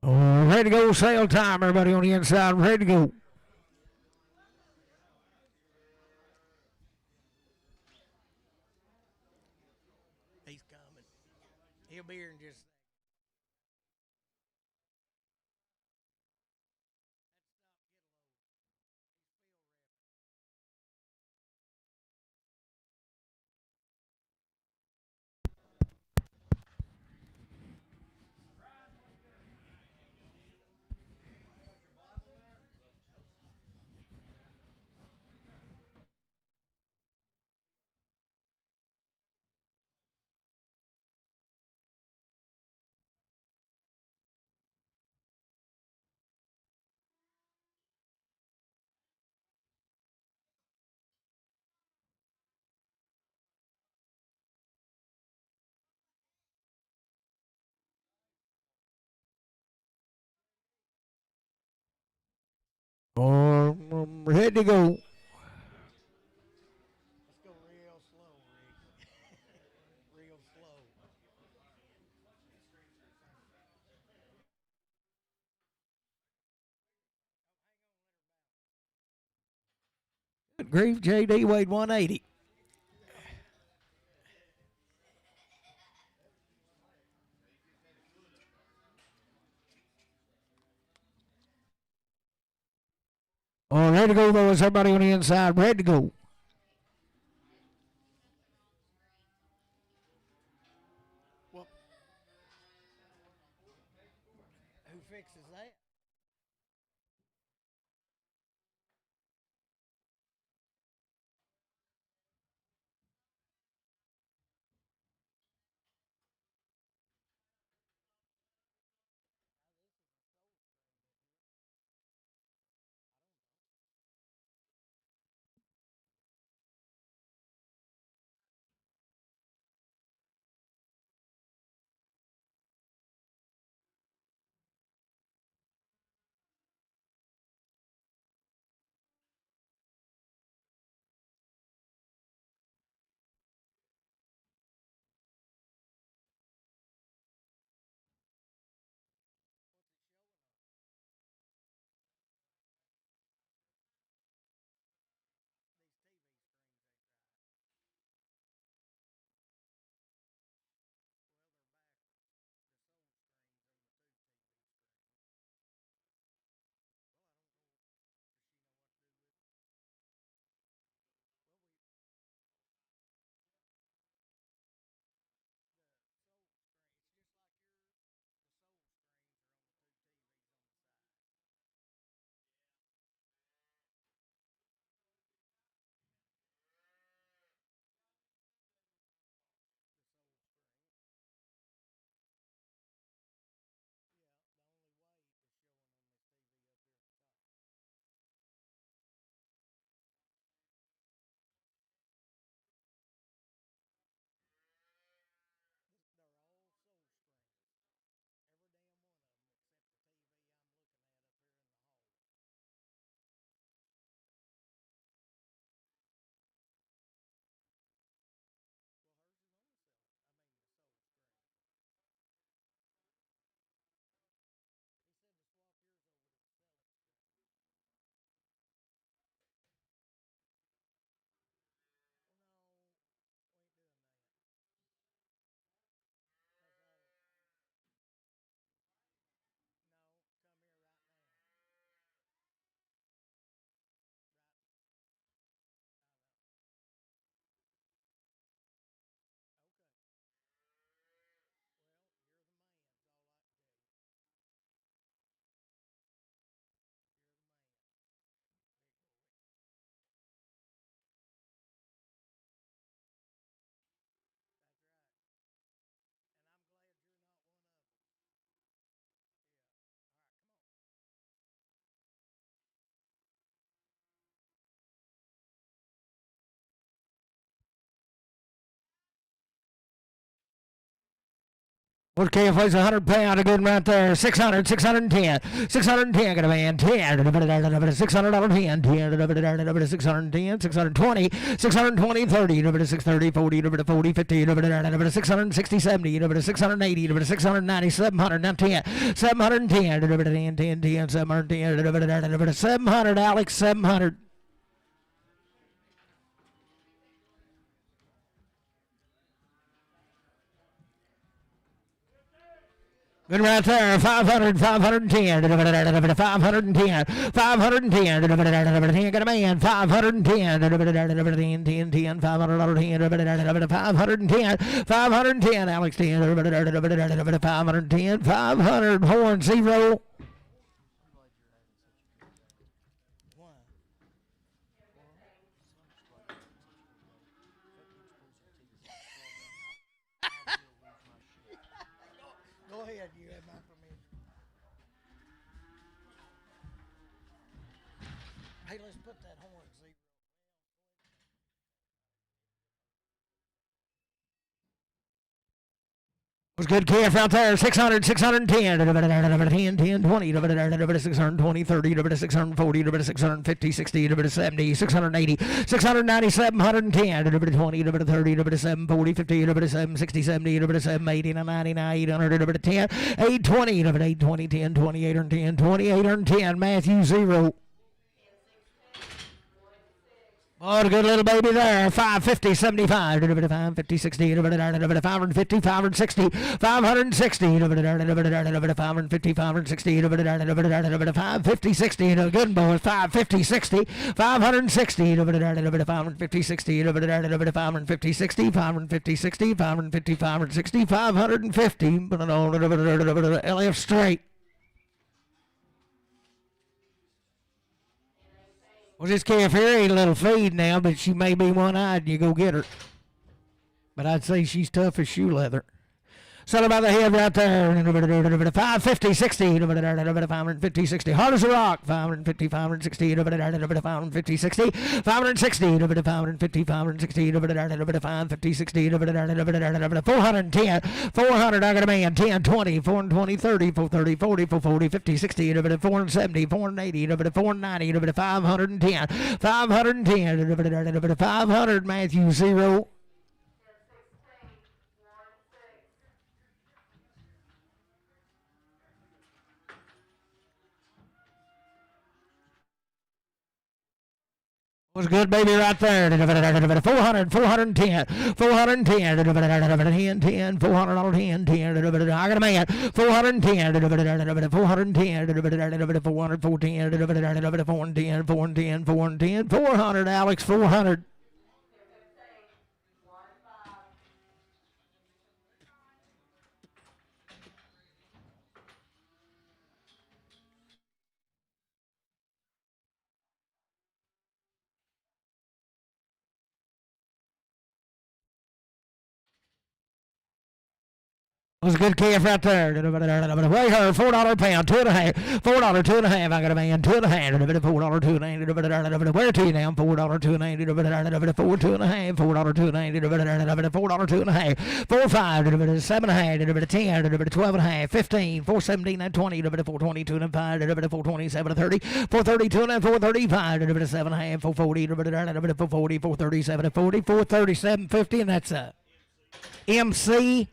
Ready to go, sail time. Everybody on the inside, ready to go. He's coming. He'll be here in just. Ready to go. Let's go real slow, Rick. Real slow. Good grief, JD weighed 180. Ready to go, though. Is everybody on the inside ready to go? Well, who fixes that? What's KF weighs 100 pound, a good one right there. 600, 610, 610, got a man, 10, $600, 10, 610, 620, 620, 30, 630, 40, 40, 50, 660, 70, 680, 690, 700, now 10, 710, 10, 10, 10, 710, 700, Alex, 700. Good right there, 500, 510, 510, 510, 510, got a man, 510, 10, 10, 10, 510, 510, 510, Alex 10, 510, 500, horn, 0. Go ahead, you have my permission. Hey, let's put that horn, see. Was good KF out there, 600, 610, 10, 10, 20, 620, 30, 640, 650, 60, 70, 680, 690, 710, 20, 30, 740, 50, 760, 70, 780, 99, 800, 10, 820, 820, 10, 20, 810, 20, 810, Matthew 0. Oh, a good little baby there. 550, 75, 550, 60, 550, 560, 560, 550, 560, 550, 60, a good boy. 550, 60, 560, 550, 60, 550, 60, 550, 60, 550, 560, 550, LF straight. Well, this calf here ain't a little feed now, but she may be one-eyed and you go get her. But I'd say she's tough as shoe leather. Settle by the head right there. 550, 60, 550, 60. Hard as a rock. 550, 560, 550, 60, 560, 550, 560, 550, 60, 410, 400, I got a man, 10, 20, 420, 30, 430, 40, 440, 50, 60, 470, 480, 490, 510, 510, 500, Matthew 0. Was good baby right there. 400, 410, 410, 10, 10, 400, 10, 10, I got a man. 410, 410, 414, 410, 410, 410, 400, Alex, 400. Was a good calf right there. Weigh her, $4 a pound, 2.5, $4, 2.5. I got a man, 2.5, $4, 2.90. Where to you now? $4, 2.90, $4, 2.5, $4, 2.90, $4, 2.5, 4.5, 7.5, 10, 12.5, 15, 4.17, 20, 4.20, 2.5, 4.27, 30, 4.32, 4.35, 7.5, 4.40, 4.40, 4.37, 40, 4.37, 50, and that's MC.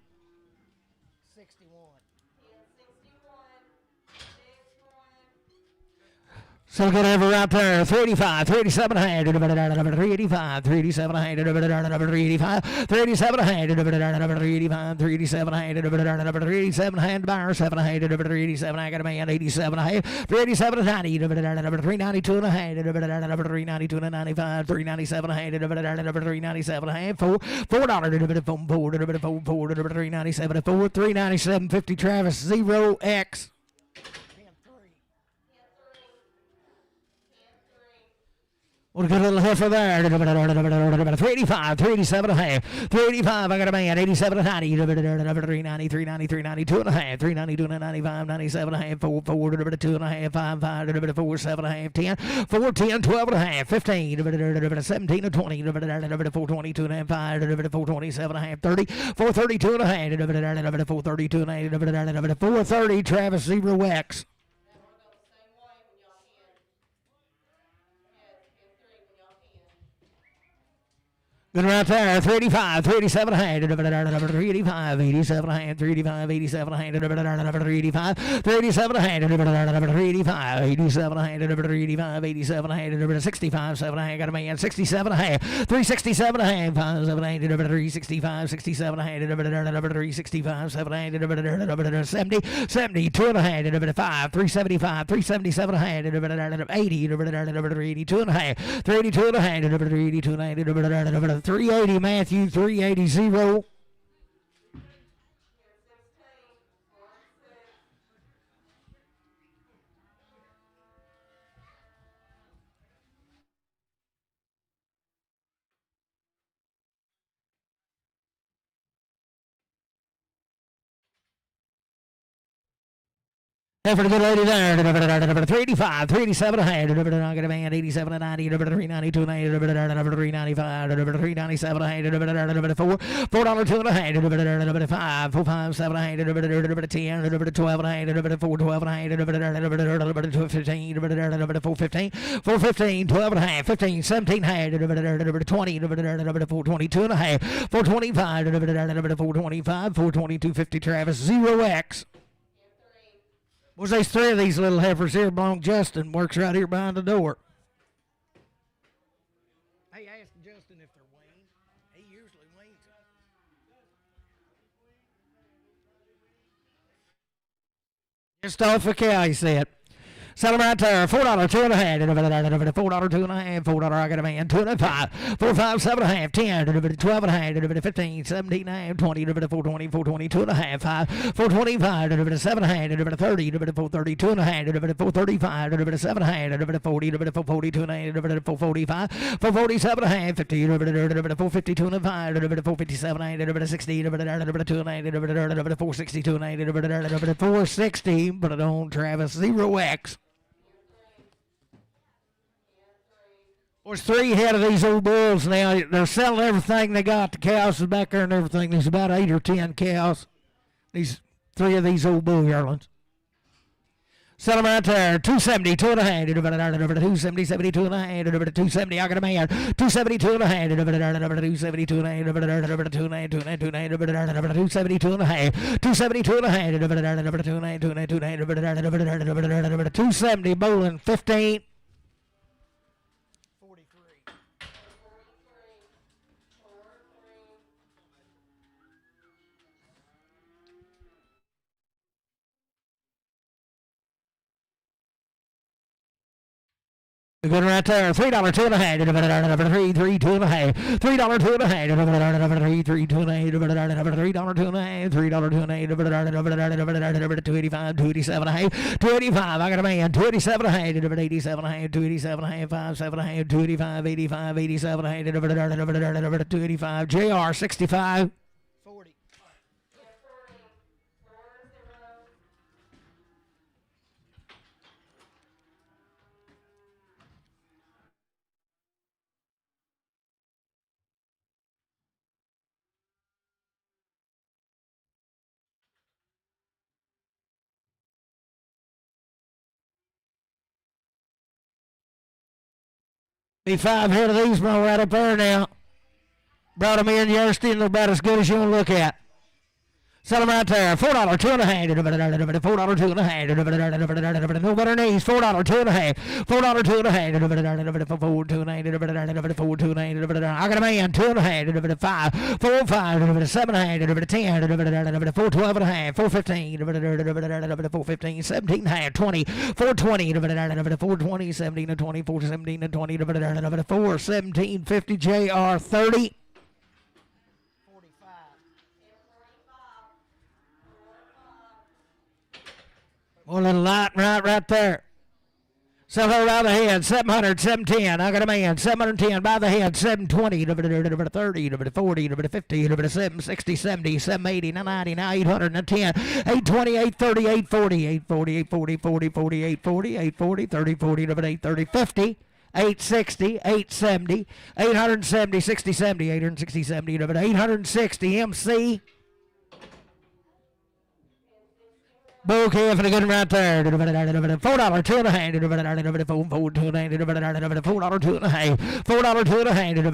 So get over right there. 385, 38700, 385, 38700, 385, 38700, 385, 38700, 38700, buyer, 700, 387, I got a man, 87, 387 90, 392 and a half, 392 and 95, 397, 397, $4, $4, 397, 4, 397, 50, Travis, 0X. What a good little heifer there. 385, 387 and a half. 385, I got a man. 87 and 90. 390, 390, 390, 2 and a half. 390, 295, 97 and a half. 4, 4, 2 and a half. 5, 5, 4, 7 and a half. 10, 4, 10, 12 and a half. 15, 17 and 20. 420, 2 and a half. 5, 427 and a half. 30, 432 and a half. 432 and a half. 430, Travis 0X. Good right there. 385, 387 and a half. 385, 87 and a half. 385, 87 and a half. 385, 387 and a half. 385, 87 and a half. 385, 87 and a half. 65, 7 and a half. Got a man. 67 and a half. 367 and a half. 5, 7 and a half. 365, 67 and a half. 365, 7 and a half. 70, 70, 2 and a half. 5, 375, 377 and a half. 80, 382 and a half. 382 and a half. 382 and a half. 380, Matthew, 380, 0. For the good lady there, 385, 387 and a half, I got a man, 87 and 90, 392 and a half, 395, 397 and a half, 4, $4, 2 and a half, 5, 4, 5, 7 and a half, 10, 12 and a half, 4, 12 and a half, 15, 415, 415, 12 and a half, 15, 17 and a half, 20, 422 and a half, 425, 425, 422, 50, Travis, 0X. Was there's 3 of these little heifers here belong Justin, works right here behind the door. Hey, ask Justin if they're weaned. He usually weans them. Just off a cow, he said. Sell them right there. $4, 2 and a half. $4, 2 and a half. $4, I got a man. 2 and a half. 4, 5, 7 and a half. 10, 12 and a half. 15, 17 and a half. 20, 420, 420, 2 and a half. 5, 425, 7 and a half. 30, 430, 2 and a half. 435, 7 and a half. 40, 440, 2 and a half. 445, 447 and a half. 50, 452 and a half. 457 and a half. 60, 2 and a half. 462 and a half. 460, but it on Travis 0X. There's 3 head of these old bulls now. They're selling everything they got. The cows is back there and everything. There's about 8 or 10 cows. These 3 of these old bull yearlings. Sell them right there. 270, 2 and a half. 270, 72 and a half. 270, I got a man. 272 and a half. 272 and a half. 2 and a half. 2 and a half. 2 and a half. 272 and a half. 272 and a half. 2 and a half. 2 and a half. 2 and a half. 270, bowling 15. Good right there. $3, 2 and a half. 3, 2 and a half. $3, 2 and a half. 3, 2 and a half. $3, 2 and a half. $3, 2 and a half. $3, 2 and a half. $285, 287 and a half. 285, I got a man. 287 and a half. 287 and a half. 287 and a half. 5, 7 and a half. 285, 85, 87 and a half. 285, JR 65. Be 5 head of these right up there now. Brought them in yesterday and they're about as good as you want to look at. Sell them right there. $4, 2 and a half. $4, 2 and a half. No better knees. $4, 2 and a half. $4, 2 and a half. 4, 2 and a half. 4, 2 and a half. I got a man. 2 and a half. 5, 4, 5, 7 and a half. 10, 4, 12 and a half. 4, 15, 4, 15, 17 and a half. 20, 4, 20, 4, 20, 17 and 20, 4, 17 and 20, 4, 17, 50, JR 30. One little light right there. Sell her by the head, 700, 710. I got a man, 710 by the head, 720, 30, 40, 50, 760, 70, 780, 990, 810, 820, 830, 840, 840, 840, 40, 40, 840, 840, 30, 40, 830, 50. 860, 870, 870, 60, 70, 860, 70, 860, MC. Bouquet for the good right there. $4, two and a half. $4, $2 and a half. $4, $2 and a half. $4, $2 and a half. $4, $2 and a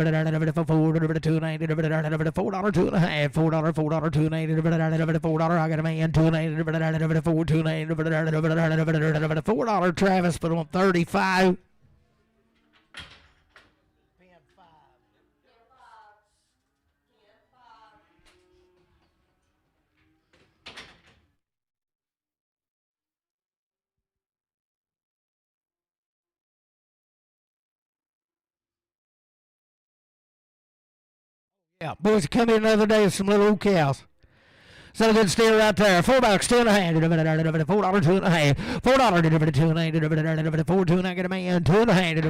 half. $4, $2 and a half. $4, $2 and a half. $4, I got a man. $2 and a half. $4, $2 and a half. $4, Travis put on 35. Yeah, boys, come in the other day with some little old cows. So a good steer right there. $4, $2 and a half. $4, $2 and a half. $4, $2 and a half. $4, $2 and a half. $4, $2 and I get a man. $2 and a half. $4,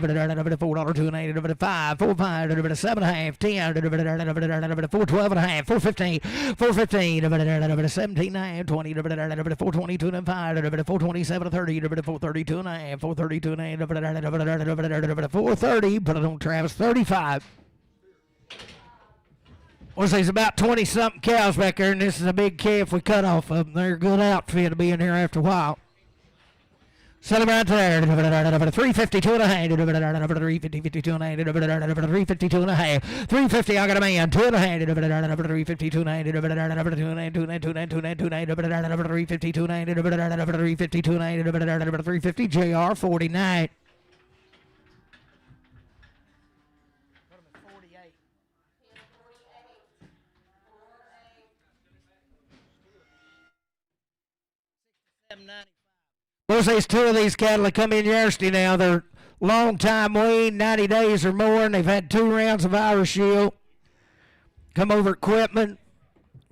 $2 and a half. 5, $4, $5, 7 and a half. 10, $4, 12 and a half. $4, 15, $4, 15, 17 and a half. 20, $4, 22 and a half. $4, 27 and 30. $4, 32 and a half. $4, 32 and a half. $4, 30. Put it on Travis. 35. Well, there's about 20-something cows back there, and this is a big calf we cut off of them. They're a good outfit to be in here after a while. Sell them right there. 352 and a half. 350, 52 and a half. 352 and a half. 350, I got a man. 2 and a half. 352 and a half. 2 and a half. 352 and a half. 352 and a half. 350, JR, 49. Well, there's two of these cattle that come in yesterday now. They're long time weaned, 90 days or more, and they've had 2 rounds of Irish Shield. Come over equipment.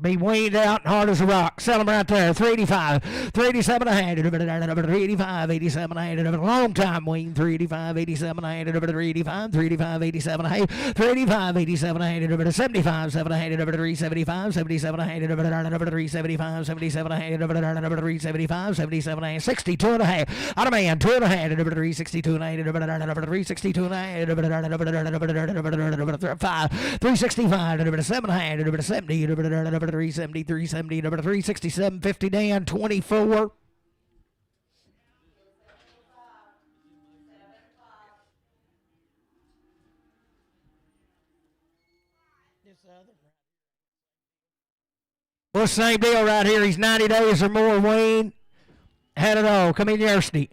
Be weaned out and hard as a rock. Sell them right there. 385, 387 and a half. 385, 87 and a half. Long time weaned. 385, 87 and a half. 385, 385, 87 and a half. 385, 87 and a half. 75, 7 and a half. 375, 77 and a half. 375, 77 and a half. 375, 77 and a half. 62 and a half. Out of man. 2 and a half. 362 and a half. 362 and a half. 5, 365, 7 and a half. 70, 370, 370, 367, 50, Dan, 24. Well, same deal right here. He's 90 days or more weaned. Had it all. Come in yesterday.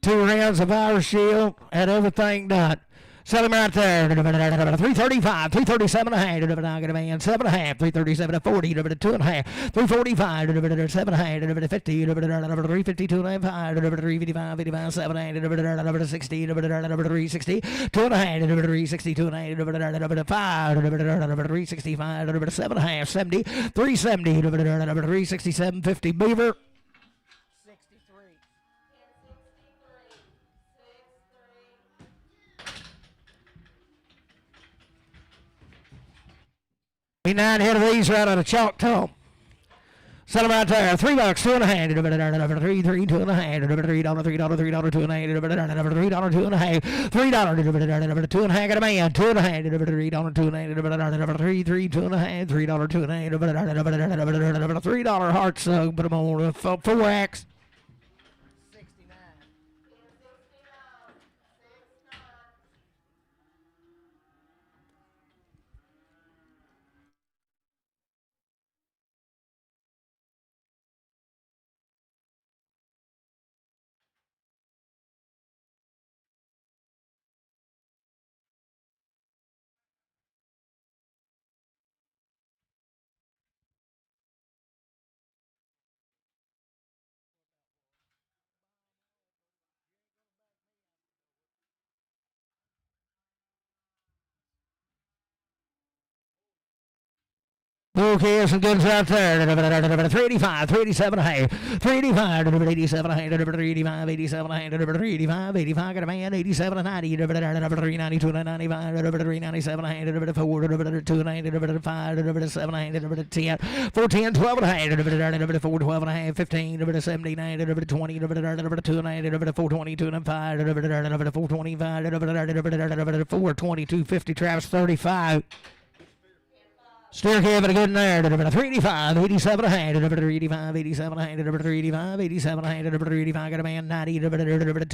2 rounds of Irish Shield. Had everything done. Sell him right there. 335, 337 and a half. I got a man. 7 and a half. 337 to 40. 2 and a half. 345. 7 and a half. 50. 352 and a half. 355. 85. 7 and a half. 60. 360. 2 and a half. 362 and a half. 5. 365. 7 and a half. 70. 370. 367. 50. Beaver. Be 9 head of these right out of Choctaw. Sell them right there. $3, 2 and a half. 3, 3, 2 and a half. $3, $3, $3, 2 and a half. $3, $2 and a half. $3, 2 and a half. $2 and a half. Got a man. 2 and a half. $3, 2 and a half. 3, 3, 2 and a half. $3, 2 and a half. $3 heart sug. Put them on 4 X. Okay, some good stuff there. 385, 387 a half. 385, 87 a half. 385, 87 a half. 385, 85 got a man. 87 and 90. 392 and 95. 397 a half. 4, 290, 5, 7 a half. 10, 410, 12 and a half. 4, 12 and a half. 15, 79, 20, 290, 422 and 5. 425, 422, 50. Travis 35. Still having a good in there. 385, 87 a hand. 385, 87 a hand. 385, 87 a hand. 385 got a man. 90, 2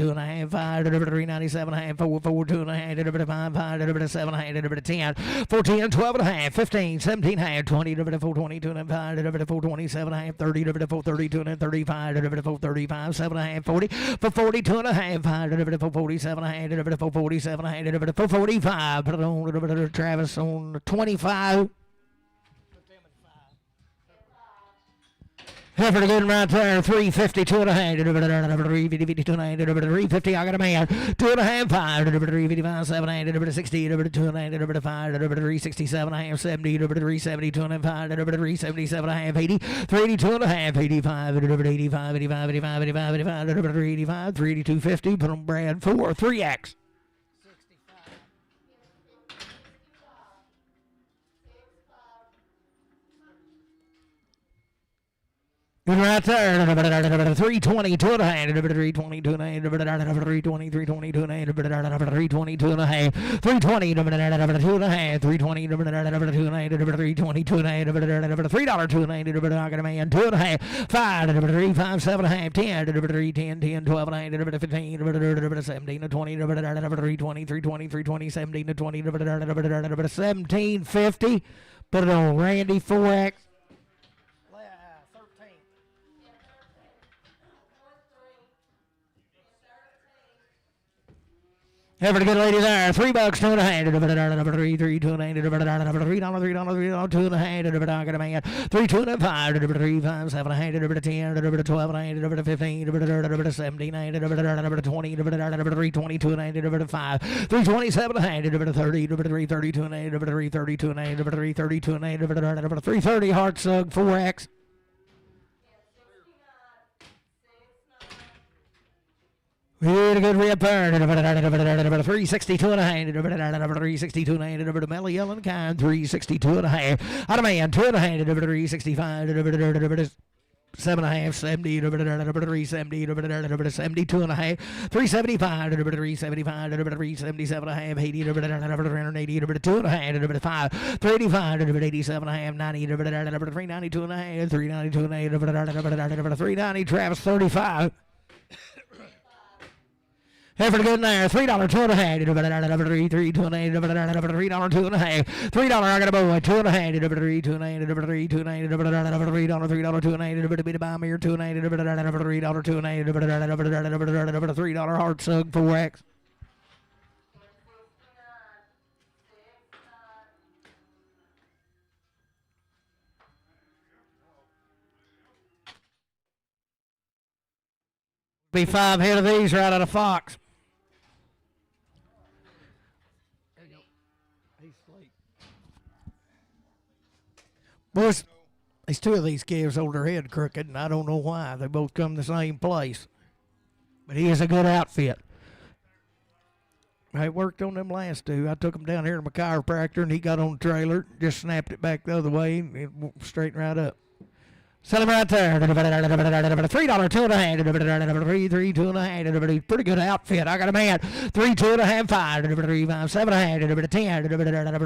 and a half. 5, 397 a half. 4, 4, 2 and a half. 5, 5, 7 a hand. 10, 14, 12 and a half. 15, 17 a half. 20, 422 and 5, 427 a half. 30, 432 and 35, 435, 7 and a half. 40, 442 and a half. 5, 447 a half. 447 a half. 445. Put it on Travis on 25. Effort again right there. 352 and a half. 352 and a half. 350. I got a man. 2 and a half. 5. 355. 7 and a half. 60. 2 and a half. 5. 367 and a half. 70. 372 and a half. 5. 377 and a half. 80. 382 and a half. 85. 85. 85. 85. 85. 85. 385. 382. 50. Put on Brad 4. 3X. Right there, 320, 2 and a half, 320, 2 and a half, 320, 320, 2 and a half, 320, 2 and a half, 320, 2 and a half, 320, 2 and a half, 320, 2 and a half, $3, 2 and a half, I got a man, 2 and a half, 5, 3, 5, 7 and a half, 10, 3, 10, 10, 12 and a half, 15, 17, 20, 320, 320, 320, 17, 20, 17, 50, put it on Randy 4X. Have a good lady there. $3, 2 and a half. 3, 3, 2 and a half. $3, $3, $2 and a half. I got a man. 3, 2 and a 5. 3, 5, 7 and a half. 10, 12 and a half. 15, 17, 20, 322 and a half. 5, 327 and a half. 30, 332 and a half. 332 and a half. 332 and a half. 330 heart sug 4X. We had a good rip there. 362 and a half. 362 and a half. Melly yelling kind. 362 and a half. Out of man. 2 and a half. 365. 7 and a half. 70. 370. 72 and a half. 375. 375. 377 and a half. 80. 380. 2 and a half. 5. 385. 87 and a half. 90. 392 and a half. 392 and a half. 390. Travis 35. Effort good in there. $3, 2 and a half. 3, 2 and a half. $3, 2 and a half. $3, I got a boy. 2 and a half. 3, 2 and a half. 3, 2 and a half. $3, 2 and a half. $3, 2 and a half. Bit of buy me here. 2 and a half. $3, 2 and a half. $3 hard sug 4X. Be 5 head of these right out of Fox. Boys, these 2 of these calves hold their head crooked, and I don't know why. They both come the same place. But he is a good outfit. I worked on them last 2. I took them down here to my chiropractor, and he got on the trailer, just snapped it back the other way, and it straightened right up. Sell him right there. $3, 2 and a half. 3, 3, 2 and a half. Pretty good outfit. I got a man. 3, 2 and a half. 5, 3, 5, 7 and a half. 10,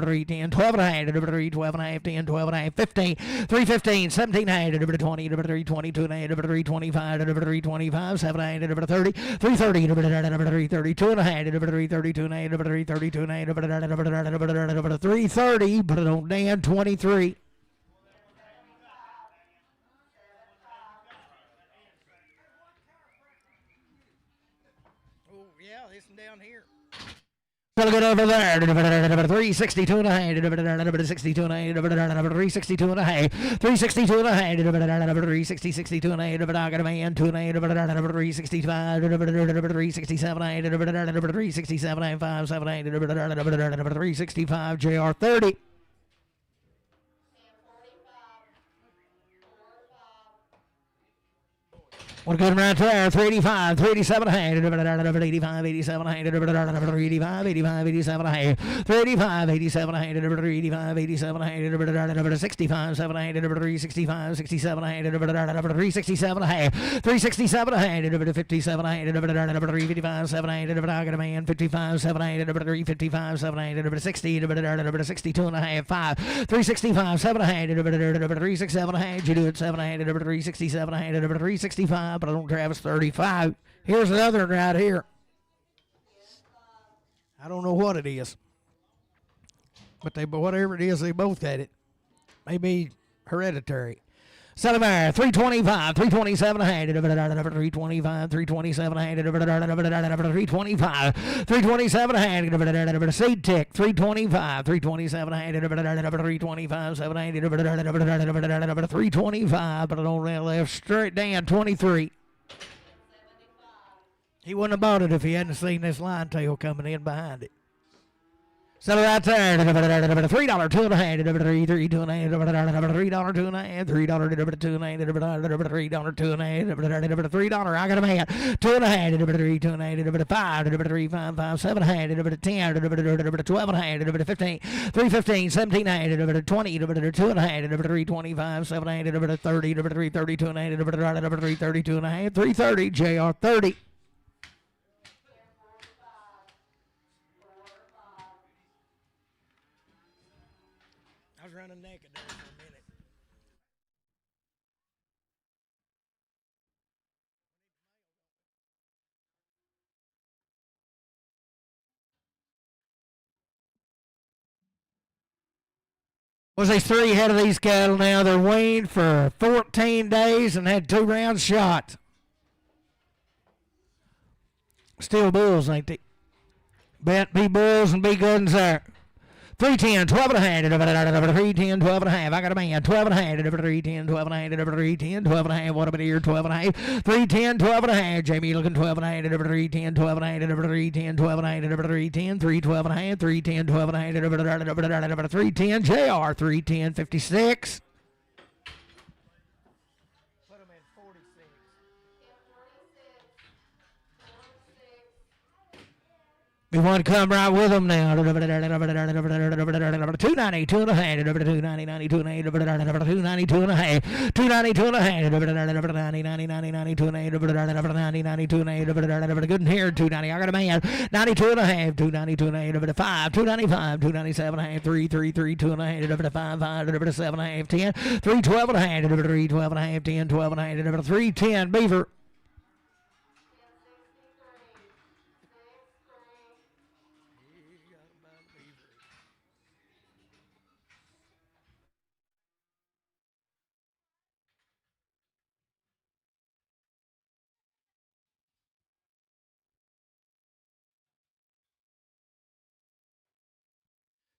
3, 10, 12 and a half. 3, 12 and a half. 10, 12 and a half. 15, 3, 15, 17 and a half. 20, 3, 22 and a half. 3, 25, 3, 25, 7 and a half. 30, 3, 30, 3, 32 and a half. 3, 32 and a half. 3, 32 and a half. 3, 30. Put it on Dan 23. Down here. Gonna get over there. 362 and a half. 62 and a half. 362 and a half. 362 and a half. 360, 62 and a half. I got a man. 2 and a half. 365. 367 and a half. 367 and a half. 5, 7 and a half. 365. JR 30. What good right there? 385, 387 a hand. 85, 87 a hand. 385, 85, 87 a hand. 385, 87 a hand. 385, 87 a hand. 65, 7 a hand. 365, 67 a hand. 367 a hand. 367 a hand. 57 a hand. 355, 7 a hand. I got a man. 55, 7 a hand. 355, 7 a hand. 60, 62 and a half. 5. 365, 7 a hand. 367 a hand. You do it 7 a hand. 367 a hand. 365. But I don't Travis 35. Here's the other one right here. I don't know what it is. But whatever it is, they both had it. Maybe hereditary. Sullivan, 325, 327 a hand, 325, 327 a hand, 325, 327 a hand, Seed Tick, 325, 327 a hand, 325, 7 a hand, 325, but I don't really left straight down, 23. He wouldn't have bought it if he hadn't seen this line tail coming in behind it. So right there, $3, 2 and a half, $3, 2 and a half, $3, 2 and a half, $3, 2 and a half, $3, 2 and a half, $3, 2 and a half, $3. I got a man, 2 and a half, 3, 2 and a half, 5, 3, 5, 5, 7 and a half, 10, 12 and a half, 15, 3, 15, 17 and a half, 20, 2 and a half, 3, 25, 7 and a half, 30, 3, 32 and a half, 3, 32 and a half, 330, JR 30. I was running naked there for a minute. Was there's 3 head of these cattle now. They're weaned for 14 days and had 2 rounds shot. Still bulls, ain't they? Bet be bulls and be good and there. 310, 12 and a half, 310, 12 and a half. I got a man, 12 and a half, 310, 12 and a half, 310, 12 and a half. What about here, 12 and a half, 310, 12 and a half. Jamie looking 12 and a half, 310, 12 and a half, 310, 12 and a half, 310, 312 and a half, 310, 12 and a half, 310, JR, 310, 56. Put them in 46. We want to come right with them now. 290, 2 and a half, 290, 92 and a half, 290, 2 and a half, 290, 2 and a half, 90, 90, 90, 90, 2 and a half, 90, 92 and a half, good in here, 290. I got a man, 92 and a half, 290, 2 and a half, 5, 295, 297 and a half, 3, 3, 3, 2 and a half, 5, 5, 7 and a half, 10, 3, 12 and a half, 3, 12 and a half, 10, 12 and a half, 3, 10, Beaver.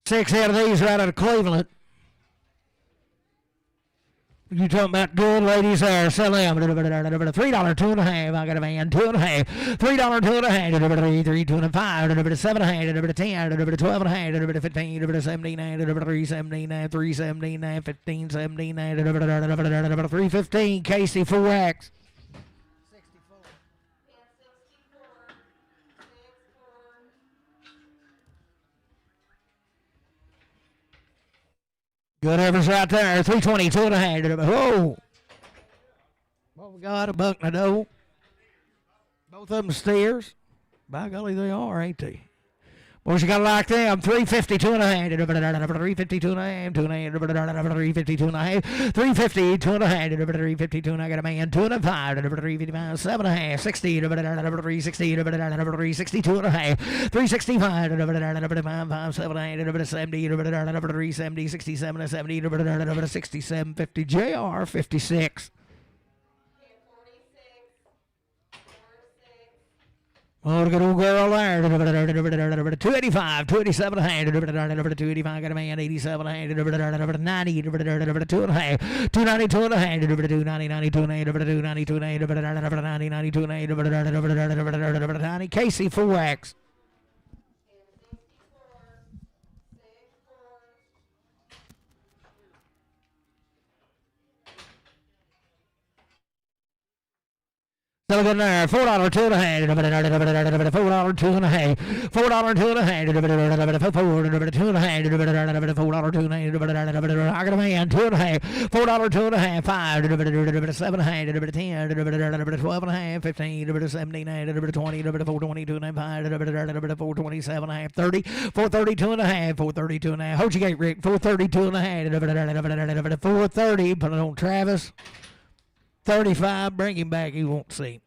Six head of these right out of Cleveland. You talking about good ladies there? Sell them. $3, 2 and a half. I got a man, 2 and a half. $3, 2 and a half. 3, 2 and a 5. 7 and a half. 10, 12 and a half. 15, 17, 317, 317, 15, 17, 315. Casey 4X. Good efforts right there. 320, 2 and a half. Oh. Oh, we got a buck and a doe. Both of them steers. By golly, they are, ain't they? Boys, you got to like them. 350, 2 and a half. 350, 2 and a half. 2 and a half. 350, 2 and a half. 350, 2 and a half. 352, and I got a man. 2 and a 5. 355, 7 and a half. 60, 360, 362 and a half. 365, 5, 7 and a half. 70, 370, 67 and 70, 67, 50. JR 56. Oh, look at old girl there. 285, 287 and a half. 285, got a man. 87 and a half. 90, 2 and a half. 292 and a half. 290, 92 and a half. 292 and a half. 90, 92 and a half. 90, Casey 4X. Still good there. $4 two and a half. $4 two and a half. $4 two and a half. $4 two and a half. $4 two and a half. I got a man. Two and a half. $4 two and a half. $5. $7 and a half. $10. $12 and a half. $15. $17. $20. $4.22 and a half. $4.27 and a half. $30. $4.32 and a half. $4.32 and a half. Hold your gate, Rick. $4.32 and a half. $4.30. Put it on Travis. 35, bring him back, you won't see.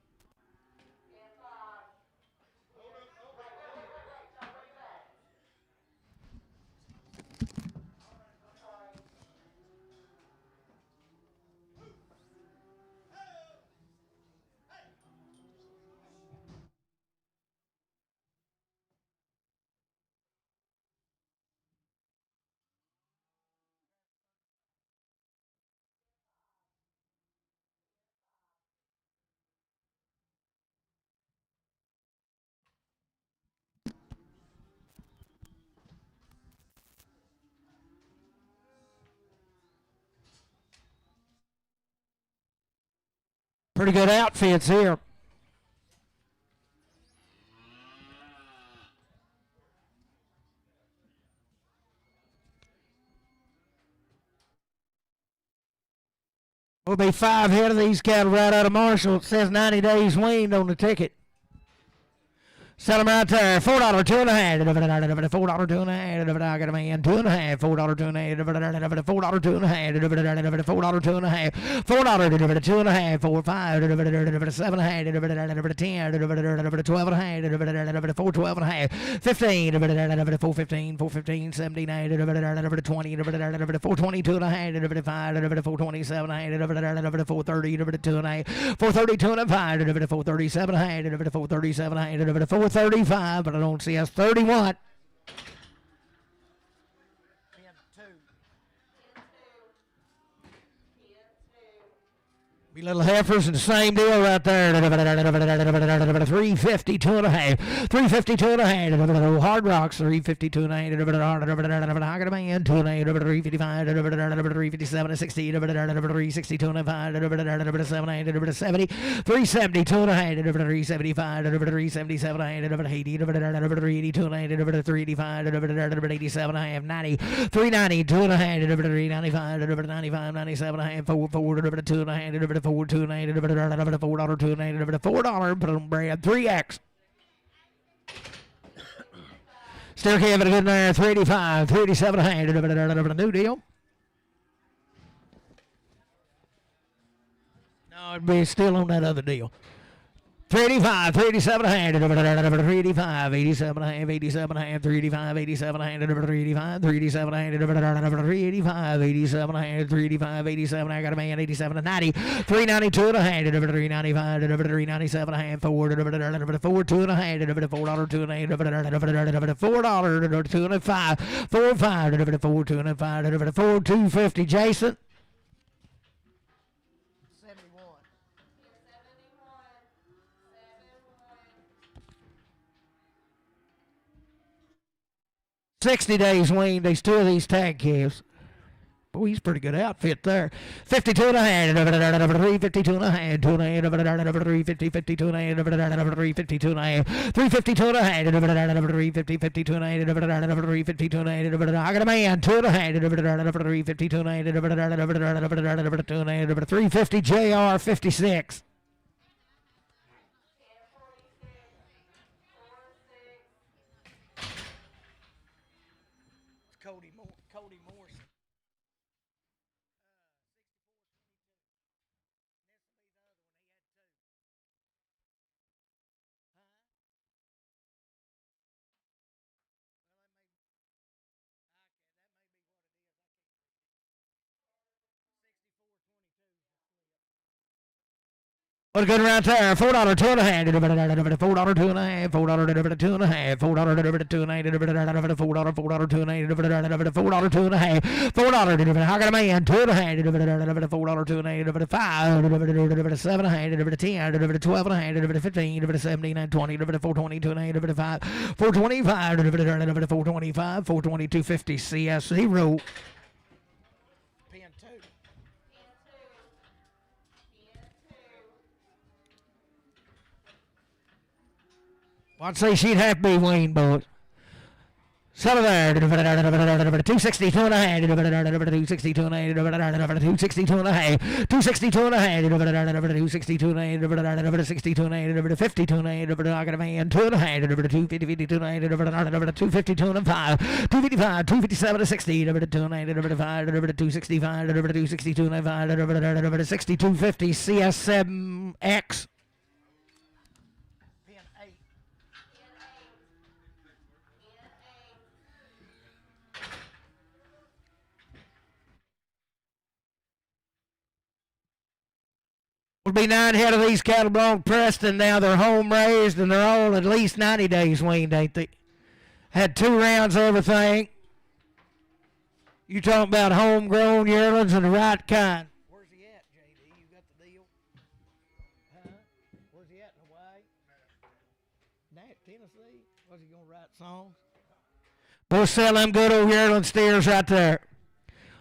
Pretty good outfits here. Will be 5 head of these cattle right out of Marshall. It says 90 days weaned on the ticket. Sell them right there. $4 two and a half. $4 two and a half. I got a man. $2 and a half. $4 two and a half. $4 two and a half. $4 two and a half. $4 two and a half. $4 5. $7 and a half. $10. $12 and a half. $4 12 and a half. $15. $4 15. $4 15. $17. $20. $4 22 and a half. $5. $4 27 and a half. $4 30. $2 and a half. $4 32 and a half. $4 37 and a half. $4 37 and a half. $4 35, but I don't see us 31. Be little heifers and the same deal right there. 352 and a half. 352 and a half. Hard rocks. 352 and a half. I got a man. 2 and a half. 355. 357 and 60. 362 and a half. 7 and 70. 372 and a half. 375. 377 and a half. 80. 382 and a half. 385. 87 and a half. 90. 392 and a half. 395. 95. 97 and a half. 4 2 and a half. $4 2 and a half. $4 2 and a half. $4. Put on bread. 3X. Still having a good there. 385. 387 and a half. New deal. No, it'd be still on that other deal. 385, 387 and a half, 385, 87 and a half, 87 and a half, 385, 87 and a half, 385, 387 and a half, 385, 87 and a half, 385, 87, I got a man, 87 and 90, 392 and a half, 395, 397 and a half, 4, 2 and a half, $4 2 and a half, $4 2 and a half, $4 2 and a 5, 4 5, 4 2 and a 5, 4 250, Jason. 60 days weaned. There's 2 of these tag calves. Boy, he's a pretty good outfit there. 52 and a half. 352 and a half. 2 and a half. 350, 52 and a half. 352 and a half. 352 and a half. 350, 52 and a half. 352 and a half. I got a man. 2 and a half. 352 and a half. 2 and a half. 350 JR 56. Cody Morris. What a good right there. $4 2 and a half. $4 2 and a half. $4 2 and a half. $4 2 and a half. $4 2 and a half. $4 2 and a half. $4 2 and a half. $4 I got a man. 2 and a half. $4 2 and a half. 5 7 and a half. 10 12 and a half. 15 17 20 422 and a half. 5 425 425 422.50 CS0. I'd say she'd have to be Wayne, boys. Settle there. 262 and a half. 262 and a half. 262 and a half. 262 and a half. 262 and a half. 62 and a half. 52 and a half. I got a man. 2 and a half. 250, 52 and a half. 252 and a 5. 255, 257 to 60. 2 and a half. 265. 262 and a 5. 6250 CS7X. Will be 9 head of these cattle belong to Preston. Now they're home raised and they're all at least 90 days weaned, ain't they? Had 2 rounds of everything. You talking about homegrown yearlings and the right kind. Where's he at, JD? You got the deal? Huh? Where's he at in Hawaii? Tennessee? Was he going to write songs? We'll sell them good old yearling steers right there.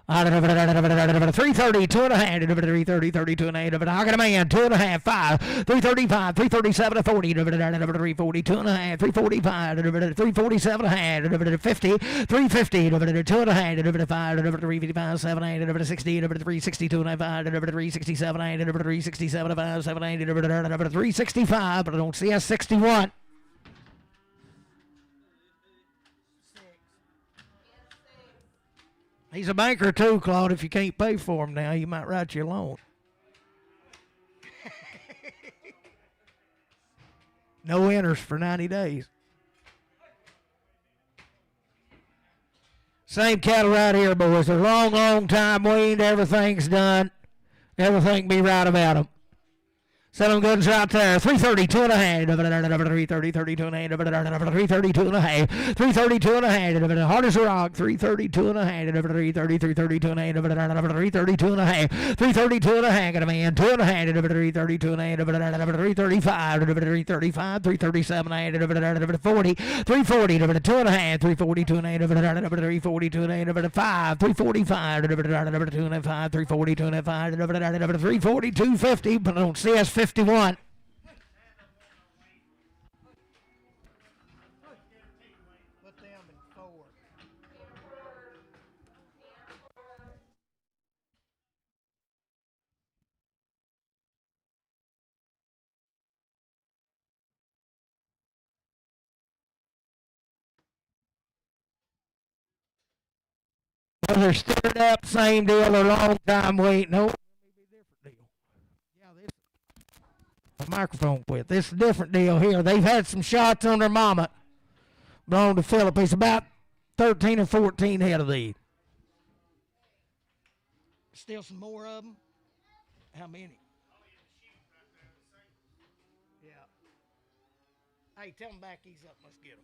330, 2 and a half, 330, 32 and a half. I got a man, 2 and a half, 5, 335, 337 to 40, 340, 2 and a half, 345, 347 and a half, 50, 350, 2 and a half, 5, 355, 7, 8, 60, 362 and a half, 367, 8, 367, 5, 7, 8, 365, but I don't see a 61. He's a banker too, Claude. If you can't pay for him now, you might write you a loan. No interest for 90 days. Same cattle right here, boys. They're long time weaned. Everything's done. Everything be right about them. Sell them goods right there. 332 and a half. 330, 32 and a half. 332 and a half. 332 and a half. Hard as a rock. 332 and a half. 330, 332 and a half. 332 and a half. 332 and a half. Got a man. 2 and a half. 332 and a half. 335. 335. 337 and a half. 40. 340. 2 and a half. 342 and a half. 342 and a half. 5. 345. 2 and a half. 342 and a half. 340. 250. But I don't see us 51. Put them in 4. Well, they're stirred up, same deal, a long time waiting. No, microphone quit. This is a different deal here. They've had some shots on their mama. Belong to Philip. It's about 13 or 14 head of these. Still some more of them? How many? Yeah. Hey, tell them back these up. Let's get them.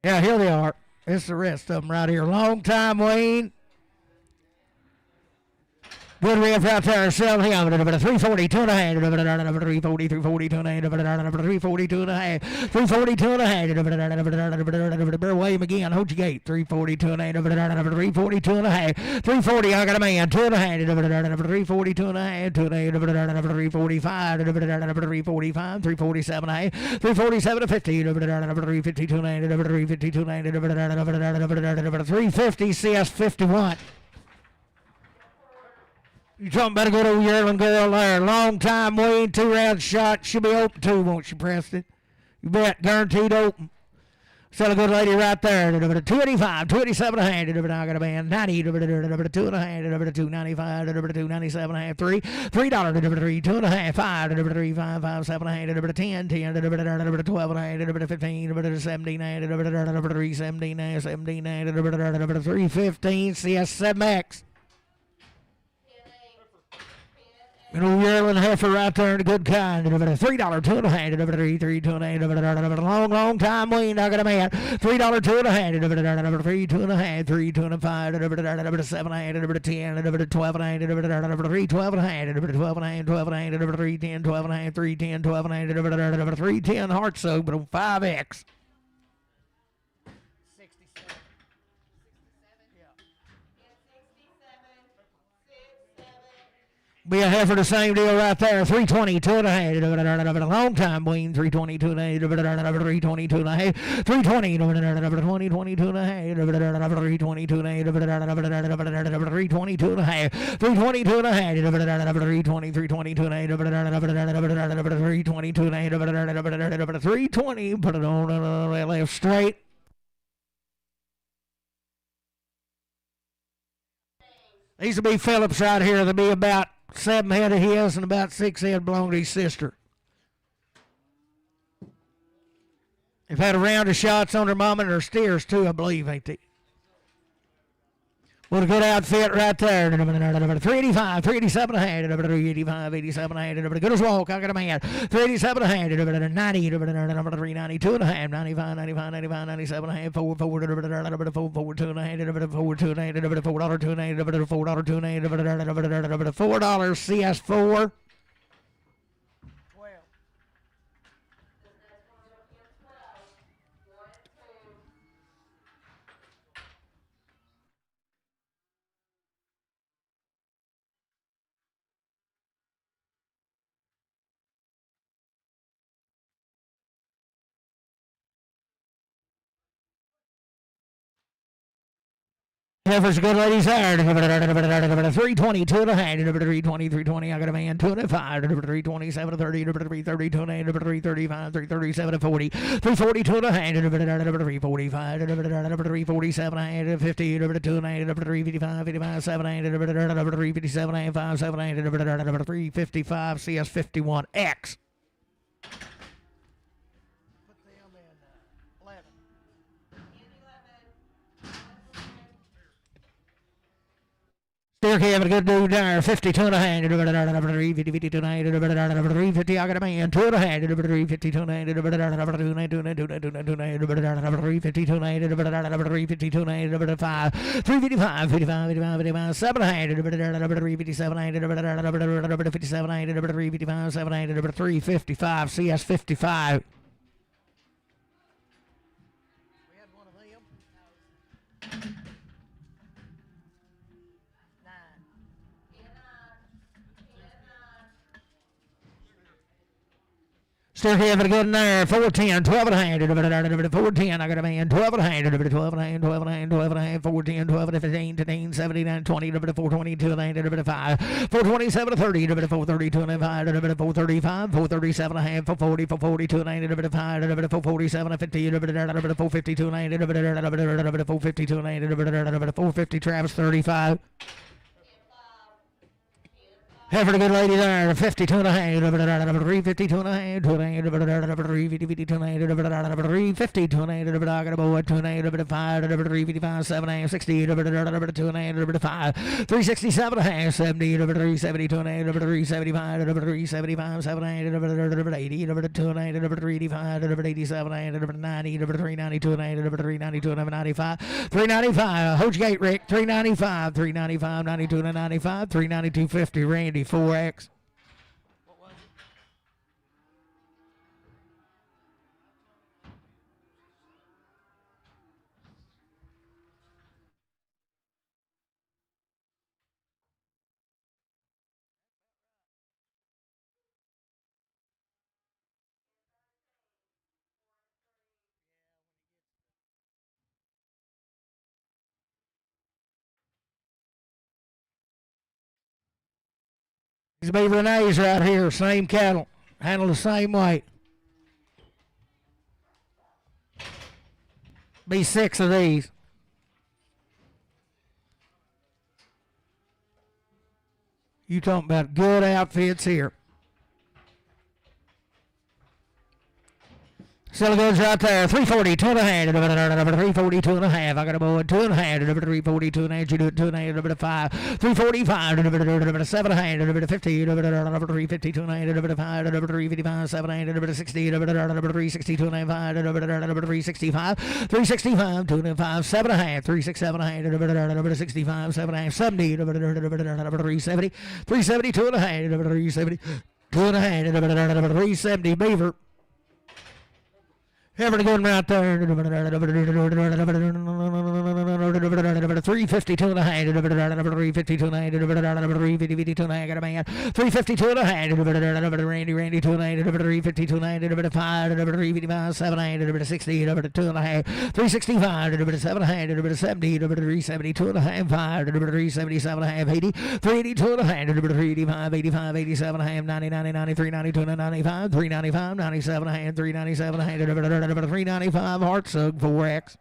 Yeah, here they are. It's the rest of them right here. Long time, Wayne. Good riff right there. Sell him. 340, 2 and a half. 340, 342 and a half. 342 and a half. 342 and a half. Bear William again. Hold your gate. 342 and a half. 342 and a half. 340. I got a man. 2 and a half. 342 and a half. 2 and a half. 345. 345. 347 and a half. 347 to 50. 352 and a half. 352 and a half. 350 CS 51. You talking about a good old yearling girl there. Long time waiting, 2 round shot. She'll be open too, won't she, Preston? You bet, guaranteed open. Still a good lady right there. 285, 287 and a half. I got a band. 90, 2 and a half. 295, 297 and a half. $3, $3, 2 and a half. 5, 3, 5, 5, 7 and a half. 10, 10, 12 and a half. 15, 17 and a half. 3, 17 and a half. 17 and a half. 3, 15, CS7X. An old yearling heifer right there in a good kind. $3, 2 and a half. 3, 3, 2 and a half. Long, long time weaned. I got a man. $3, 2 and a half. 3, 2 and a half. 3, 2 and a 5. 7 and a half. 10, 12 and a half. 3, 12 and a half. 12 and a half. 12 and a half. 3, 10, 12 and a half. 3, 10, 12 and a half. 3, 10 heart soak, but on 5X. Be a heifer the same deal right there. 320, 2 and a half. A long time wean. 320, 2 and a half. 320, 2 and a half. 320, 20, 22 and a half. 320, 2 and a half. 320, 2 and a half. 320, 2 and a half. 320, 320, 2 and a half. 320, 2 and a half. 320, put it on left straight. These will be Phillips right here. They'll be about 7 head of his and about 6 head belong to his sister. They've had a round of shots on their mama and their steers too, I believe, ain't they? What a good outfit right there. 385, 387 and a half. 385, 87 and a half. Good as walk. I got a man. 387 and a half. 90, 392 and a half. 95, 95, 95, 97 and a half. 4, 4, 4, 2 and a half. 4, 2 and a half. $4, 2 and a half. $4, 2 and a half. $4 CS4. Heifer's good ladies there. 320, 2 and a half. 320, 320. I got a man. 2 and a 5. 327, 30, 330, 2 and a half. 335, 337, 40. 340, 2 and a half. 345, 347 and a half. 50, 2 and a half. 355, 55, 7 and a half. 357 and a half. 5, 7 and a half. 355 CS51X. Still having a good dude there. 52 and a half. 350, 52 and a half. 350. I got a man. 2 and a half. 352 and a half. 352 and a half. 352 and a half. 5. 355, 55, 55, 55. 7 and a half. 357 and a half. 57 and a half. 355, 7 and a half. 355 CS55. Still having a good in there. 410, 12 and a half. 410, I got a man. 12 and a half. 12 and a half, 12 and a half, 12 and a half. 410, 12 and a 15, 15, 17, 20. 422 and a half. 5. 427 and 30. 432 and a half. 435, 437 and a half. 440, 442 and a half. 5. 447 and 50. 452 and a half. 452 and a half. 450 Travis 35. Heifer, a good lady there. 52 and a half. 352 and a half. 352 and a half. 352 and a half. I got a boy. 2 and a half. 5. 355, 7 and a half. 60. 2 and a half. 5. 367 and a half. 70. 372 and a half. 375. 375, 7 and a half. 80. 2 and a half. 385. 87 and a half. 90. 392 and a half. 392 and a half. 95. 395. Hold your gate, Rick. 395. 395. 92 and a 95. 392 50. Randy. 4X. What was it? These be Renee's right here, same cattle, handled the same way. Be 6 of these. You talking about good outfits here. Still goes right there. 340, 2.5, 340, 2.5. I got a boy, 2.5, 340, 2.5. You do it 2.5, 5. 345, 7.5, 50, 350, 2.5, 5, 355, 7.5, 60, 360, 2.5, 365, 365, 2.5, 7.5, 367, 65, 7.5, 70, 370, 370, 2.5, 370, 2.5, 370, Beaver. Everybody going right there. 352 and a half. 352 and a half. 352 and a half. Got a man. 352 and a half. Randy 2 and a half. 352 and a half. 5. 355. 7 and a half. 60. 2 and a half. 365. 7 and a half. 70. 372 and a half. 5. 377 and a half. 80. 382 and a half. 385. 85. 87 and a half. 90. 90. 93. 92 and 95. 395. 97 and a half. 397 and a half. 395 Hartsug 4X.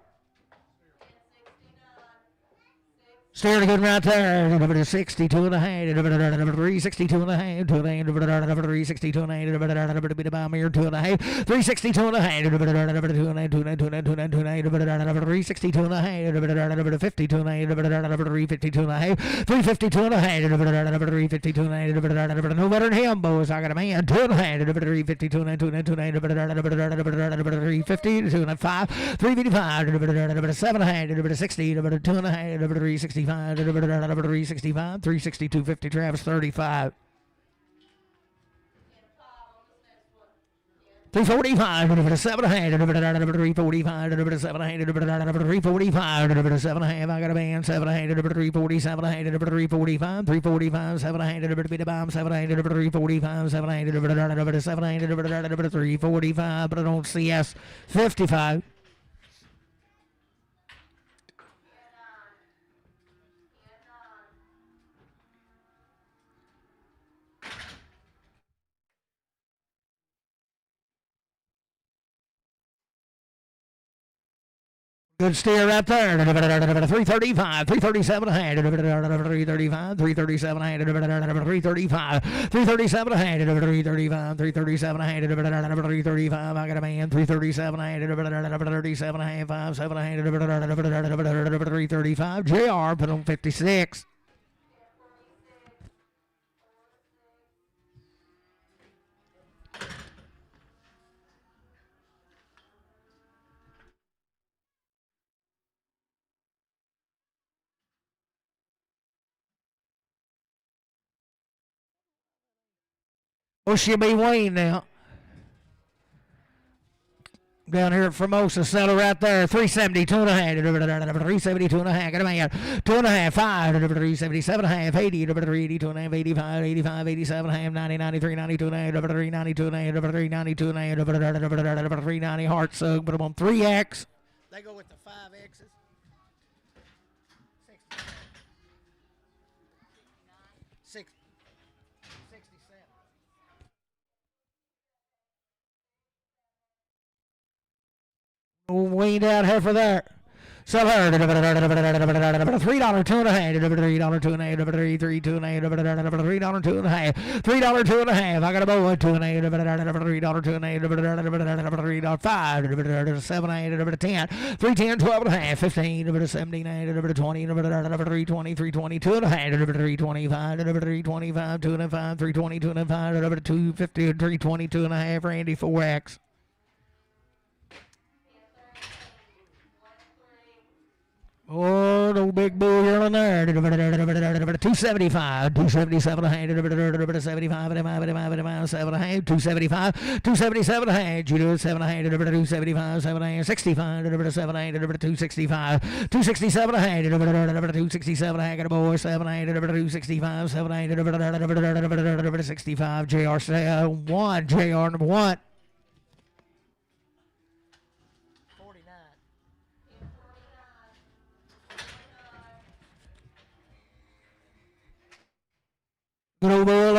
Steering good right there. 62 and a half. 362 and a half. 362 and a half. Bit of Mirror 2 and a half. 362 and a half. 362 and a half. 52 and a half. 52 and a half. 352 and a half. 352 and a half. 352 and a half. No better than him, boys. I got a man. 2 and a half. 352 and a half. 350 2 and a 5. 355. 7 and a half. 60. 2 and a half. 360. 365, 362, 50, Travis 35. 345, 7 and a half, 345, 7 and a half, 345, 7 and a half. I got a band, 7 and a half, 347, 345, 345, 7 and a half, bit of bomb, 7 and a half, 345, 7 and a half, 7 and a half, 345, but I don't see S 55. Good steer right there. 335, 337 and a half. 335, 337 and a half. 335, 337 and a half. 335, 337 and a half. 335. I got a man. 337 and a half. 37 and a half. 5, 7 and a half. 335. JR put on 56. Oh, she'll be Wayne now. Down here at Formosa, settle right there. 370, 2 and a half. 370, 2 and a half. Got a man. 2 and a half, 5. 377 and a half. 80, 382 and a half. 85, 85, 87 and a half. 90, 93, 92 and a half. 392 and a half. 392 and a half. 390 Hartsug. Put them on 3X. They go with the 5Xs. 60. 67. Way down here for that. Sell her. $3, 2 and a half. $3, 2 and a half. $3, 2 and a half. $3, 2 and a half. $3, 2 and a half. I got a boy. 2 and a half. $3, 2 and a half. $3, 5. $7 and a half. 10. 310, 12 and a half. 15. 17 and a half. 20. 320. 320. 2 and a half. 325. 325. 2 and a half. 320. 2 and a half. 250. 320. 2 and a half. Randy 4X. Oh, no big bull here on there. 275, 277 and a half, 75 and a half, 7 and a half, 275, 277 and a half, Judo 7 and a half, 275, 7 and a half, 65, 7 and a half, 265, 267 and a half, 267 and a half, got a boy, 7 and a half, 265, 7 and a half, 65, JR 1, JR number 1. Good old bull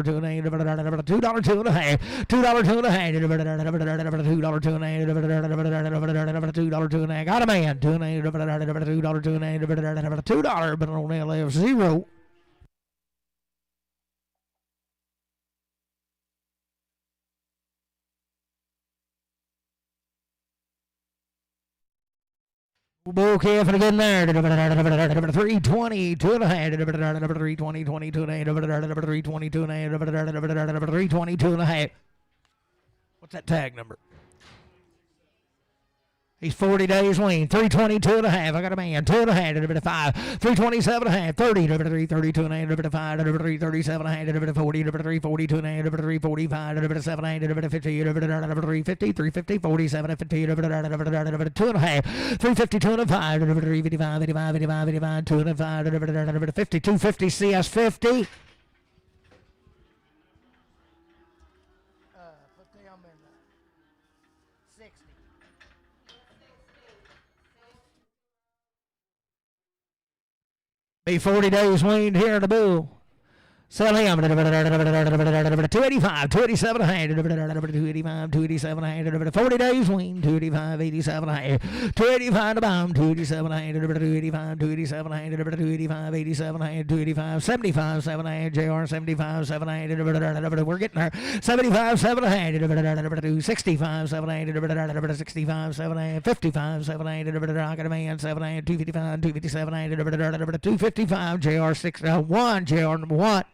$2 2 and $8, $2 2 and a half, $2 2 and a half, $2 2 and a half, $2 2 and a half. Got a man, $2 and $8, $2 2 and a half, $2, but on there left 0. Bouquet for getting there. 320, 2 and a half. 320, 22 and a half. 320, 2 and a half. 320, 2 and a half. What's that tag number? He's 40 days lean. 322 and a half. I got a man. 2 and a half. 5. 327 and a half. 30. 332 and a half. 5. 337 and a half. 40. 342 and a half. 345. 7 and a half. 50. 350. 350. 47 and 50. 2 and a half. 352 and a 5. 355. 85. 85. 85. 2 and a 5. 52. 50. CS 50. Put them in 60. Be 40 days weaned here in the bull. Sell him. 285, 287 and a half. 285, 287 and a half. 40 days weaned. 285, 87 and a half. 285 to bomb. 287 and a half. 285, 287 and a half. 285, 87 and a half. 285, 75, 7 and a half. JR 75, 7 and a half. We're getting there. 75, 7 and a half. 65, 7 and a half. 65, 7 and a half. 55, 7 and a half. I got a man. 7 and a half. 255, 257 and a half. 255. JR 6, 1. JR number 1.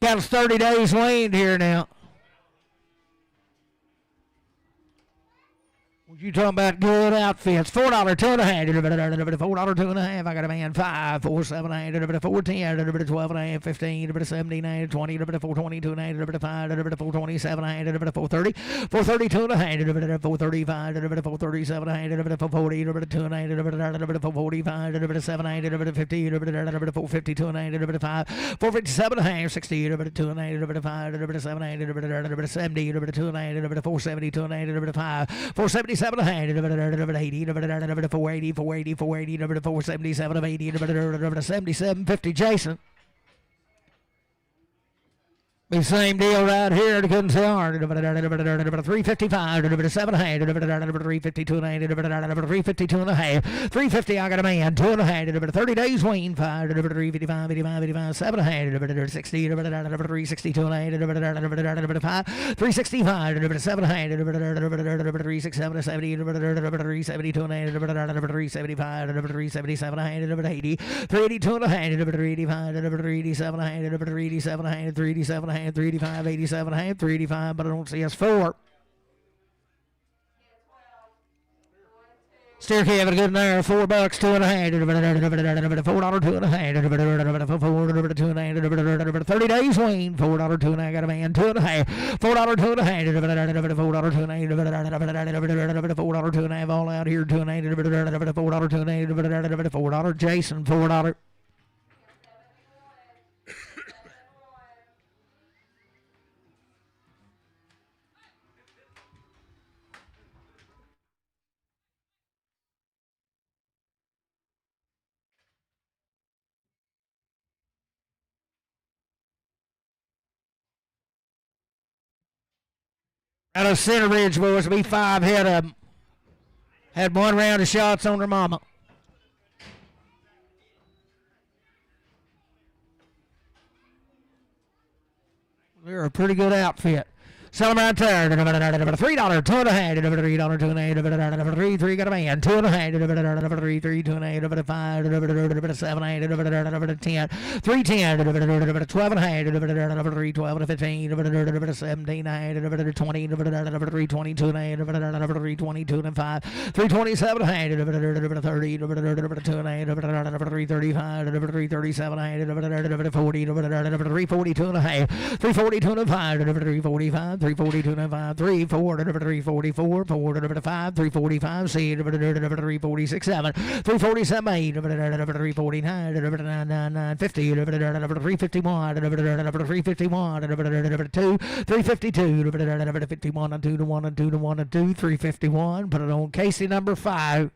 Got us 30 days weaned here now. You talking about good outfits? $4, $2.5, $4, $2.5. I got a man 5, 4, 7, 8, 4, 10, 12 and a half, 15, 17, 20, 4, 22 and a half, 5, 4, 27, 4, 30, 4, 32 and a half, 4, 35, 4, 37 and a half, 4, 40, 2 and a half, 4, 45, 7, 8, 50, 4, 52 and a half, 5, 4, 57 and a half, 60, 2 and a half, 5, 7, 8, 70, 2 and a half, 4, 72 and a half, 5, 4, 77 and a half, 80, 480, 480, 480, 477 of 80, 77, 50, Jason. The same deal right here. They couldn't say hard. 355, 700, 352 and a half, 352 and a half, 350. I got a man, 2 and a half, 30 days wean, 5, 355, 85, 85, 700, 60, 362 and a half, 5, 365, 700, 367, 70, 372 and a half, 375, 377, 80, 382 and a half, 385, 387, 387, 387. 385, 87, 385, but I don't see us 4. Steer Kevin, good in there, $4, $2.5, $4, $2.5, $4, $2.5, 30 days wean, $4, $2.5, got a man, $2.5, $4, $2.5, $4, $2.5, $4, $2.5, all out here, $2.5, $4, $2.5, $4, Jason, $4. Out of Center Ridge, boys, be 5 head of them. Had 1 round of shots on their mama. They're a pretty good outfit. Sell them right there. $3, $2.5, $3, $2.5, 3, 3, got a man, 2 and a half, 3, 3, 2 and a half, 5, 7, 8, 10, 3, 10, 12 and a half, 3, 12, 15, 17, 20, 3, 22 and a half, 3, 22 and 5, 3, 27 and a half, 30, 2 and a half, 3, 35, 3, 37 and a half, 40, 3, 42 and a half, 3, 42 and a 5, 3, 45, 342 and 5, 3, 4, 344, 4, 5, 345, C, 346, 7, 347, 8, 349, 9, 50, 351, 351, 2, 352, 51 and 2 to 1 and 2 to 1 and 2, 351. Put it on Casey number 5.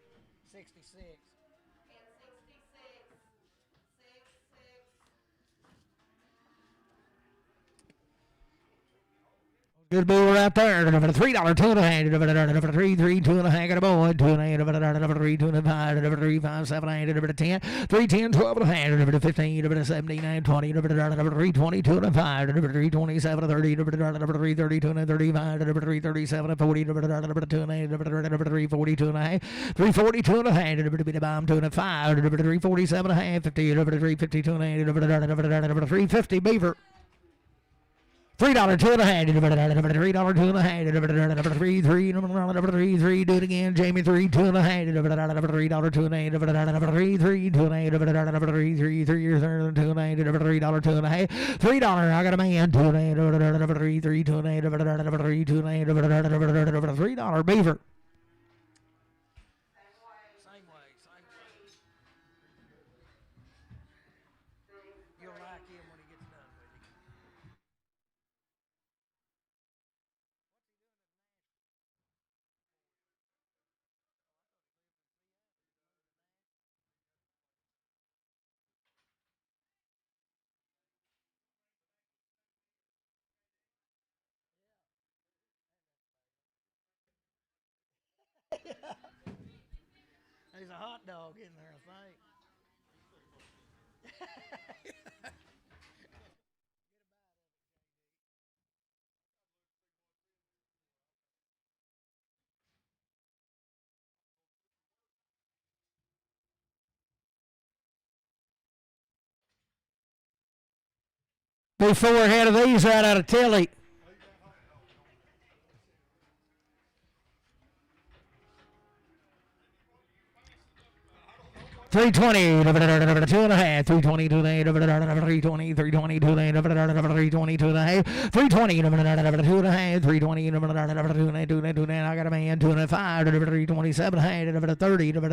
Good bull right there. $3, $2.5, 3, 3, 2 and a half, got a boy, 2 and a half, 3, 2 and a half, 3, 5, 7, 8, 10, 3, 10, 12 and a half, 15, 17, 20, 3, 22 and a half, 3, 27, 30, 3, 32 and 35, 3, 37, 40, 2 and a half, 3, 42 and a half, 3, 42 and a half, 2 and a 5, 3, 47 and a half, 50, 3, 52 and a half, 3, 50 beaver. $3, $2 and a half, $3, $2 and a half, 3, 3, 3, do it again, Jamie, 3, 2 and a half, $3, $2 and a half, 3, 3, 2 and a half, 3, 3, 3, 2 and a half, $3, 2 and a half, $3, I got a man, 2 and a half, 3, 3, 2 and a half, 3, 2 and a half, $3 beaver. There's a hot dog in there, I think. Be 4 ahead of these right out of Tilly. 320, 2.5, 320 to the 320, 320 to the 320 to the 320, 2.5, 320, 2.5, I got a man, 2.5, 327, 30, 330 to the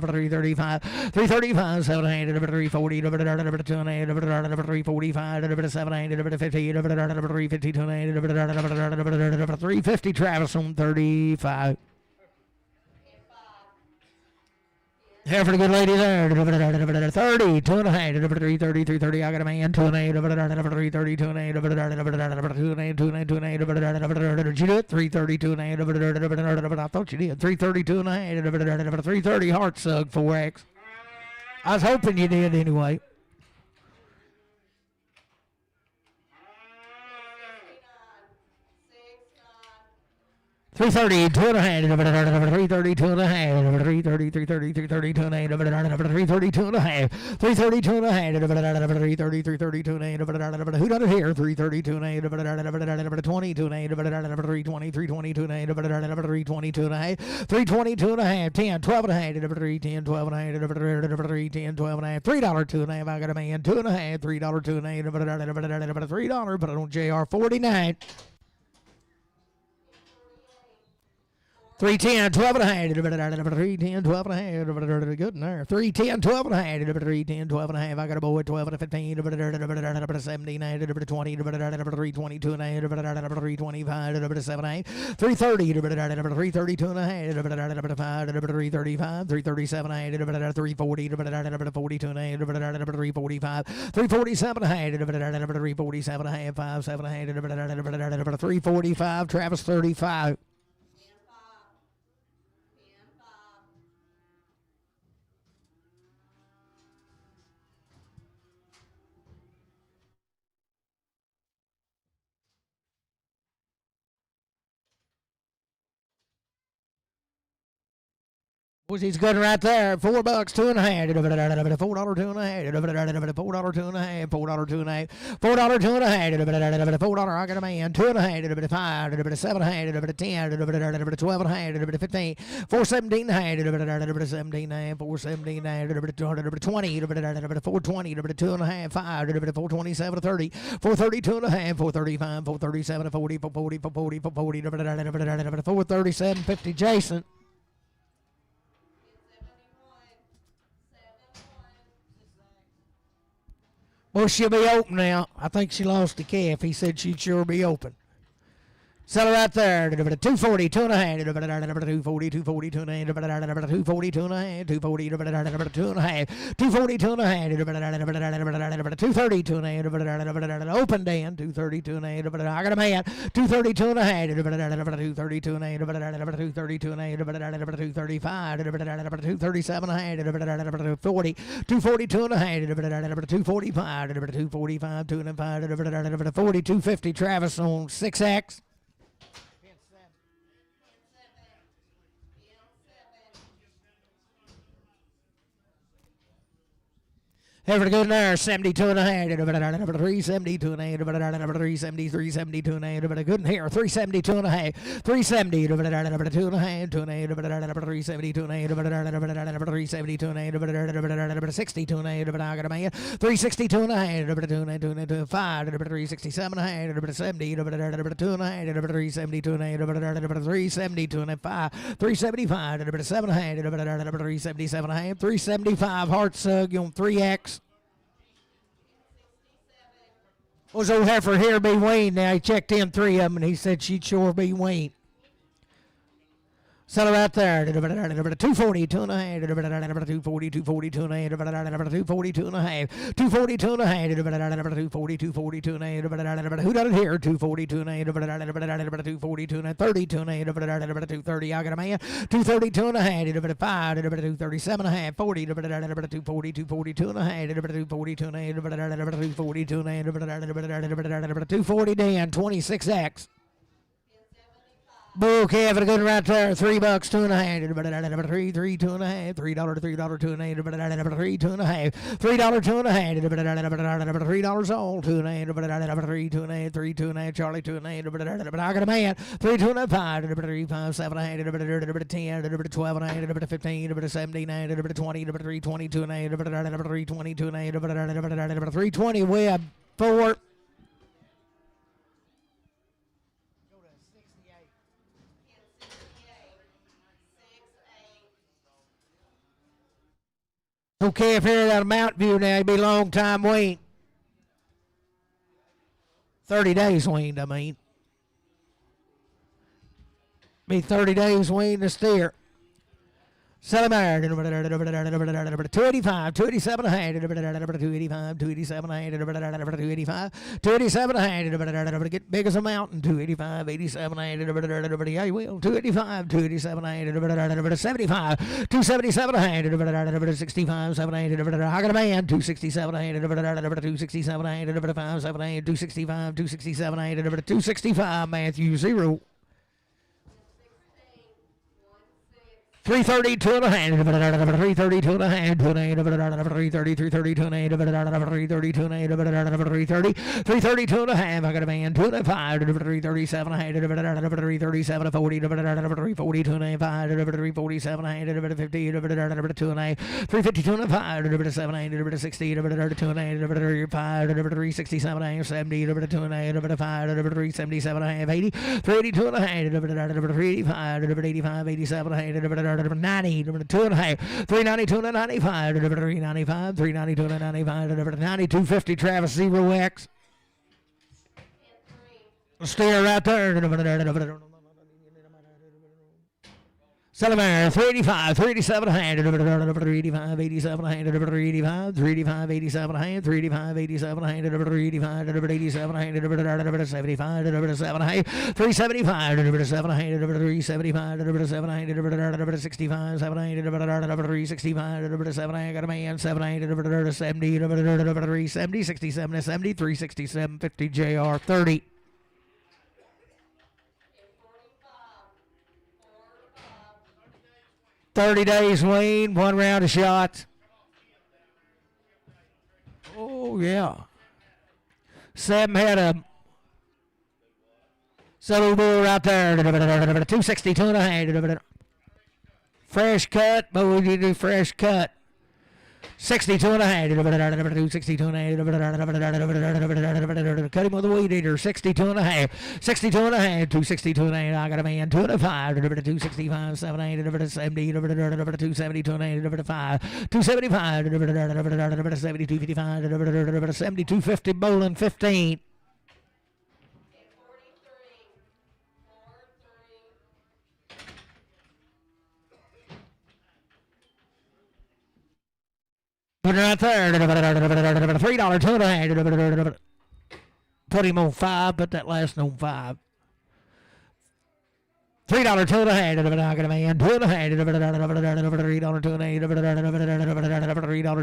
335, 335, 700, 340, 345, 700, 50, 350 to the 350, Travis on 35. Here for the good lady there. 30, 2.5, 330, 330. I got a man, 2.8, 330, 2.8, 2.8. Did you do it? 330, 2.8. I thought you did. 330, 2.8. 330 heart sug 4X. I was hoping you did anyway. 330, 2.5, 330, 2.5, 330, 330, 330, 2.8, 330, 2.5, 330, 2.5, 330, 330, 2.8, who done it here? 330, 2.8, 20, 2.8, 320, 320, 2.8, 320, 2.5, 320, 2.5, 10, 12.5, 310, 12.5, 310, 12.5, $3, 2.5, I got a man, 2.5, $3, 2.8, $3, but I don't JR 49. 310, 12.5, 310, 12.5, good in there. 310, 12.5, 310, 12.5. I got a boy, 12 to 15, 17, 20, 320, 2.5, 325, 7, 330, 330, 2.5, 5, 335, 337, 340, 42, 345, 347, 347, 5, 7, 345, Travis 35. Boys, he's good right there. $4, 2.5. $4, 2.5. $4, 2.5. $4, 2.5. $4, 2.5. $4, I got a man. 2.5. 5. 7. 10. 12. 15. 417. 17. 417. 20. 420. 2.5. 5. 427. 30. 430. 2.5. 435. 437. 40. 40. 40. 40. 437. 50. Jason. Well, she'll be open now. I think she lost the calf. He said she'd sure be open. Sell her right there. 240, 2.5. 240, 240, 2.5. 240, 2.5. 240, 2.5. 240, 2.5. 230, 2.5. Open Dan. 230, 2.5. I got a man. 230, 2.5. 230, 2.5. 230, 2.5. 235. 237, 40. 240, 2.5. 245. 245, 2.5. 40, 250. Travis on 6X. Ever good there, 72 and a half, 372 and a half, 370, 372 and a half, good in here, 372 and a half, 370, 2 and a half, 2 and a half, 372 and a half, 372 and a half, 62 and a half, I got a man, 362 and a half, 5, 367 and a half, 70, 2 and a half, 372 and a half, 372 and a half, 5, 375, 7 and a half, 377 and a half, 375, heart sug on 3X. Was old heifer here be weaned now? He checked in 3 of them and he said she'd sure be weaned. Sell her right there. 240, 2 and a half. 240, 240, 2 and a half. 240, 2 and a half. 240, 2 and a half. 240, 240, 2 and a half. Who done it here? 240, 2 and a half. 240, 2 and a half. 30, 2 and a half. 230. I got a man. 230, 2 and a half. 5, 237 and a half. 40, 240, 240, 2 and a half. 240, 2 and a half. 240, 2 and a half. 240 Dan, 26X. Bull calf, a good one right there. $3, 2.5. Three, $2.5. $3, $3, 2.5. Three, 2.5. $3, 2.5. $3 all, 2.5. Three, 2.5. 3, 2.5. Charlie, 2.5. I got a man. 3, 2.5. 3, 5, 7, 10, 12, 15, 17, 20, 3, 20, 2.5. 3, 20, 2.5. 320 web 4. Okay, if here at Mountain View now, it'd be a long time wait. 30 days weaned, I mean. Be 30 days weaned to steer. Selimar, 285, 287, 285, 287, 285, 287, get big as a mountain, 285, 87, yeah, you will, 285, 287, 75, 277, 65, 7, I got a man, 267, 267, 5, 7, 265, 267, 265, Matthew, 0. 330, 2.5, 330, 2.5, 330, 330, 2.5, 330, 330, 330, 2.5. I got a man, 2.5, 337, 337, 40, 340, 2.5, 347, 50, 2.5, 350, 2.5, 7, 60, 2.5, 5, 367, 70, 2.5, 5, 377, 80, 380, 2.5, 385, 85, 87, 90, 2.5, 392 to 95, 395, 392 to 95, 9250 Travis 0X. Stay right there. Selimar, 385, 387, 385, 87, 385, 385, 87, 385, 87, 385, 87, 75, 375, 375, 65, 365, 7, I got a man, 7, 70, 370, 67, 70, 367, 50 JR, 30. 30 days, Wayne. 1 round of shots. Oh, yeah. 7 had a solo bull right there. 260, 2.5. Fresh cut. But we do fresh cut. 62 and a half. 62 and a half. Cut him with a weed eater. 62 and a half. 62 and a half. 262 and a half. I got a man. 2 and a 5. 265. 70. 70. 270. 2 and a 5. 275. 70. 255. 70. 250. Bowling 15. Put it right there. $3, 2.5. Put him on 5. Put that last on 5. $3, 2.5. I got a man. 2.5. $3,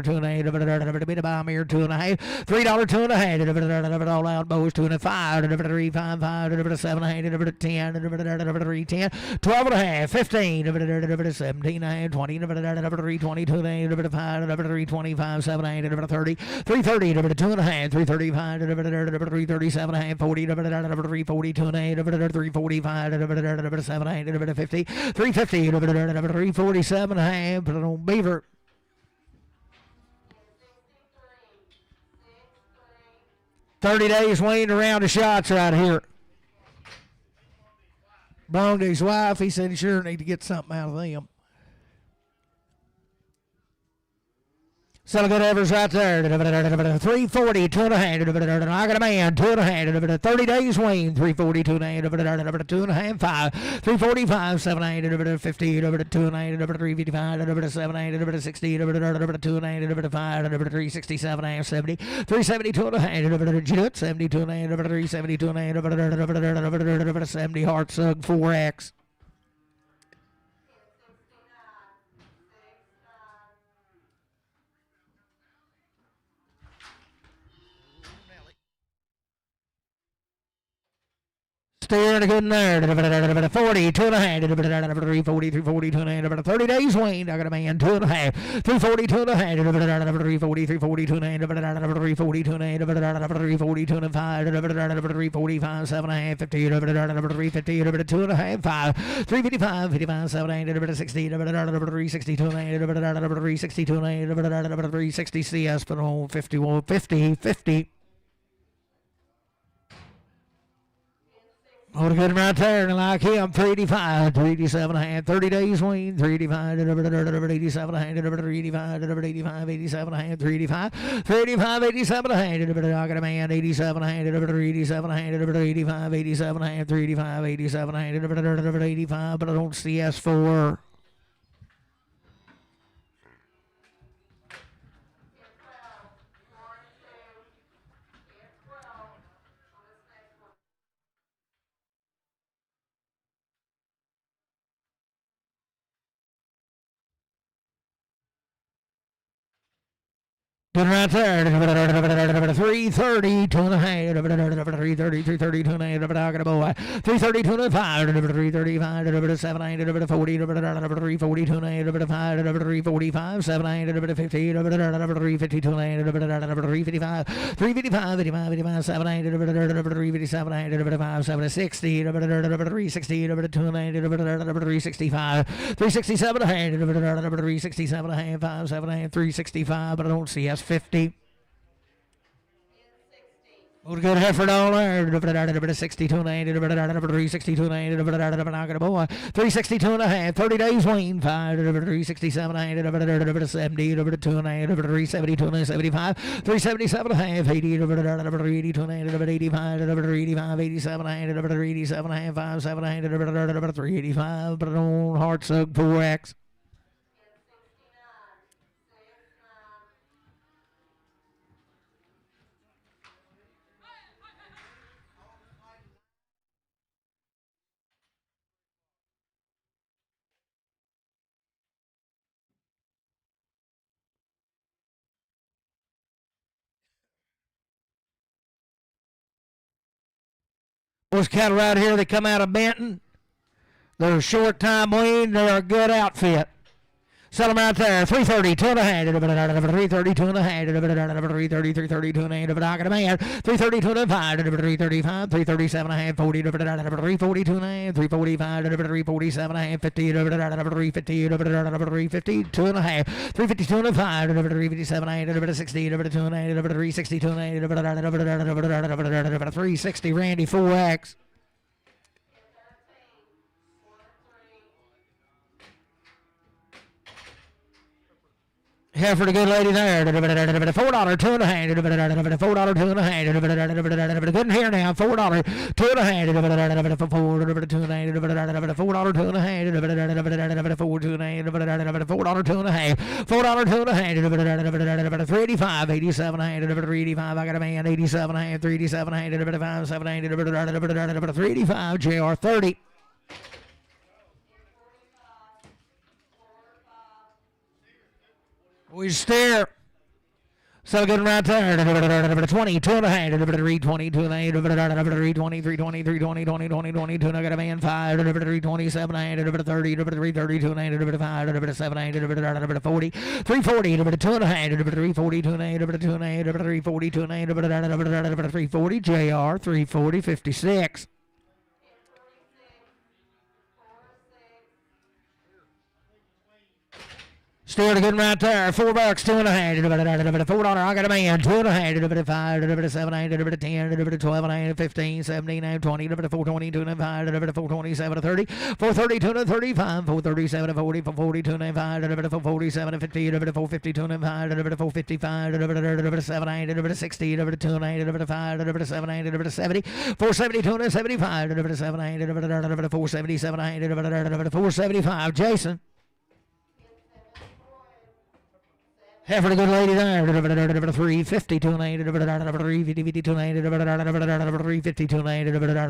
2.5. Bit of bomb here. 2.5. $3, 2.5. All out bows. 2.5. 3, 5, 5. 7, 10. 3, 10. 12 and a half. 15. 17. 20. 3, 20. 2.5. 5. 3, 25. 7, 30. 330. 2.5. 335. 337. 40. 340. 2.5. 345. 750, 350, 347 half, put it on Beaver. $30 days weighing around the shots right here. Belonged to his wife. He said he sure need to get something out of them. Selling good average right there. 340, 2.5. I got a man, 2.5. 30 days Wayne, 340, 2.5. 2.5, 5. 345, 7, 50, 2.5, 355, 7, 60, 2.5, 5, 367, 70, 370, 2.5. Jut, 70, 2.5, 370, 2.5, 70 Heart Sug 4X. Steering a good there. 40, 2.5. 340, 340, 2.5. 30 days Wayne. I got a man, 2.5. 340, 2.5. 340, 340, 2.5. 340, 2.5. 340, 2.5. 345, 7.5. 50, 350, 2.5. 5. 355, 55, 7.8. 60, 360, 2.5. 360, 2.5. 360 CS, but on 51, 50, 50. Oh, to get him right there, and like him, 385, 387 and a half, 30 days Wayne, 385, 87 and a half, 385, 85, 87 and a half, 385, 385, 87 and a half, I got a man, 87 and a half, 387 and a half, 85, 87 and a half, 385, 87 and a half, 85, but I don't see S4. Good right there. 330, 2.5. 330, 330, 2.5. I got a boy. 330, 2.5. 335, 7, 40, 340, 2.5. 345, 7, 50, 350, 355, 355, 85, 85, 7, 357, 5, 7, 60, 360, 2.5, 365, 367, 367, 5, 7, 365, but I don't see us. 50. Oh, good effort all there. 62 and 8, 362 and 8, boy. 362 and a half, 30 days Wayne. 5, 367 and 8, 70, 2 and 8, 372 and 75, 377 and a half, 80, 382 and 8, 85, 385, 87 and 8, 387 and a half, 5, 7, 8, 385, but on Heart Sug 4X. Those cattle right here, they come out of Benton. They're a short time Wayne. They're a good outfit. Sell them right there. 330, 2.5. 330, 2.5. 330, 330, 2.5. I got a man. 330, 2.5. 335, 337 and a half. 40, 340, 2.5. 345, 347 and a half. 50, 350, 350, 2.5. 352 and a 5. 357 and a half. 60, 2.5. 360, 2.5. 360, Randy 4X. Here for the good lady there. $4, 2.5. $4, 2.5. Good here now. $4, 2.5. $4, 2.5. $4, 2.5. $4, 2.5. $4, 2.5. 385, 87, 385. I got a man. 87, 387, 5, 7, 385. JR 30. We steer. So good right there. 20, 2.5. 320, 2.8. 320, 320, 320, 20, 20, 22. I got a man 5. 327, 30, 330, 2.8. 5, 7, 8, 40. 340, 2.5. 340, 2.8. 2.8. 340, 2.8. 340. JR 340, 56. Still good right there. $4, 2.5. $4. I got a man. 2.5. 5. 7, 8. 10. 12 and a half. 15. 17. 20. 420. 2.5. 427. 30. 430. 235. 437. 40. 40. 2.5. 447. 50. 450. 2.5. 455. 7, 8. 60. 2.8. 5. 7, 8. 70. 470. 275. 7, 8. 477. 475. Jason. Half for the good lady there. 350 to 9. 350 to 9. 350 to 9. 350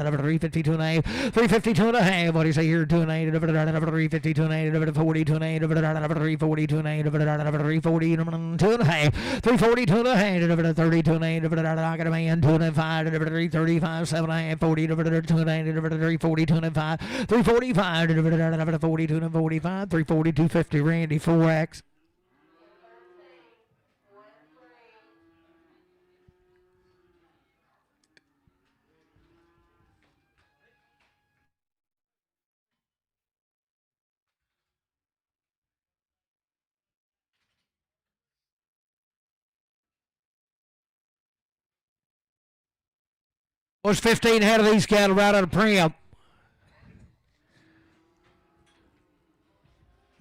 to 9. 350 to 9. What do you say here? 2 9. 350 to 9. 40 to 9. 340 to 9. 340 to 9. 340 to 9. 30 to 9. I got a man. 205. 335. 7 40 to 9. 340 to 5. 345. 40 to 45. 340 250. Randy 4X. Was 15 head of these cattle right out of Prim.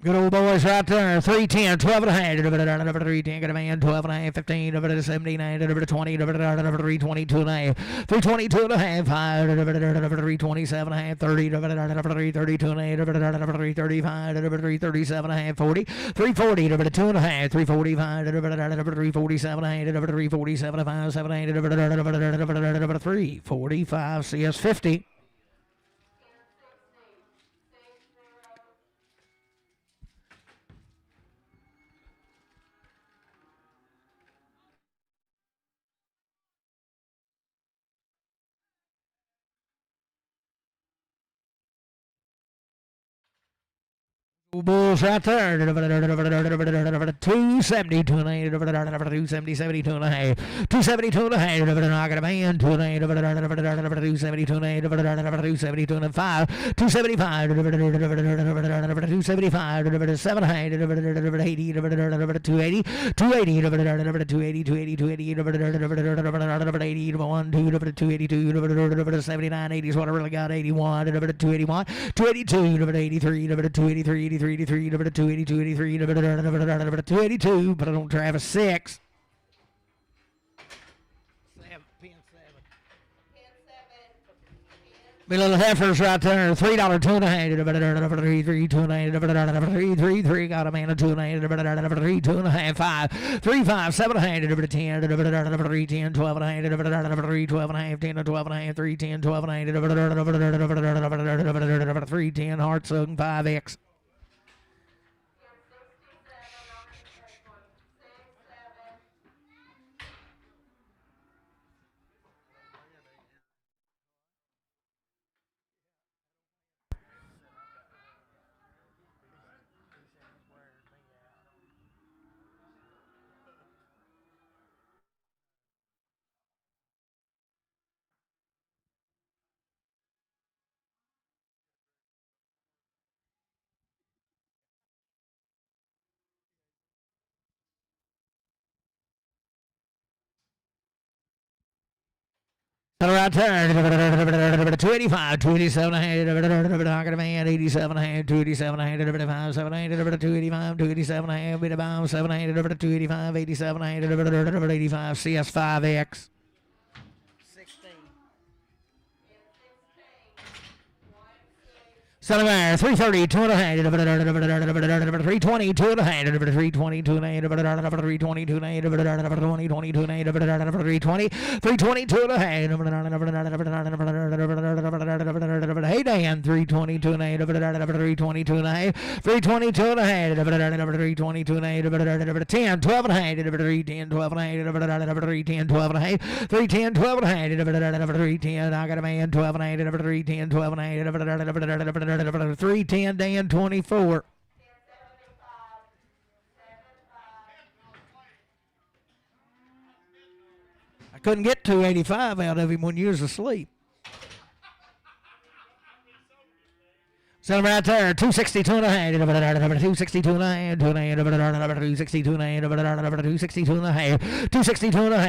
Good old boys right there. 310, 12 and a half. 310, got a man. 12 and a half, 15, 79, 20, 322 and a half. 322 and a half, 327 and a half, 30, 332 and a half, 335, 337 and a half, 40, 340, 2 and a half, 345, 347 and a half, 347 and 5, 7 and 8, 345, CS 50. Bulls right there. 270, 270, 72 and a half. 272 and a half. I got a man. 272 and a half. 272 and a 5. 275. 275. 700. 80. 280. 280. 280. 280. 81. 282. 79. 80 is what I really got. 81. 281. 282. 83. 283. 83, 282, 83, 282, but I don't drive a 6. Me little heifers right there, $3 2 and a half, 3 2 and a half, 3 got a man of 2 and a half, 3 2 and a half, 5 3 5 7 and a half, 10 3 10 12 and a half, 3 12 and a half, 10 12 and a half, 3 10 12 and a half, 3 10 heart sucking 5X. Right there, 285, 287, I got a man, 87, 287, 5, 7, 285, 287, bit about 7, 285, 87, 85, CS5X. 330, 2 and a half, 320, 2 and a half, 320, 2 and a half, 320, 2 and a half, 320, 2 and a half, 320, 320, 2 and a half. Hey Dan, 320, 2 and a half, 320, 2 and a half, 320, 2 and a half, 320, 2 and a half, 10, 12 and a half, 310, 12 and a half, 310, 12 and a half, 310, 12 and a half, 310, I got a man, 12 and a half, 310, 12 and a half, 310 Dan 24. I couldn't get 285 out of him when you was asleep. So right there, 262 and a half, 262 and a half, 262 and a half, 262 and a half, 262 and a half, 262 and a half,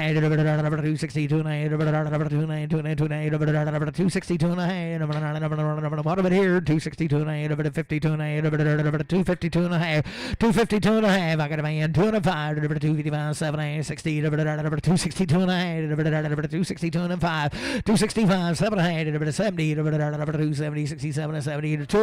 262 and a half, what of it here, 262 and a half, 52 and a half, 252 and a half, 252 and a half, I got a man, 205, 255, 7, 60, 262 and a half, 262 and a 5, 265, 7, 70, 270, 67, 70, 2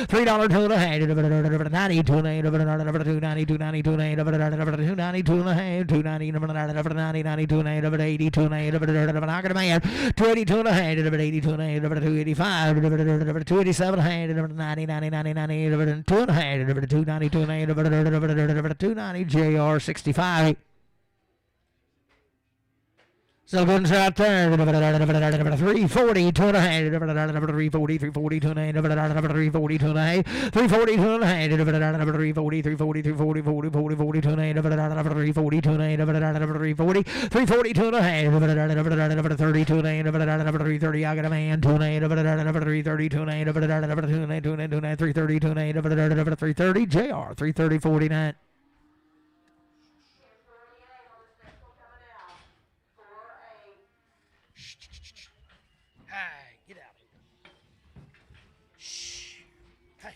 $3 two and a half, 92 and a half, 290, 290, 290, 292 and a half, 290, 92 and a half, 82 and a half, knock it a man, 282 and a half, 82 and a half, 285, 287 and a half, 90, 90, 90, 90, 2 and a half, 292 and a half, 290, JR 65. Still good shot there. 340, 2 and a half. 340, 340, 2 and a half. 340, 2 and a half. 340, 2 and a half. 340, 340, 340, 40, 40, 40, 2 and a half. 340, 2 and a half. 340, 340, 2 and a half. 30, 2 and a half. 330, I got a man. 2 and a half. 330, 2 and a half. 330, 2 and a half. 330, JR 330, 49. Hey, get out of here. Shh. Hey.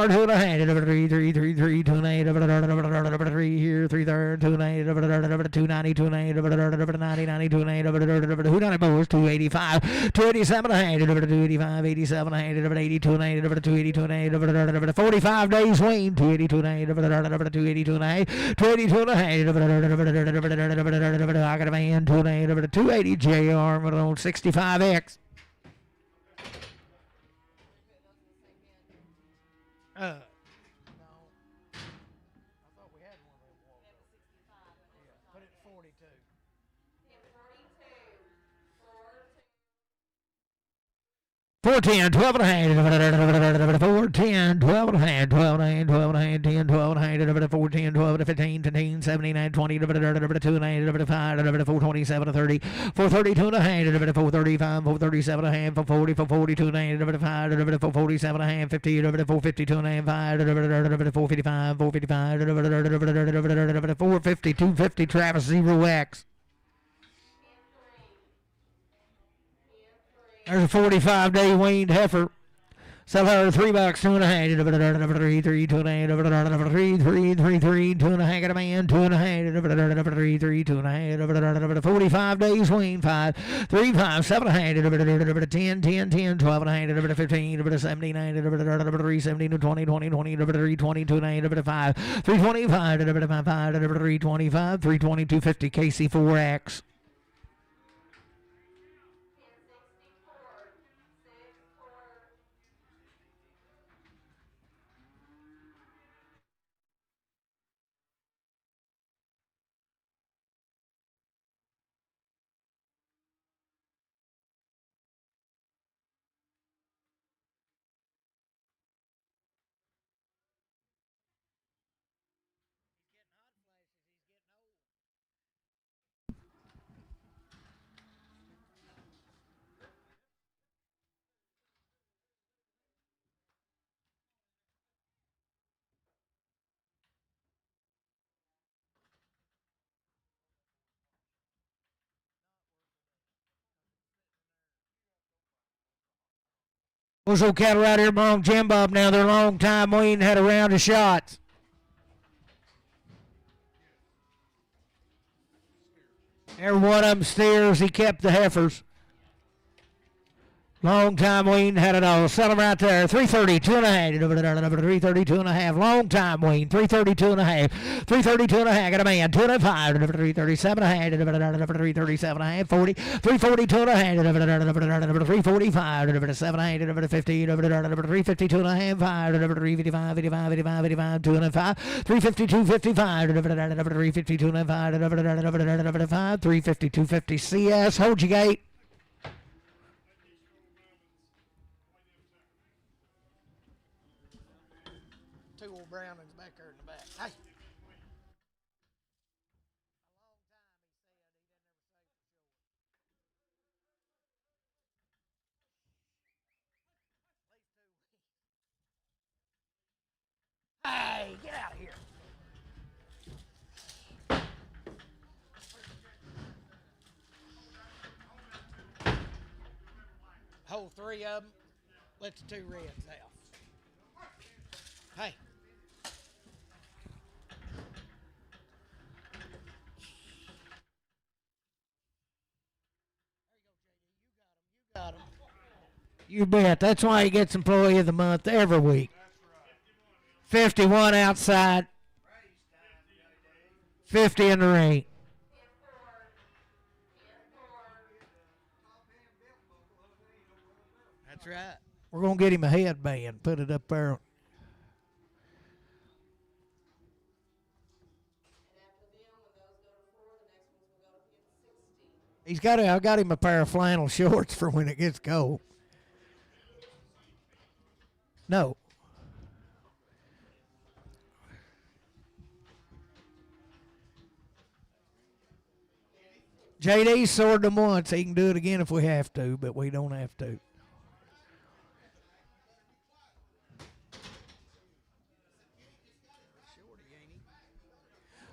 $2 and a hand, $3 2 and 8, $3 here, 3 2 and 8, $2.90 2 and 8, $90 2 and 8, who done it boys? $2.85, $2.87 a hand, $2.85, $87 a hand, $82 and 8, $2.82 and 8, 45 days Wayne, $2.82 and 8, $2.82 and 8, $2.82 and a hand, I got a man, 2 and 8, $2.80 JR on 65X. No. I thought we had one of those walls. Yeah, put it at 42. 410, 12 and a hand, 410, 12 and a hand, 12 and a hand, 12 and a hand, 10, 12 and a hand, 410, 12 to 15, 15, 79, 20, 2 and a hand, 5, 427 to 30, 432 and a hand, 435, 437 and a hand, 440, 442 and a hand, 5, 447 and a hand, 50, 452 and a hand, 5, 455, 455, 450, 250, Travis 0X. There's a 45-day weaned heifer. Sell her $3, 2 and a hand, 3, 3, 2 and a hand, 3, 3, 3, 3, 2 and a hand, a man, 2 and a hand, 3, 3, 2 and a hand, 45 days weaned, 5, 3, 5, 7 and a hand, 10, 10, 10, 12 and a hand, 15, 17, 3, 17, 20, 20, 20, 3, 20, 2 and a hand, 5, 325, 5, 325, 320, 250, KC4X. Those old cattle right here belong Jim Bob now. They're a long time waiting, had a round of shots. Every one of them steers, he kept the heifers. Long time waiting, had it all. Sell them right there. 332 and a half. 332 and a half. Long time waiting. 332 and a half. 332 and a half. Got a man. 205. 337 and a half. 337 and a half. 40. 342 and a half. 345. 7 and a half. 50. 352 and a half. 5. 355. 55. 55. 55. 2 and 5. 352. 55. 352 and a 5. 352. 50. CS. Hold your gate. Two old Brownings back there in the back. Hey. 3 of them. Let the 2 reds out. Hey. Got him. You bet. That's why he gets Employee of the Month every week. 51 outside. 50 in the ring. That's right. We're going to get him a headband. Put it up there. I got him a pair of flannel shorts for when it gets cold. No. JD soared them once. He can do it again if we have to, but we don't have to.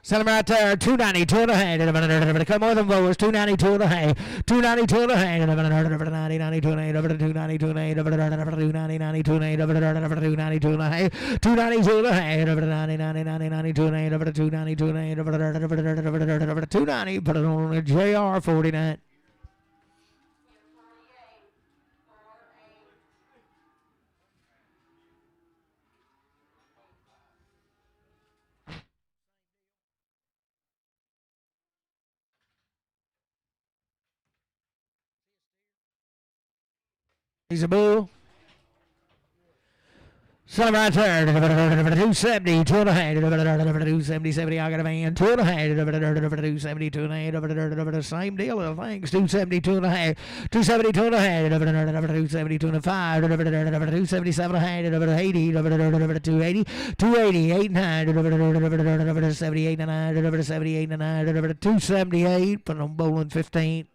Send him right there. 292 in the hand. Come more than voters. 292 in the hand. 292 in the hand. 292 in the hand. 292 in the hand. 292 in the hand. 292 in the hand. 292 in the hand. 292 in the hand. 292 in the hand. 290. Put it on the JR 49. He's a bull. Son right there. 270, 2 and a half. 270, 70. I got a man. 2 and a half. 270, 2 and a half. Same deal, thanks. 270, 2 and a half. 270, 2 and a half. 270, 2 and a 5. 277 and a half. 80, 280, 280, 8 and a half. 78 and a half. 78 and a half. 278. Put on bowling 15.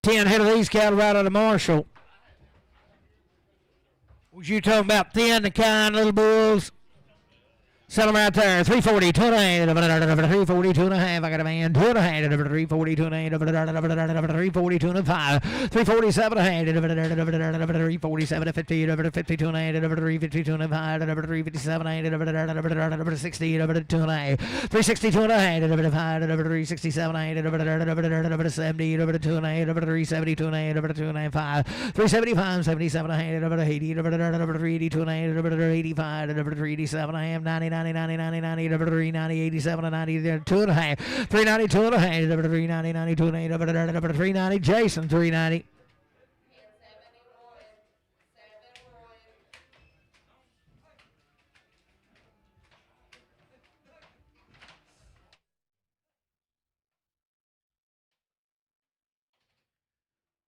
Ten head of these cattle right out of Marshall. Was you talking about thin, the kind, little bulls? Sell them right there. 340, 2 and a half. 340, 2 and a half. I got a man. 2 and a half. 340, 2 and a half. 340, 2 and a 5. 347 and a half. 347 to 50. 52 and a half. 352 and a 5. 357 and a half. 60, 2 and a half. 362 and a half. 367 and a half. 70, 2 and a half. 372 and a half. 2 and a half. 5. 375, 77 and a half. 80, 382 and a half. 85, 387 and a half. 90, 90, 90, 90, 390, 87, 90, 2 and a half, 390, 2 and a half, 390, 92 and a half, 390, Jason, 390.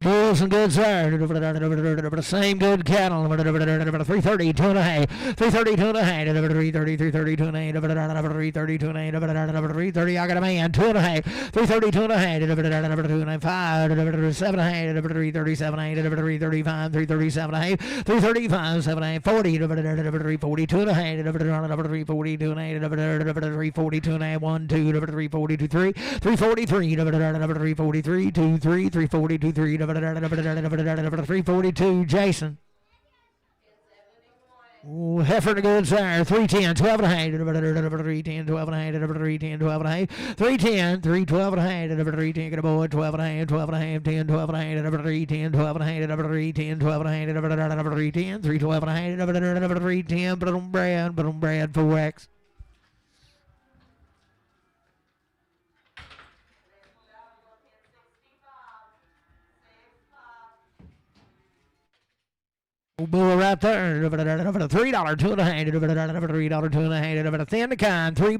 Bulls and goods there. Same good cattle. 330, 2 and a half. 330, 2 and a half. 330, 330, 2 and a half. 330, 2 and a half. 330, I got a man. 2 and a half. 330, 2 and a half. 2 and a half. 5, 7 and a half. 337 and a half. 335, 337 and a half. 335, 7 and a half. 40, 342 and a half. 342 and a half. 342 and a half. 1, 2, 342, 3. 343, 343, 2, 3, 342, 3. 342, Jason. Ooh, heifer to goods there. 310, 12 and a half. 310, 12 and a half. 310, 12 and a half. 310, 312 and a half. 310, get a boy. 12 and a half. 12 and a half. 10, 12 and a half. 310, 12 and a half. 310, 12 and a half. 310, 312 and a half. 310, put on Brad, 4X. Old bull right there. $3, 2.5. $3, 2.5. Thin the kind, $3, 2.5.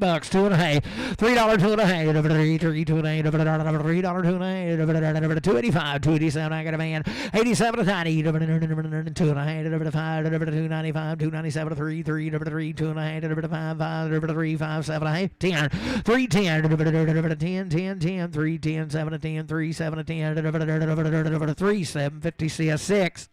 $3, 2.5. $3, 2.5. $3, 2.5. $2.85, $2.87. I got a man. 87 a tiny. $2.5. $2.95. $2.97. $3, 2.5. $5, 3, 5, 7 a half. 10. $3, 10. 10, 10. $3, 10. 7 10. $3, 7 10. 3, 7, 50, 6.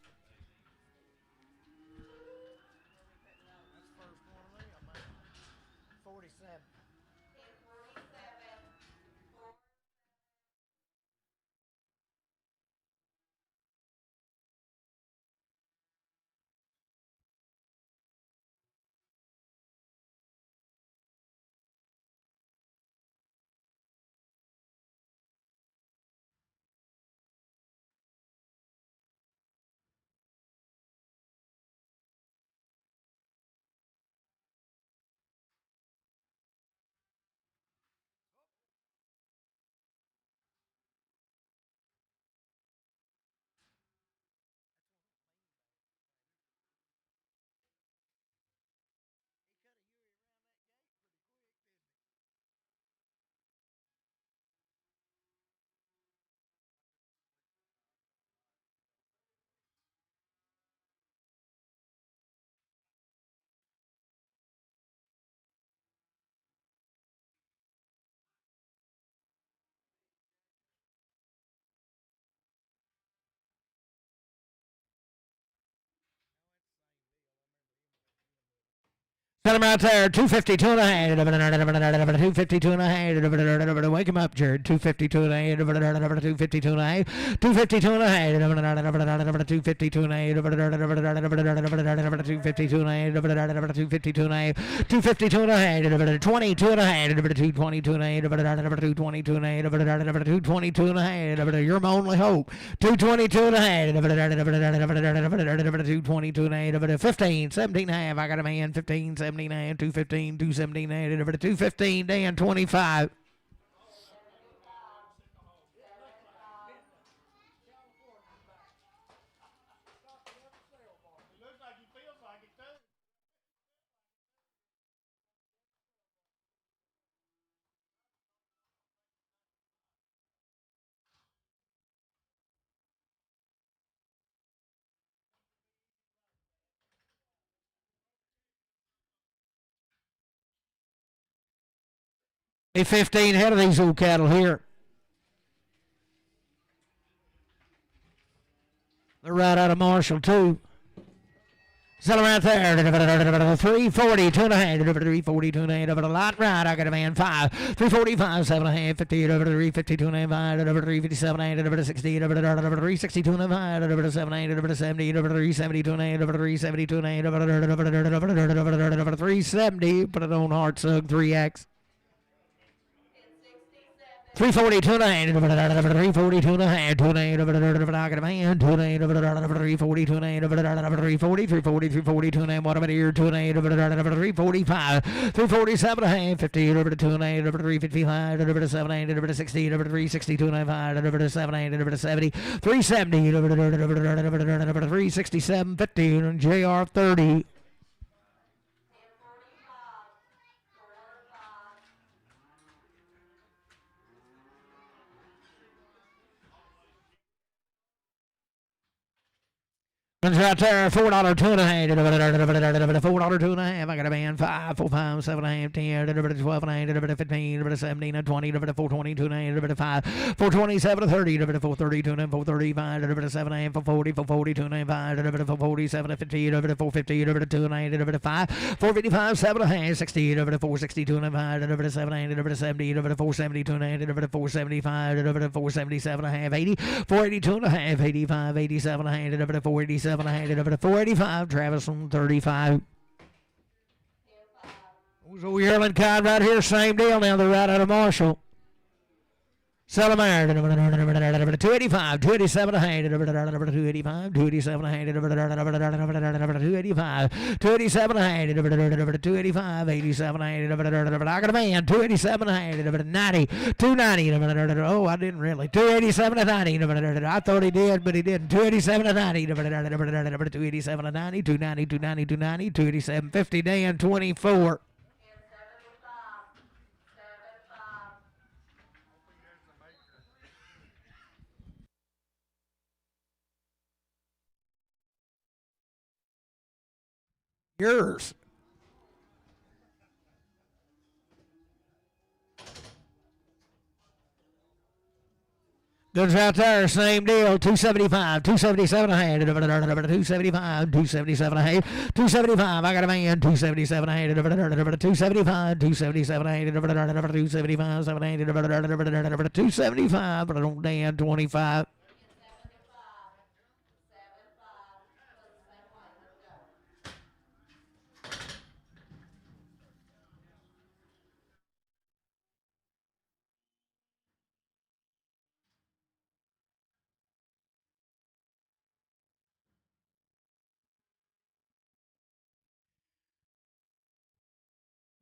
Set him right there. 250, 2.5. 250, 2.5. Wake him up, Jared. 250, 2.5. 250, 2.5. 250, 2.5. 250, 2.5. 250, 2.5. 250, 2.5. 250, 2.5. 20, 2.5. 220, 2.5. 220, 2.5. 220, 2.5. You're my only hope. 220, 2.5. 220, 2.5. 15, 17.5. I got a man. 15, 79, 215, 279, 215, Dan 25. Be 15 head of these old cattle here. They're right out of Marshall, too. Sell them right there. 340, 2.5. 340, 2.5. A lot right. I got a man. 5. 345, 7.5. 50. 350, 2.5. 357, 8. 60. 360, 2.5. 7, 8. 70. 370, 2.5. 370, 2.5. 370. Put it on hard sug 3X. 342 and a hand, 342 and a hand, 2.8, I got a man, 2.8, 342 and a hand, 340, 340, 342 and a hand, what about here, 2.8, 345, 347 and a hand, 50, 2 and a hand, 355, 7, 8, 60, 362 and a hand, 7, 8, 70, 370, 367, 50, and JR 30. It's right there, $4, 2.5. $4, 2.5. I got a man. 5, 4, 5, 7, 8, 10, 12, 9, 15, 17, 20, 420, 2.5, 5, 427, 30, 430, 2, 435, 7, 8, 440, 440, 2.5, 447, 50, 450, 2.9, 5, 455, 7, 60, 460, 2.5, 7, 8, 70, 470, 2.9, 475, 477, 80, 482 and a half, 85, 87, 487. 485, Travis on 35. Was old yearling kind right here, same deal now. They're right out of Marshall. Sell them there. 285, 287 a hand. 285, 287 a hand. 285, 287 a hand. 285, 87 a hand. I got a man. 287 a hand. 90, 290. Oh, I didn't really. 287 to 90. I thought he did, but he didn't. 287 to 90. 287 to 90. 290, 290, 290. 287, 50. Dan 24. Yours. Goods out there, same deal. 275, 277 a hand. 275, 277 a hand. 275, I got a man. 277 a hand. 275, 277 a hand. 275, 7 hand. 275, but I don't Dan 25.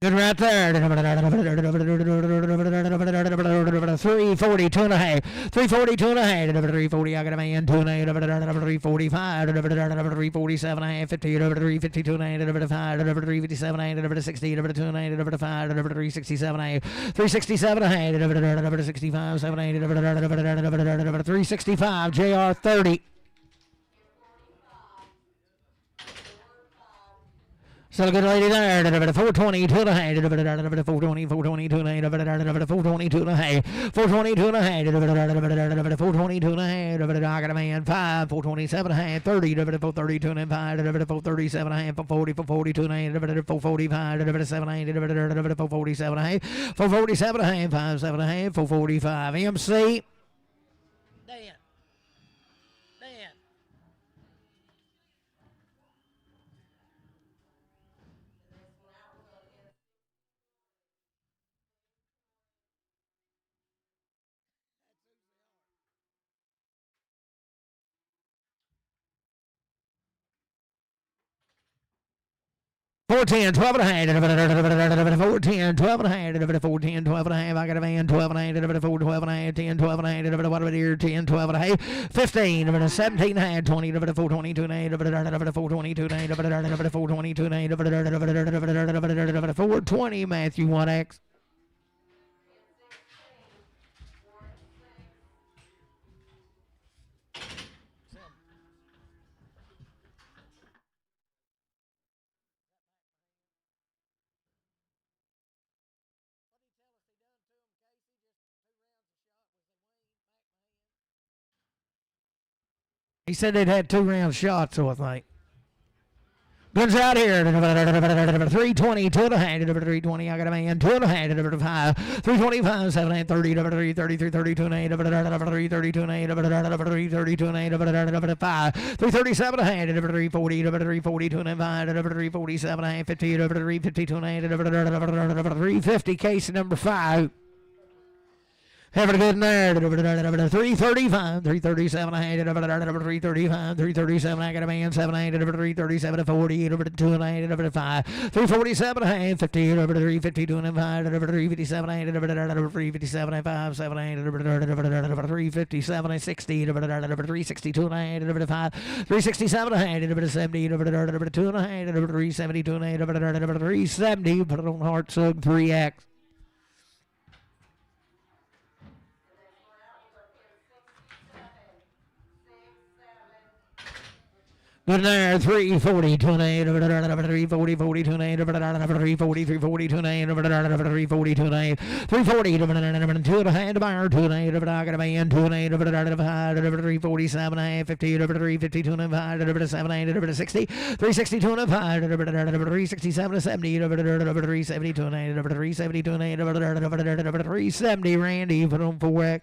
Good right there. 340, 2.5. 340, 2.5. 340, I got a man. 2.5. 345. 347, 50. 350, 2.5. 357, 60. 2.5. 367, 367, 65, 7, 365, JR 30. Still a good lady there. 420, 2.5. 420, 420, 2.5. 420, 2.5. 420, 2.5. 420, 2.5. I got a man. 5. 427, 30. 430, 2.5. 437, 440, 440, 2.5. 445, 7, 447, 447, 5, 7, 445. MC. Dan. 410, 12 and a half. 410, 12 and a half. 410, 12 and a half. I got a man. 12 and a half. 4, 12 and a half. 10, 12 and a half. What about here? 10, 12 and a half. 15, 17 and a half. 20, 422 and a half. 422 and a half. 422 and a half. 420, Matthew 1X. He said they'd had 2 round shots, so I think. Guns out here. 320, 2 and a half. 320, I got a man. 2 and a half. 5. 325, 7 and 30. 30, 32 and 8. 332 and 8. 332 and 8. 5. 337 and a half. 340. 342 and 5. 347 and 50. 352 and 8. 350, case number 5. Having a good night. 335, 337, I had 335, 337, I got a man, 7, 8, 337, 40, 2 and 8, 5, 347, I had 50, 352 and 5, 357, I had 357, 5, 7, 8, 357, 60, 362 and I had 5, 367, I had 70, 2 and I had 372 and I had 370, put it on Heart Sug 3X. Good there, 340, 2 and 8, 340, 40, 2 and 8, 340, 340, 2 and 8, 340, 2 and 8, 340, 2 and a half, buyer, 2 and 8, I got a man, 2 and 8, 347, 50, 352 and 5, 7, 8, 60, 362 and 5, 367, 70, 372 and 8, 372 and 8, 370, Randy, put on 4X.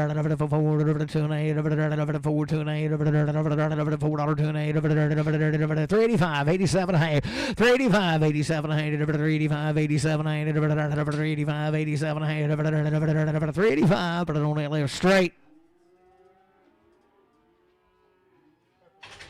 385, 87 and a half, 385, 87 and a half, 385, 87 and a half, 385, 87 and a half, 385, but it only left straight.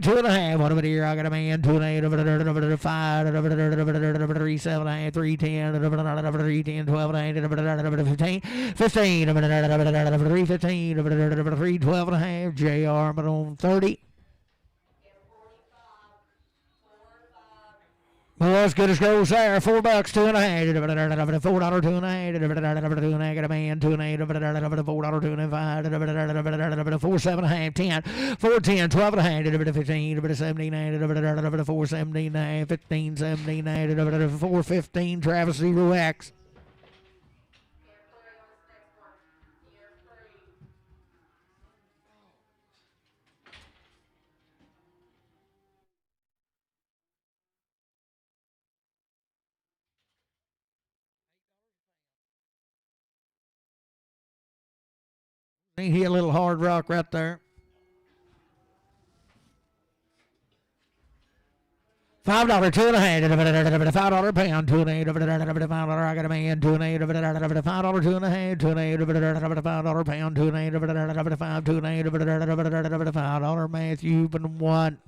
2 and a half. What over here? I got a man. 2 and 8. 5. 3 7 and a half. 3 10. 3 10. 12 and a half. 15. 15. 3 15. 3 12 and a half. JR, but on 30. Well, as good as goes there. $4, 2 and a half. $4, 2 and a half. 2 and a half. Got a man. 2 and 8. $4, 2 and a half. 4 7 and a half. 10. 4 10. 12 and a half. 15. 17 and a half. 4 17 and a half. 15 17 and a half. 4 15. Travis 0X. Ain't he a little hard rock right there? $5, 2 and a half. $5 pound. 2 and 8. $5. I got a man. 2 and 8. $5, 2 and a half. 2 and 8. $5 pound. 2 and 8. 5. 2 and 8. $5 Matthew and 1.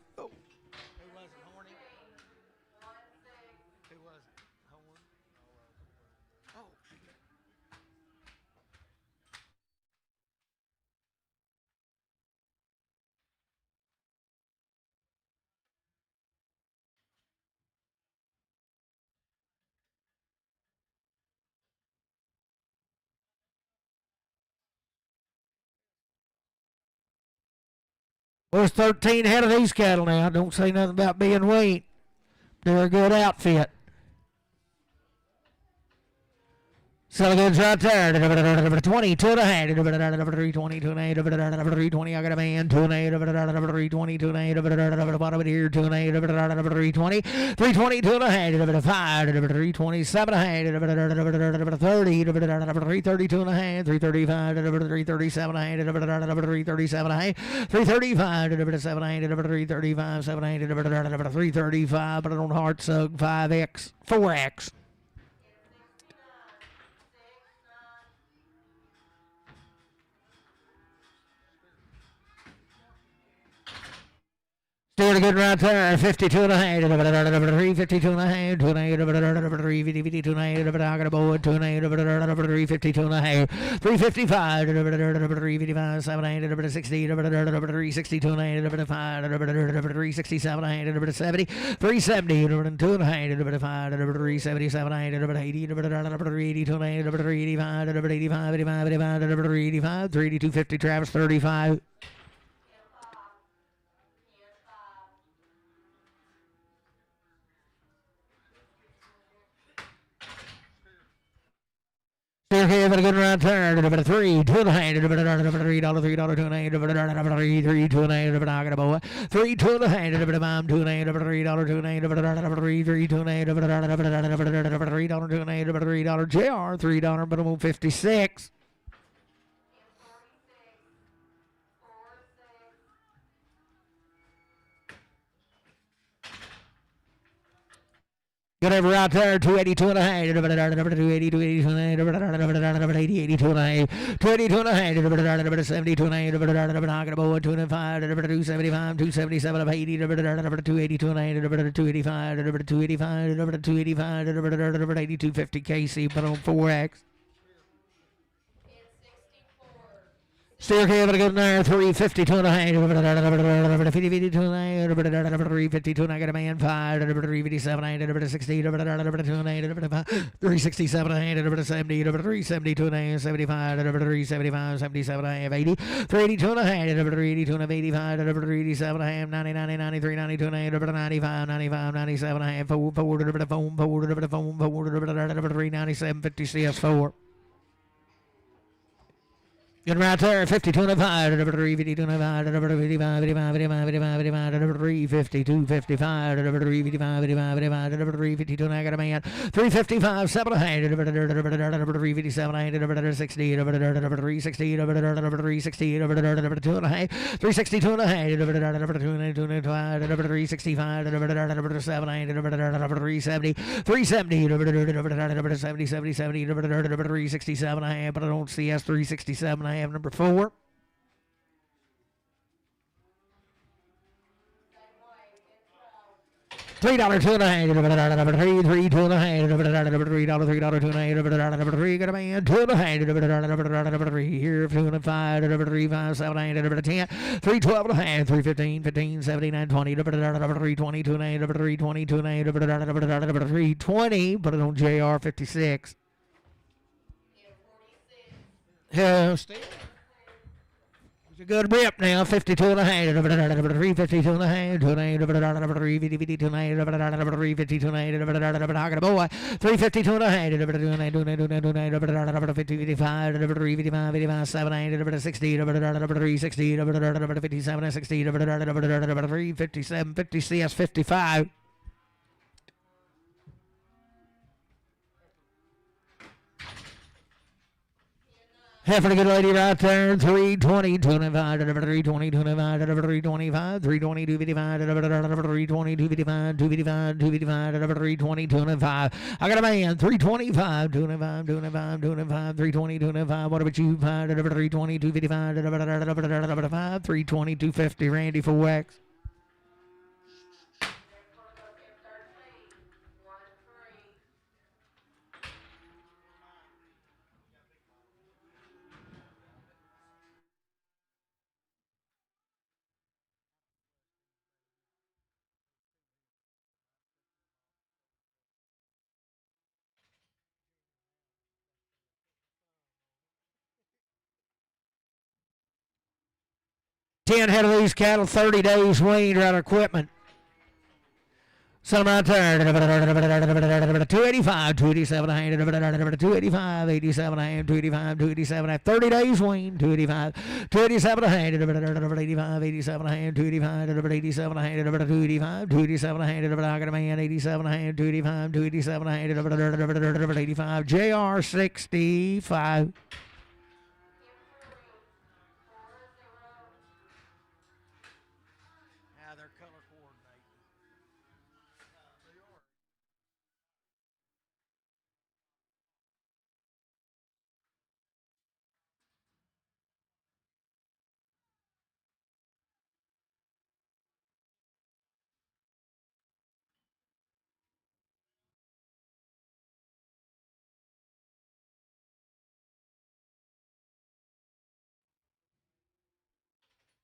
There's 13 head of these cattle now. Don't say nothing about being weight. They're a good outfit. Selling goods right there. 20, 2 and a half. 320, 2 and a half. 320. I got a man. 2 and a half. 320, 2 and a half. Bottom of here. 2 and a half. 320. 320, 2 and a half. 5. 327 and a half. 30. 330, 2 and a half. 335. 337 and a half. 337 and a half. 335. 7 and a half. 335. 7 and a half. 335. But I don't hard sug. 5X. 4X. Still a good right there. 52 and a half. 352 and a half. 2 and a half. 352 and a half. I got a board. 2 and a half. 352 and a half. 355. 355. 7 and a half. 60. 362 and a half. 5. 367 and a half. 70. 370. 2 and a half. 5. 377 and a half. 80. 382 and a half. 385. 85. 85. 85. 382.50. Travis 35. Okay, but a good right turn. 3, 2 and a half. $3, $3, 2 and a half. 3, 2 and a half. I got a boy. 3, 2 and a half. 2 and a half. $3, 2 and a half. 3, 2 and a half. $3, $2 and a half. $3, JR. $3, but I'm on 56. Good over out there, 282 and a half, 280, 282 and a half, 82 and a half, 282 and a half, 72 and a half, I got a boy, 2 and 5, 275, 277 of 80, 282 and a half, 285, 285, 285, 82.50 KC, but on 4X. Still giving a good there, 352 and a half, 52 and a half, 352 and I got a man, 5, 357, 60, 367 and a half, 70, 372 and a half, 75, 375, 77 and a half, 80, 382 and a half, 382 and a half, 85, 387 and a half, 90, 90, 93, 92 and a half, 95, 95, 97 and a half, 4, 397, 50 CS4. Good right there, 52 and a 5, 352 and a 5, 55, 55, 55, 55, 352, 55, 355, 55, 352 and I got a man, 355, 7 and a half, 357, 60, 360, 360, 2 and a half, 362 and a half, 365, 7, 370, 370, 70, 70, 70, 367 and a half, but I don't see us 367. I have number 4. $3 2 and a half, number 3, 3 2 and a half, number $3, $3 2 and a half, number 3, got a man, 2 and a half, number 3, here, 2 and a 5, number 3, 5, 7, 8, number 10, 3, 12 and a half, 3, 15, 15, 79, 20, number 3, 20, 2 and a half, number 3, 20, 2 and a half, number 3, 20, put it on JR 56. Yeah, still. It's a good rip now, 52 and a half, 352 and a half, 2 and a half, 352 and a half, 352 and a half, I got a boy, 352 and a half, 55, 355, 55, 7, 8, 60, 360, 57, 60, 357, 50 CS 55. Half a good lady right there, 320, 25, 320, 25, 325, 320, 255, 320, 255, 255, 255, 320, 205. I got a man, 325, 205, 205, 205, 320, 205. What about you? 320, 255, 320, 250. Randy for Wax. Head of these cattle, 30 days weaned out of equipment. Some right there, 285, 287, 285, 87, 285, 287, 30 days weaned, 285, 287, 85, 87, 285, 87, 285, 287, I got a man, 87, 285, 287, 85, JR 65.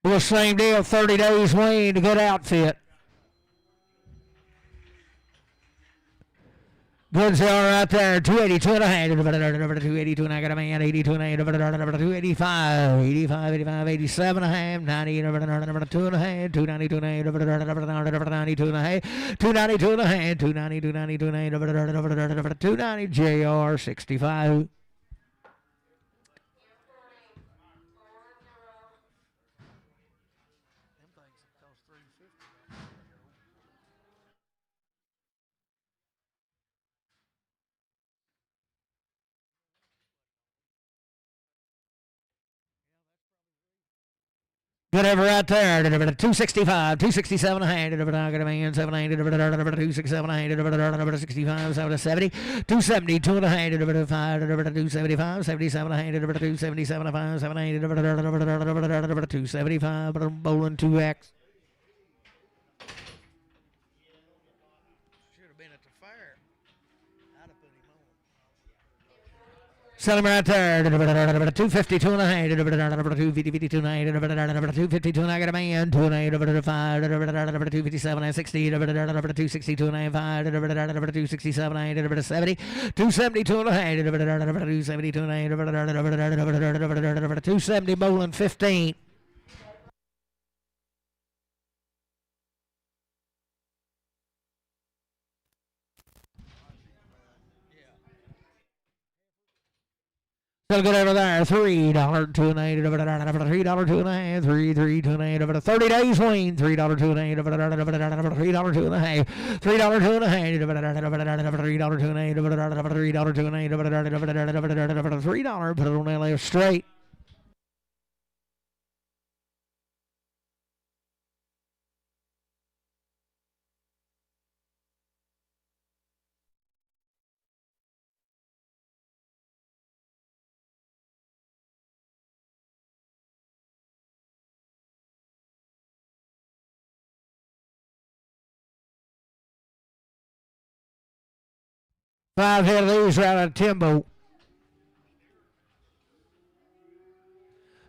Well, same deal, 30 days weaned, a good outfit. Good sale right there, 282 and a half, 282 and I got a man, 82 and a half, 285, 85, 85, 87 and a half, 90, 2 and a half, 292 and a half, 92 and a half, 292 and a half, 290, 292 and a half, 290, JR 65. Good ever right there. 265, 267 and a half. I got a man, 780, 267 and a half, 65, 770, 270, 2 and a half, 275, 77 and a half, 277 and 5, 780, 275, bowling 2X. Should have been at the fair. I'd have put him Sell him right there. 250, 2.5. 250, 250, I got a man. 2.5, 5. 257, 60. 260, 2.5. 267, 70. 270, 2.5. 270, 2.5. 270, bowling 15. Still good over there. $3, $2.8, $3, $2.5, $3, $2.8, 30 days lean. $3, $2.8, $3, $2.5, $3, $2.8, $3, $2.8, $3, put it on that left straight. Five head of these right out of Timbo.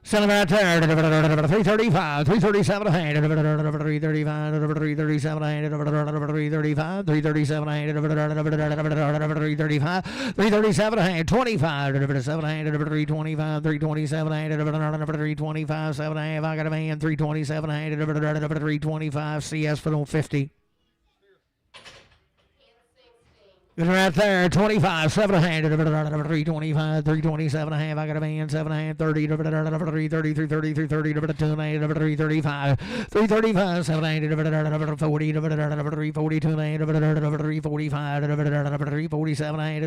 Sell him right there. 335, 337 a hand. 335, 337 a hand. 335, 337 a hand. 335, 337 a hand. 25, 7 a hand. 325, 327 a hand. 325, 7 a half. I got a man. 327 a hand. 325 CS for 50. Right there, 25, 7 a hand, 325, 327 a half. I got a man, 7 a hand, 30, 330, 330, 330, 335, 335, 7 a hand, 40, 340, 2 a hand, 345, 347 a hand,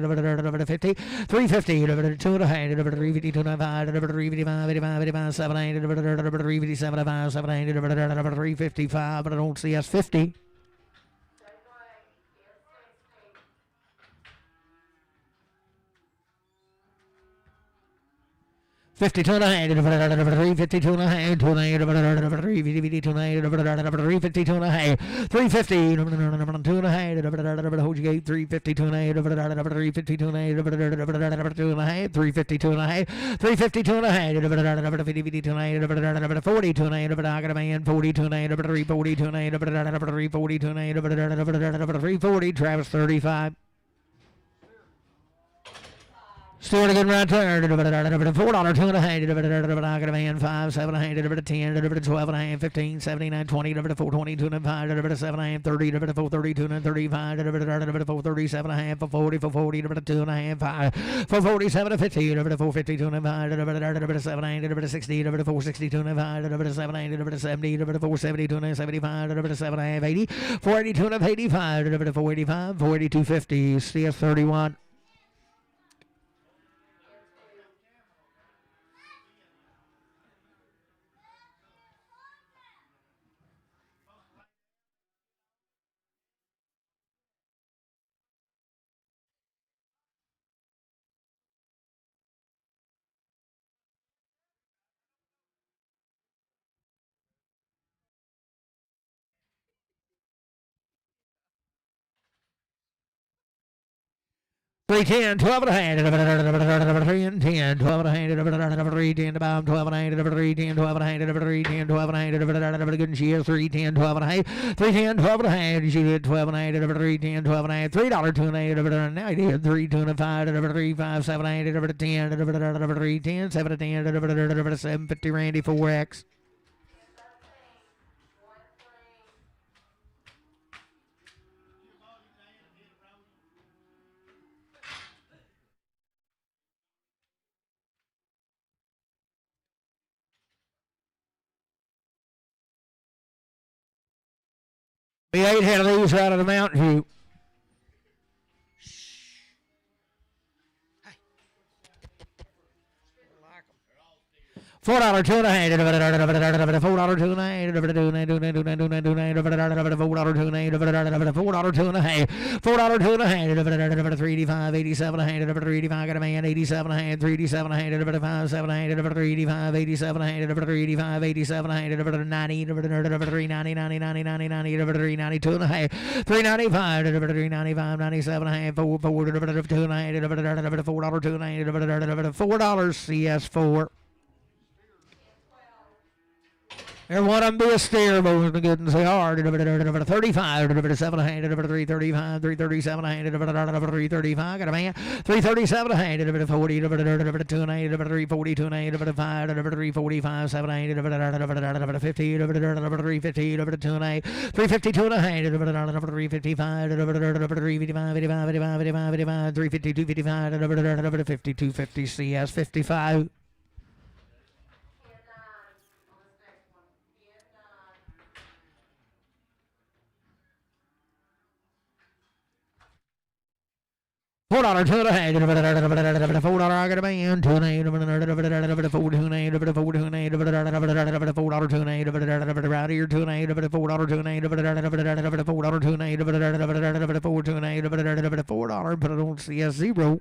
50, 350, 2 a hand, 350, 2 a 5, 355, 85, 7 a hand, 357 5, 7 a hand, 355, but I don't see us 50. 52 and a half, 352 and a half, 352 and a half, 352 and a half, 350, 2 and a half, hold your gate, 352 and a half, 352 and a half, 2 and a half, 352 and a half, 352 and a half, 52 and a half, 42 and a half, I got a man, 42 and a half, 342 and a half, 342 and a half, 340, Travis 35. Still again right there. $4, 2 and a half. I got a man, 5, 7 and a half, 10, 12 and a half, 15, 79, 20, 422 and 5, 7 and a half, 30, 432 and 35, 437 and a half, 40, 440, 2 and a half, 5, 447 and 50, 452 and 5, 7 and 60, 462 and 5, 7 and 70, 472 and 75, 7 and a half, 80, 482 and 85, 485, 482, 50, CS 31. Three 10, 12 and a hand, 3 and 10, 12 and a hand, 3 10 to bomb, 12 and a hand, 3 10, 12 and a hand, 3 10, 12 and a hand, good and she is 3 10, 12 and a half, 3 10, 12 and a hand, she did 12 and a hand, 3 10, 12 and a half, $3, 2 and a hand, now he did 3 2 and 5, 3 5, 7 and a hand, 10, 3 10, 7 to 10, 750 Randy 4X. We 8 head of these right out of the Mountain View. $4 two and a half. $4 two and a half. $4 two and a half. $4 two and a half. $4 two and a half. $4 two and a half. $385. $87 a hand. $385 got a man. $87 a hand. $387 a hand. $5 a hand. $385. $87 a hand. $385. $87 a hand. $90. $390. $90. $390 two and a half. $395. $395. $97 a hand. $4 two and a half. $4 two and a half. $4 CS4. There one of them be a steer, but we're good and say hard. 35, 7 a hand, 335, 337 a hand, 335, got a man, 337 a hand, 40, 2 and a hand, 340, 2 and a hand, 5, 345, 7 a hand, 50, 350, 2 and a hand, 352 and a hand, 355, 355, 85, 350, 255, 5250 CS 55. $4 two and a half. $4 I got a man. $2 and a half. $4 two and a half. $4 two and a half. $4 two and a half. Right here $2 and a half. $4 two and a half. $4 two and a half. $4 two and a half. $4. Put it on CS0.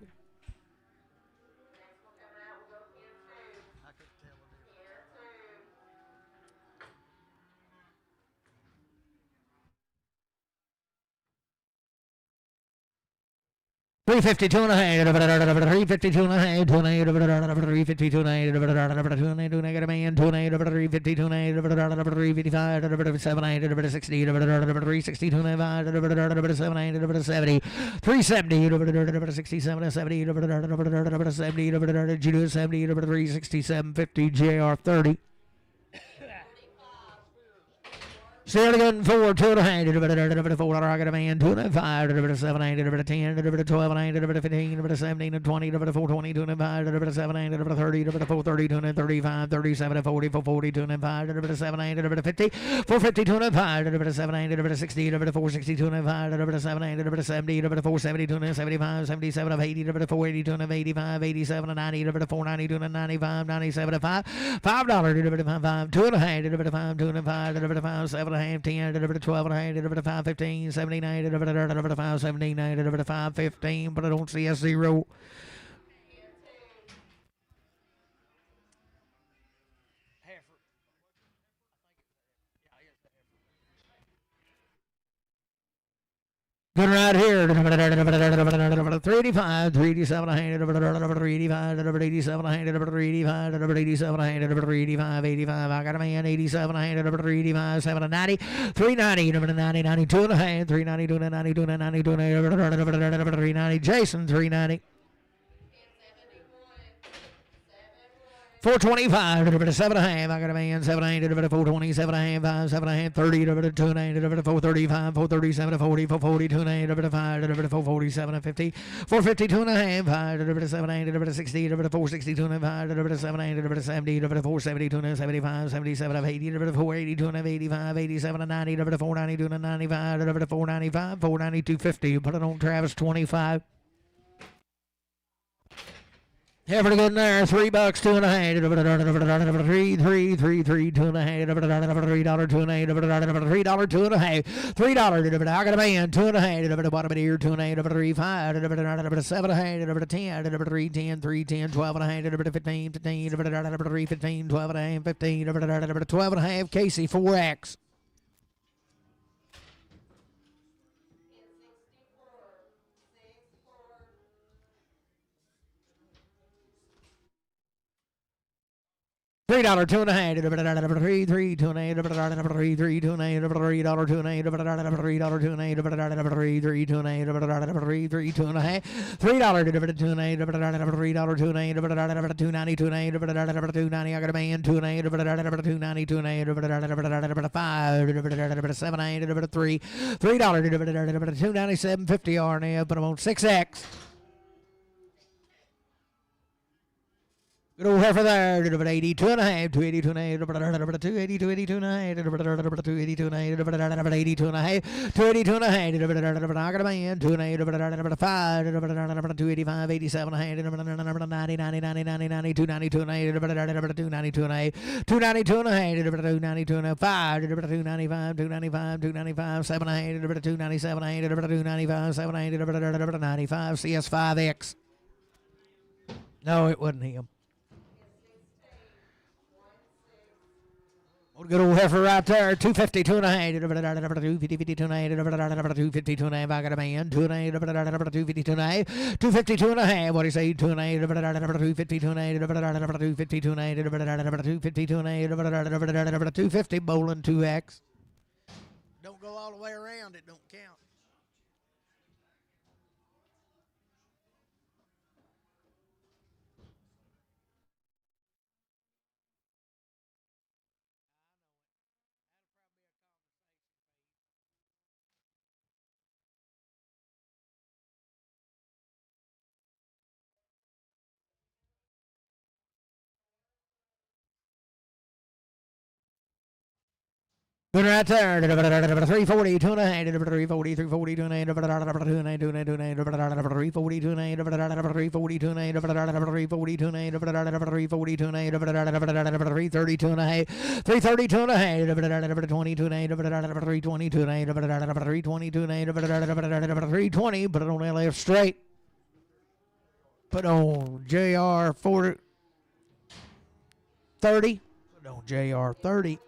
$352 and a half. $352 and a half. $2 and a half. $352 and a half. $2 and a half. $2 and a man. $2 and a half. $352 and a half. $355. $7 and a half. $60. $362 and a half. $7 and a half. $70. $370. $67 70. $70. Judo 70. $367. $50. JR 30. Still getting $4 2 and a half. $4 I got a man. $2 and a half. $7 and a half. $10. $12 and a half. $15. $17 and $20. $420. $2 and a half. $7 and a half. $30. $430. $2 and a half. $35. $37 $40. $440. $2 and a half. $7 and a half. $50. $450. $2 and a half. $7 and a half. $60. $460. $2 and a half. $7 and a half. $70. $470. $2 and a half. $75. $77 $80. $480. $2 and a half. $85. $87 $90. $490. $2 and a half. $95. $97 $5. $5. $5. $2 and a half. $5. $2 and a half. $5. $7 half 10 12 and a half 5 15 79 5 79 5 15, but I don't see a zero. Good right here. 385, 387 a hand, 385, 387 a hand, 385, 387 a hand, 385, 85. I got a man, 87 a hand, 385, 7 and 90, 390, 90, 92 and a hand, 390, 92, 92, 390. Jason, 390. 425, 7 and a half. I got a man, 7 and a half, 427 and a half, 5, 7 and a half, 30, 2 and a half, 435, 437, 40, 440, 2 and a half, 5, 447 and 50, 450, 2 and a half, 5, 7 and a half, 60, 460, 2 and a half, 7 and a half, 70, 470, 2 and a half, 75, 77, 80, 480, 2 and a half, 85, 87 and 90, 490, 2 and a half, 95, 495, 492, 50. Put it on Travis, 25. Yeah, pretty good in there. $3, 2 and a half. 3, 3, 3, 3, 2 and a half. $3, 2 and a half. $3, 2 and a half. $3. I got a man. 2 and a half. Bottom of the ear. 2 and a half. 3, 5. 7 and a half. 10. 3, 10, 3, 10. 12 and a half. 15, 15. 3, 15. 12 and a half. 15. 12 and a half. Casey 4X. $3, 2 and a half. 3, 3, 2 and a half. 3, 3, 2 and a half. $3, 2 and a half. $3, 2 and a half. $3, 2 and a half. 3, 3, 2 and a half. 3, 3, 2 and a half. $3, 2 and a half. $3, 2 and a half. $3, 2 and a half. 290, 2 and a half. 290. I got a man. 2 and a half. 290, 2 and a half. 5, 7 and a half. $3, $297.50 RNF. Put them on 6X. Good old heifer there, 82 and a half, 282 and a half, 282, 82 and a half, 282 and a half, 82 and a half, 282 and a half, I got a man, 2 and a half, 5, 285, 87 and a half, 90, 90, 90, 90, 90, 292 and a half, 292 and a half, 292 and a half, 292 and a half, 5, 295, 295, 295, 7 and a half, 297 and a half, 295, 7 and a half, 95, CS5X. No, it wasn't him. Good old heifer right there, 252 and a half, 252 and a half, 252 and a half, I got a man, 2 and a half, 252 and a half, 252 and a half, what do you say, 2 and a half, 252 and a half, 252 and a half, 252 and a half, 250, bowling 2X. Don't go all the way around, it don't count. Good right there. 340, 2 and a half, 340, 340, 2 and a half, 2 and a half, 2 and a half, 2 and a half, 340, 2 and a half, 340, 2 and a half, 340, 2 and a half, 340, 2 and a half, 332 and a half, 332 and a half, 22 and a half, 322 and a half, 322 and a half, 320, put it on LF straight. Put on JR 40, 30, put on JR 30.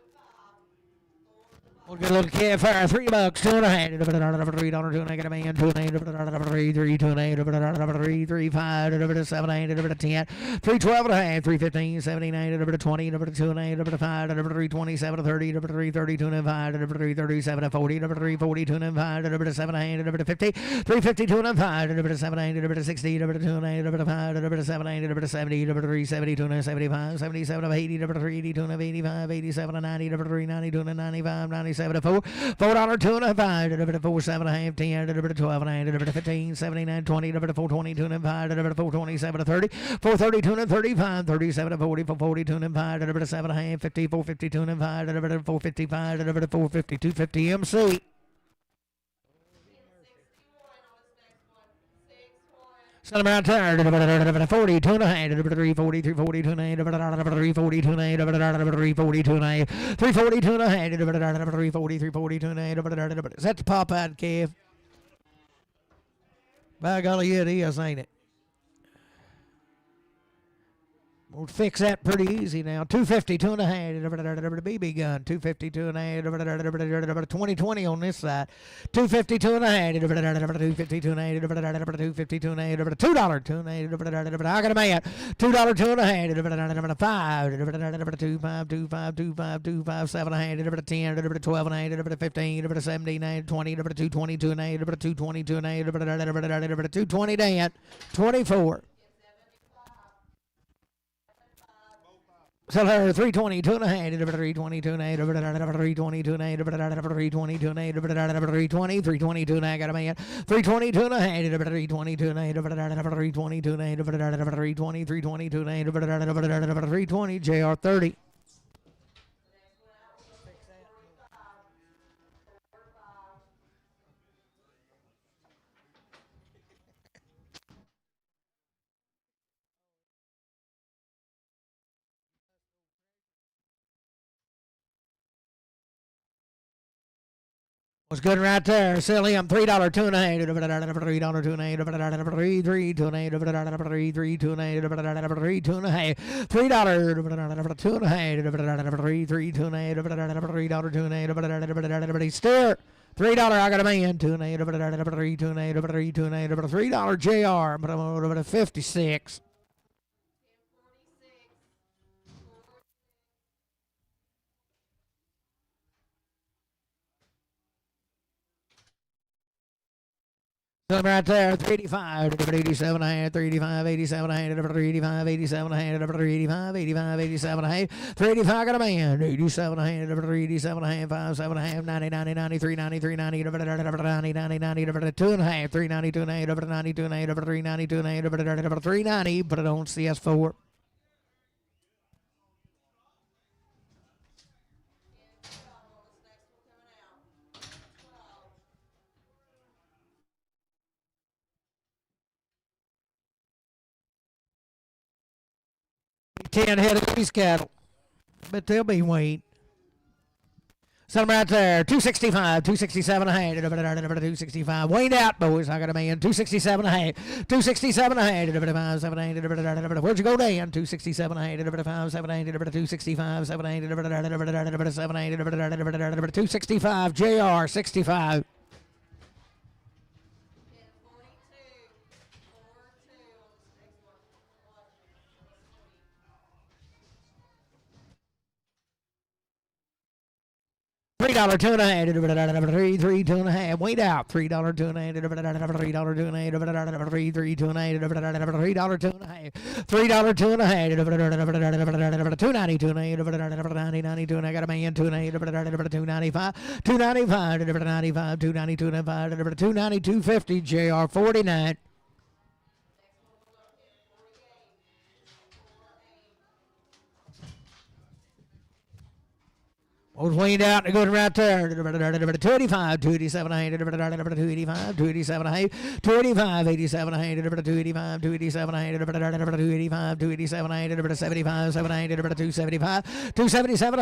We'll get a little calf fire, $3, 2 and a half, $3, 2 and a man, 2 and a half, 3, 2 and a half, 3, 5, 7, 8, 10, 3, 12 and a half, 3, 15, 79, 20, 2 and a half, 5, 3, 27, 30, 3, 32 and a 5, 3, 37, 40, 3, 42 and a 5, 7 and a half, 50, 3, 52 and a 5, 7 and a half, 60, 2 and a half, 5, 7 and a half, 70, 3, 72 and a 75, 77 of 80, 3, 82 and a 85, 87 and 90, 3, 92 and a 95, 97 to 4, $4, 2 and a 5, 4, 7 and a half, 10, 12 and a half, 15, 79, 20, 4, 22 and a 5, 4, 27 to 30, 4, 32 and 35, 37 to 40, 4, 42 and a 5, 7 and a half, 50, 4, 52 and a 5, 4, 55, 4, 52, 50 MC. Sell them right there, 40, 2 and a half, 3, 40, 3, 42 and a half, 3, 42 and a half, 3, 42 and a half, 3, 42 and a half, 3, 40, 3, 42 and a half. Is that the pop-out calf? By golly, it is, ain't it? We'll fix that pretty easy now. 252 and a half, BB gun. 252 and a half, 2020 on this side. 252 and a half, 252 and a half, 252 and a half, $2, 2 and a half, I got a man. $2, 2 and a half, 5, 2, 5, 2, 5, 2, 5, 2, 5, 7 and a half, 10, 12 and a half, 15, 17, 20, 222 and a half, 222 and a half, 220 Dan, 24. Sell her 322 and a half, 322 and a half, 322 and a half, 322 and a half, 322 and a half, got a man, 322 and a half, 322 and a half, 322 and a half, 320, 322 and a half, 320, JR 30. Was good right there. Sell him $3, 2 and a half, $3, 2 and a half, 3, 3, 2 and a half, 3, 3, 2 and a half, 3, 2 and a half, $3, 2 and a half, 3, 3, 2 and a half, $3, 2 and a half, steer. $3, I got a man, 2 and a half, 3, 2 and a half, 3, 2 and a half, $3 JR, but I'm over to 56. Right there, 385, 87 and a half, 385, 87 and a half, 385, 87 and a half, 385, 85, 87 and a half, 385 got a man, 87 and a half, 387 and a half, 5, 7 and a half, 90, 90, 90, 390, 390, 90, 90, 90, 2 and a half, 392 and a half, 92 and a half, 392 and a half, 390, put it on CS4. 10 head of these cattle. But they'll be weaned. Some right there. 265, 267 a half. 265. Weaned out, boys. I got a man. 267 a half. 267 a half. 7, 8. Where'd you go, Dan? 267 a half. 5, 7, 8. 265, 7, 8. 7, 8. 265. JR 65. $3 two and a half. Three two and a half. Wait out. $3 two and a half. $3 two and a half. $3 two and a half. $3 two and a half. $3 two and a half. $2.90 two and a half. $90 two and a half. Got a man two and a half. $2.95. $2.95. $2.95. $2.92 and a half. $2.92.50. JR 49. Old weaned out and good right there. 285, 287, 285, 287, 285, 87, 285, 287, 285, 287, 75, 700, 275, 277,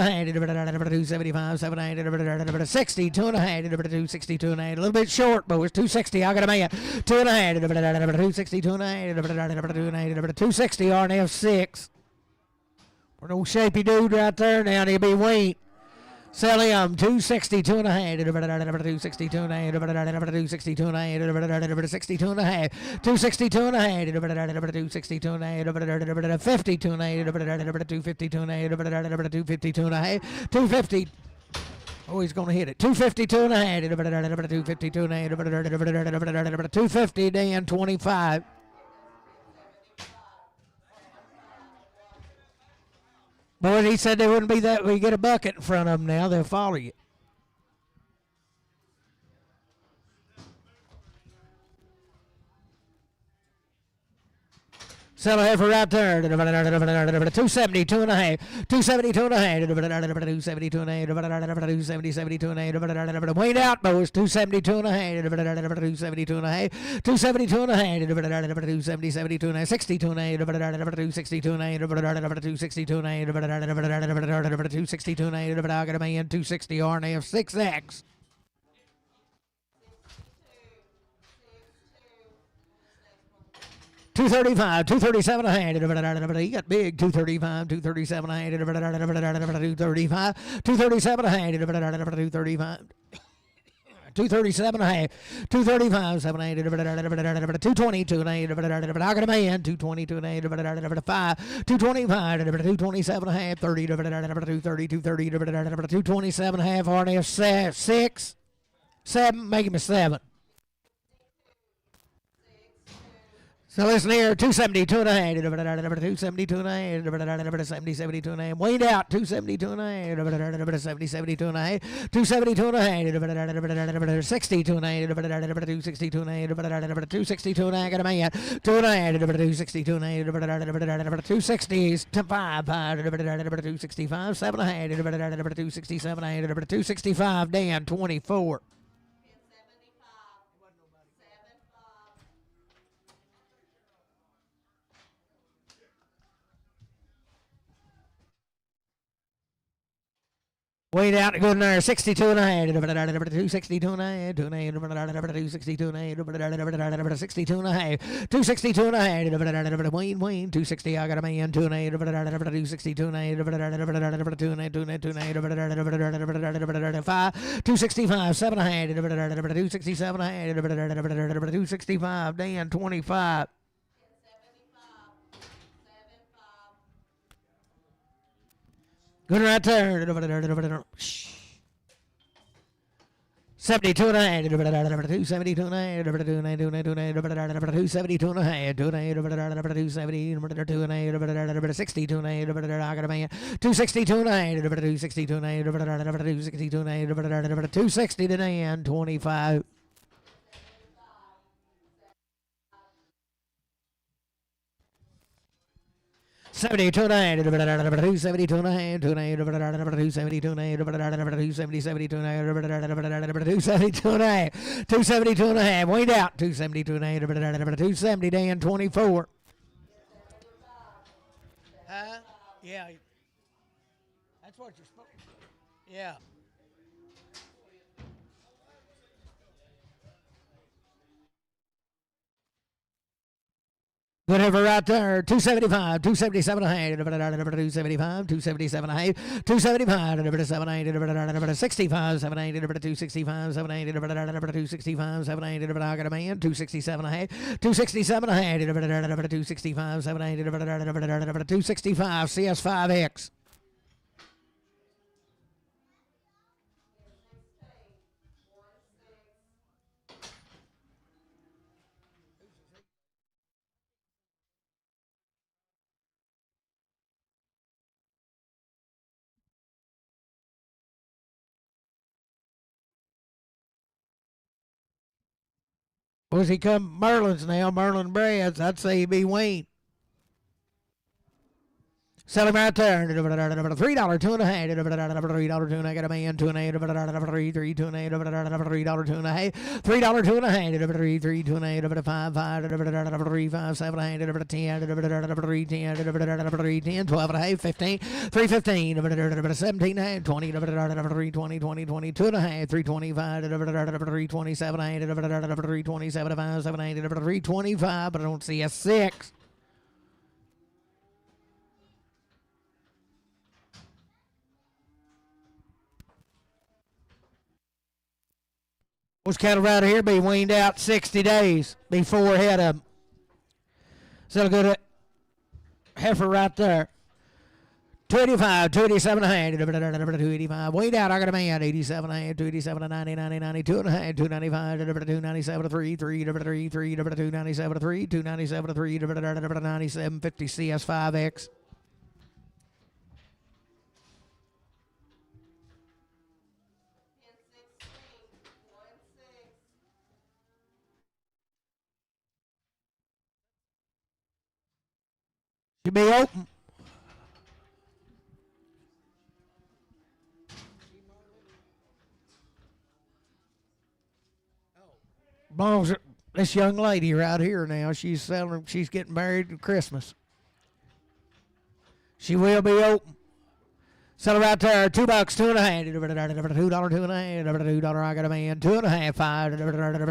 275, 700, 60, 2.5, 260, 2.5, a little bit short, but it's 260. I got a man. 2.5, 260, 2.5, 260, RNF 6. An old shapy dude right there now, he'll be weaned. Sell him 260, 2.5, 260, 2.5, 260, 2.5, 62 and a half, 260, 2.5, 260, 2.5, 50, 250, 250, 2.5, 250. Oh, he's going to hit it. 252 and a half, 252 and a half, 250, Dan 25. Boy, he said they wouldn't be that. We get a bucket in front of them now, they'll follow you. Sell a heifer right there. 270, 2.5. 270, 2.5. 270, 2.5. 270, 72 and a half. Wait out, boys. 270, 2.5. 270, 2.5. 272 and a half. 270, 72 and a half. 62 and a half. 262 and a half. 262 and a half. 262 and a half. I got a man. 260 RNF 6X. 235, 237 a hand. He got big. 235, 237 a hand. 235, 237 a hand. 235. 237 a half, 235, 7 8, 222 and 8, I got a man, 222 and 8, 5, 225, 227 and a half, 30, 230, 230, 227 and a half, RNF 6, 7, make him a 7. So listen here, 272 and a half, 272 and a half, 70, 72 and a half, weighed out, 272 and a half, 70, 72 and a half, 272 and a half, 62 and a half, 262 and a half, 262 and a half, got a man, 2 and a half, 262 and a half, 260s to 5, 265, 7 and a half, 267 and a half, 265, Dan, 24. 'Way down to good in there, 62 and a half, 262 and a half, 262 and a half, 62 and a half, 262 and a half, Wayne, 260, I got a man, 2 and a half, 262 and a half, 2 and a half, 5, 265, 7 and a half, 267 and a half, 265, Dan, 25. Good right there. 72 and a half. 272 and a half. 272 and a half. 272 and a half. 62 and a half. I got a man. 262 and a half. 262 and a half. 262 and a half. 260 to Dan, 25. 72 and a half, 272 and a half, 272 and a half, 272 and a half, 272 and a half, 272 and a half, weighed out, 272 and a half, 270, Dan, 24. Huh? Yeah, that's what you're supposed to. Yeah. Whatever right there. 275, 277 ahead. 275, 277 ahead. 275, 780, 65, 780, 265, 780, 265, 780, I got a man. 267 ahead. 267 ahead. 265, 780, 265, CS5X. Was he come Merlin's now? Merlin Brad's. I'd say he'd be Wayne. Sell him right there. $3, two and a half. $3, two and a half. Got a man, two and a half. Three, two and a half. $3, two and a half. $3, two and a half. Three, two and a half. Five, 3, 5, 7 and a half. 10, 3, 10, 12 and a half. 15, 315. 17 and a half. 20, 20, 20, 2 and a half. 325. 327 and a half. 327, 5, 7, 8, 325. But I don't see a 6. Those cattle right here be weaned out 60 days before head of them. So a good heifer right there. 285, 287 and a half, 285. Weighed out, I got a man, 87 and a half, 287 and 90, 90, 92 and a half, 295, 297 3, 3, 3, 3, 297 3, 297 3, 97 50 CS5X. Should be open. Belongs this young lady right here now. She's selling. She's getting married at Christmas. She will be open. Sell it right there. $2, two and a half. $2, two and a half. $2, I got a man. 2 and a half. 5.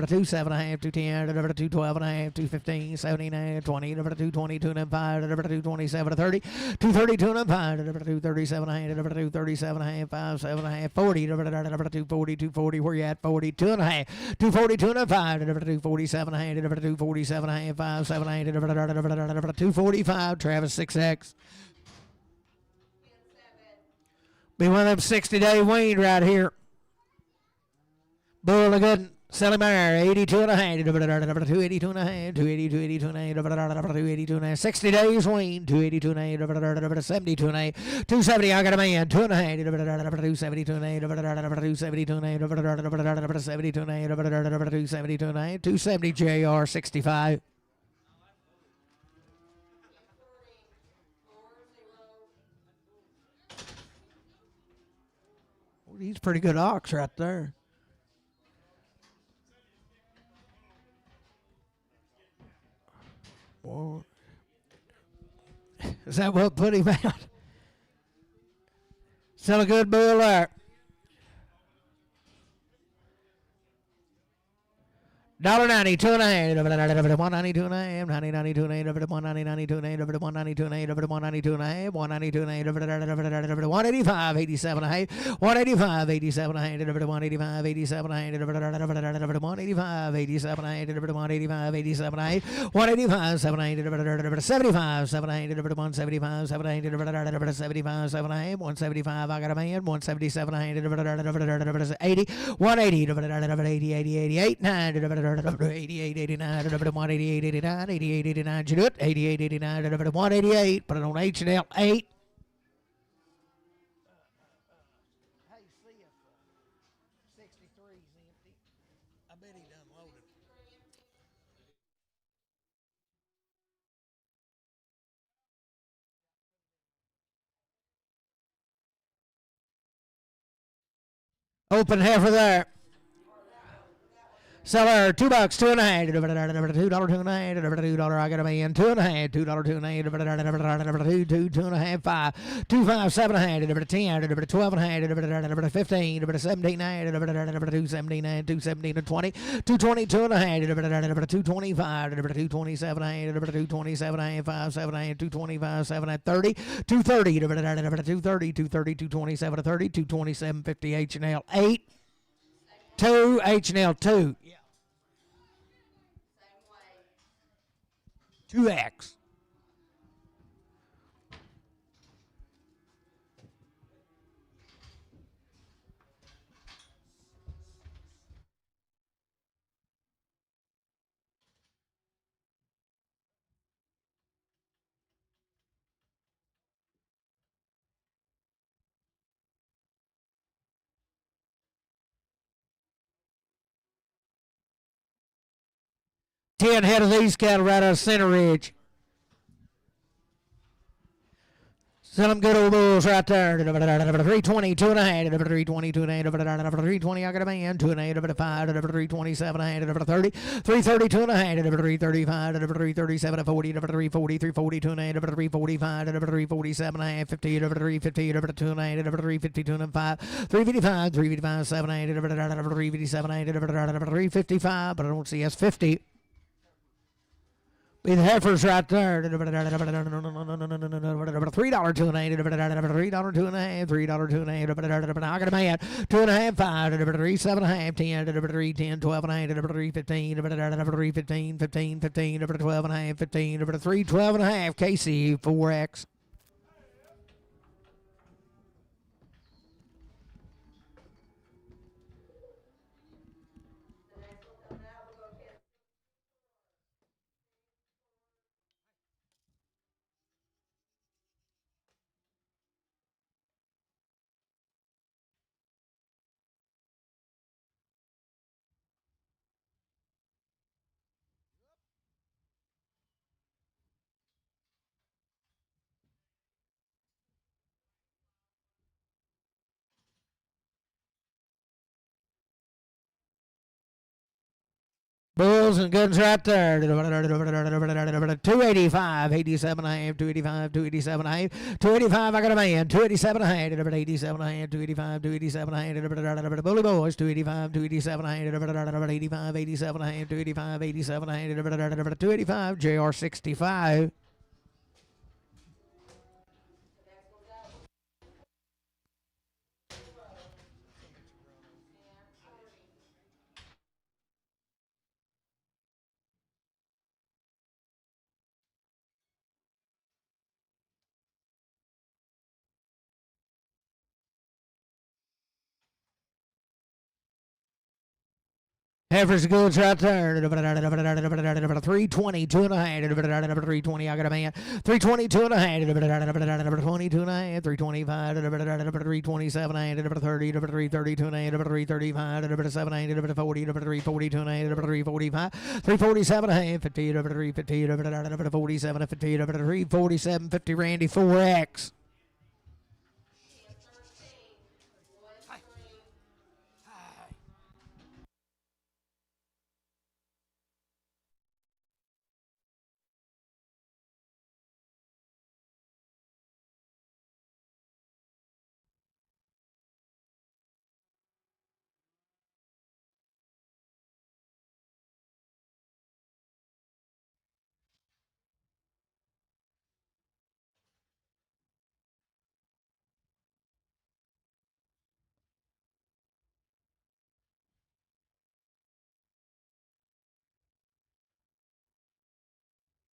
2, 7 and a half. 2, 10. 2, 12 and a half. 2, 15. 17 and a half. 20. 2, 20. 2 and a half. 5. 2, 27. 30. 2, 30. 2 and a half. 2, 37 and a half. 2, 37 and a half. 5, 7 and a half. 40. 2, 40. 2, 40. Where you at? 40. 2 and a half. 2, 40. 2 and a half. 2, 47 and a half. 2, 47 and a half. 5, 7 and a half. 2, 45. Travis 6X. Be one of them 60-day weaned right here. Bull of good. Sell him there. 82 and a half. 282 and a half. 282 and a half. 282 and a half. 60 days weaned. 282 and a half. 72 and a half. 270. I got a man. 2 and a half. 272 and a half. 272 and a half. 72 and a half. 272 and a half. 270 JR 65. He's pretty good ox right there. Well, is that what put him out? Still a good bull there. $1.90, 2 and a half, $192 and a half, 92 and a half, 192 and a half, 192 and a half, 192 and a half, 192 and a half, 185, 87 and a half, 185, 87 and a half, 185, 87 and a half, 185, 87 and a half, 185, 87 and a half, 185, 700, 75, 700, 175, 700, 75, 7 and a half, 175, I got a man, 177, 80, 180, 80, 88, 9, 88, 89, 188, 89, 88, 89, you do it, 88, 89, 188, put it on H&L 8. Hey, see if 63 is empty. I bet he done loaded. Open heifer there. Seller, $2, $2.50, $2, $2.50, $2. I got a man, $2.50, $2.50, $2.50, $5, $2.5, $7.50, $10, $12.50, $15, $17.50, $2.79, $2.17, $20, $2.20, $2.50, $2.25, $2.27, $2.27, $5, $7, $2.25, $7, $30, $2.30, $2.30, $2.30, $2.27, $30, $2.27, $50, H&L 8, 2, H&L 2. 2X. Ten head of these cattle right out of Center Ridge. Sell them good old bulls right there. 320, 2.5, 320, 2.5, 320, I got a man, 2.5, 5, 327, 30, 330, 2.5, 335, 337, 40, 340, 340, 2.5, 345, 347, 50, 350, 2.5, 350, 2.5, 355, 355, 7, 357, 355, but I don't see S50. Be the heifers right there. $3 $2.80, $3 $2.50, $3 I got a man. 2.5, 5, 3, 7.5, 10, 3, 10, 12.5, 3, 15, 3, 15, 15, 15, 12.5, 15, 3, 12.5, KC 4X. Bulls and guns right there. 285, 87 and a half, 285, 287 and a half, 285. I got a man. 287 and a half, 87 and a half, 285, 287 and a half. Bully boys, 285, 287 and a half, 85, 87 and a half, 285, 87 and a half, 285, JR 65. Heifers goods right there. 320, 2.5, 320. I got a man. 320, 2.5, 20, 2.5, 325, 327, 30, 330, 2.5, 335, 7, 40, 340, 2.5, 345, 347, 50, 350, 47, 50, 347, 50, Randy 4X.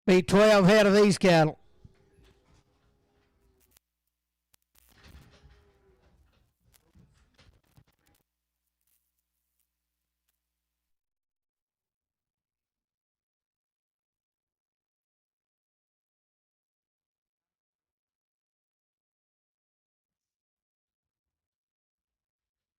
Be 12 head of these cattle.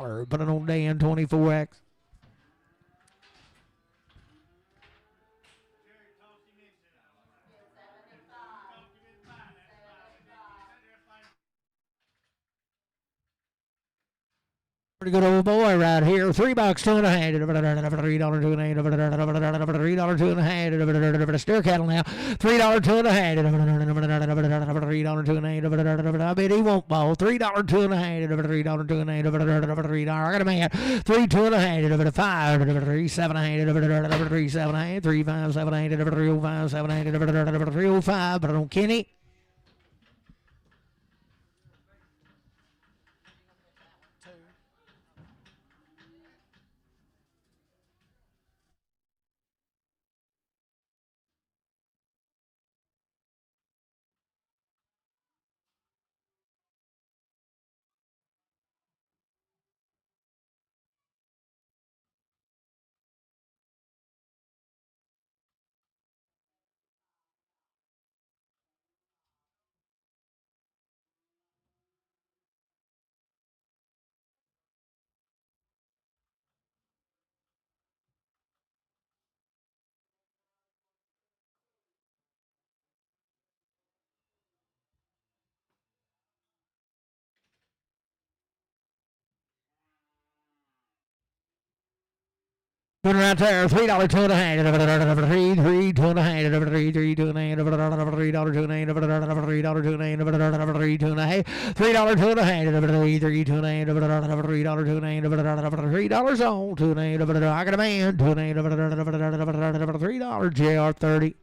$1. Put it on Dan 24X. Pretty good old boy right here. $3, two and a half. $3, two and a half. $3, two and a half. Steer cattle now. $3, two and a half. $3, two and a half. I bet he won't ball. $3, two and a half. $3, two and a half. $3. I got a man. 3, two and a half. 5, 3, 7 and a half. 3, 7 and a half. 3, 5, 7 and a half. 305, 7 and a half. 305. But I don't Kenny. Put it right there. $3, two and a half. Three, two and a half. Three, two and a half. $3, two and a half. $3, two and a half. $3, two and a half. $3, two and a half. $3, two and a half. $3, two and a half. $3 on. Two and a half. I got a man. Two and a half. $3. JR30.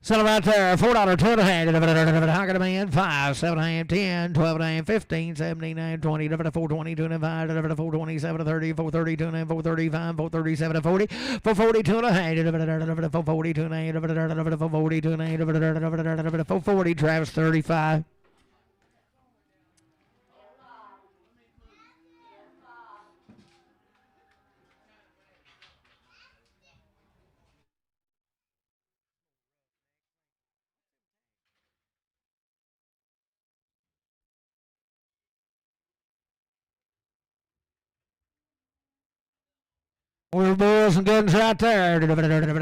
Sell right there. $4, 2.5. How can a man? 5, 7.5, 10, 12.5, 15, 17, 9, 20, 420, 25, 427, 30, 430, 2.5, 435, 437, 40, 440, 2.5, 440, 2.5, 440, 2.5, 440, Travis 35. We're boys and guns right there.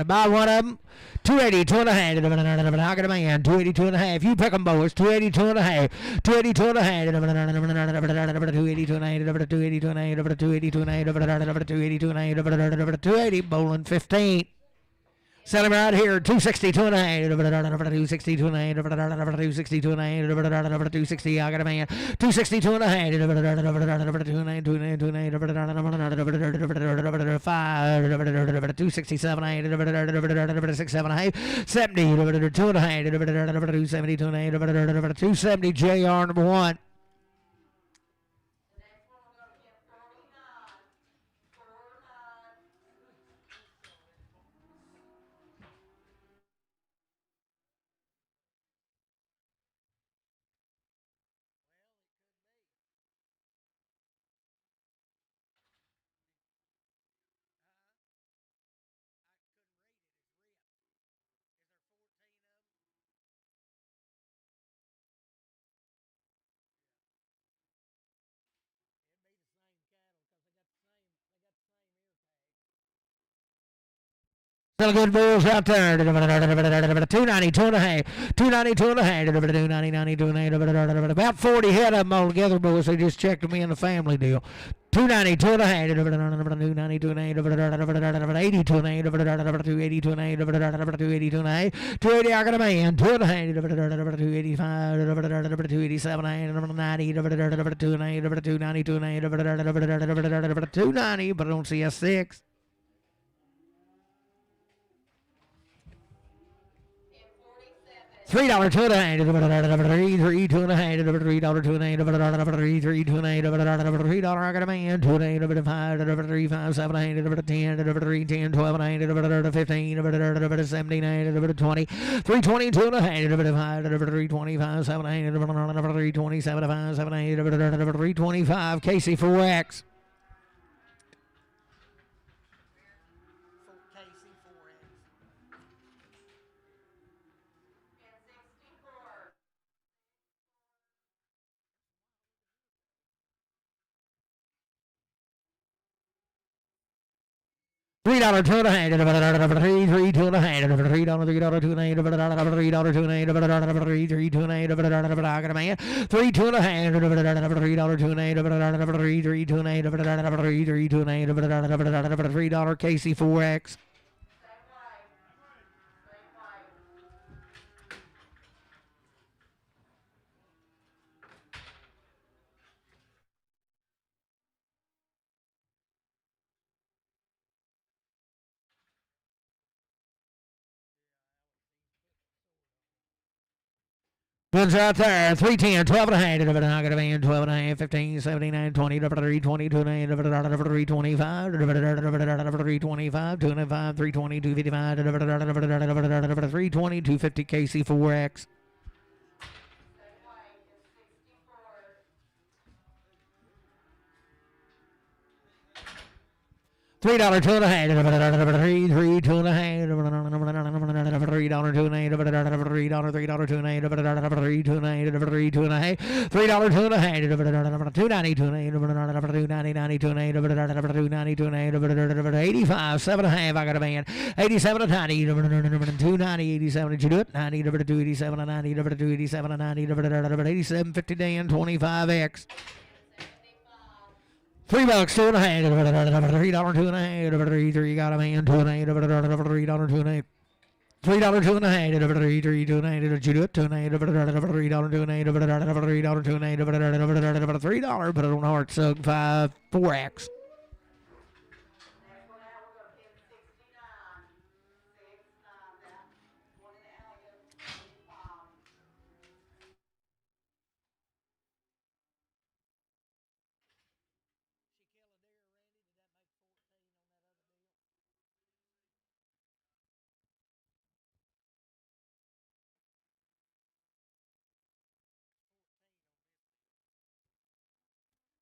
Buy one of them. 280, 2.5. How can a man? 280, 2.5. You pick them, boys. 280, 2.5. 280, 2.5. 280, 2.5. 280, 2.5. 280, 2.5. 280, 2.5. 280, bowling 15. Sell him right here, 260, 2.5. 260, 2.5. 260, 2.5. 260, I got a man. 260, 2.5. 267, 6, 7, 8, 70, 2.5. 270, 270, JR number 1. Still good bulls out there. 290, 2.5. 290, 2.5. 290, 2.5. About 40 head of them all together, boys. They just checked them in the family deal. 290, 2.5. 290, 2.5. 80, 2.5. 280, 2.5. 280, 2.5. 280, I got a man. 2.5. 285. 287, 90. 290, 290, 290, but I don't see a 6. $3, 2.5. 3, 2.5. $3, 2.5. $3, 2.5. $3, I got a man. 2.5. 3, 5, 7, 8. 10. 3, 10, 12, 9. 15. 17, 20. 320, 2.5. 5. 325, 7, 8. 327, 5, 7, 8. 325, Casey 4X. $3, 2.5. 3, 2.5. $3, 2.5. $3, 2.5. 3, 2.5. I got a man. 3, 2.5. $3, 2.5. 3, 2.5. 3, 2.5. $3, Casey 4X. Goods right there. 310, 12.5. I got a man. 12.5. 15, 17, 20. 320, 325. 325. 205. 320. 255. 320. 250. Casey 4X. $3, 2.5. 3, 2.5. $3, 2.5. $3, 2.5. $3, 2.5. 290, 85, 7.5. I got a man. 87, 90. 290, 87. Did you do it? 90, 287, 90, 287, 90, 87, 50, Dan, 25X. $3, 2.5. $3, 2.5. 3, got a man. 2.5. $3, 2.5. $3, 2.5. 3, 2.5. Did you do it? 2.5. $3, 2.5. $3, 2.5. $3, put it on hard sug 5, 4X.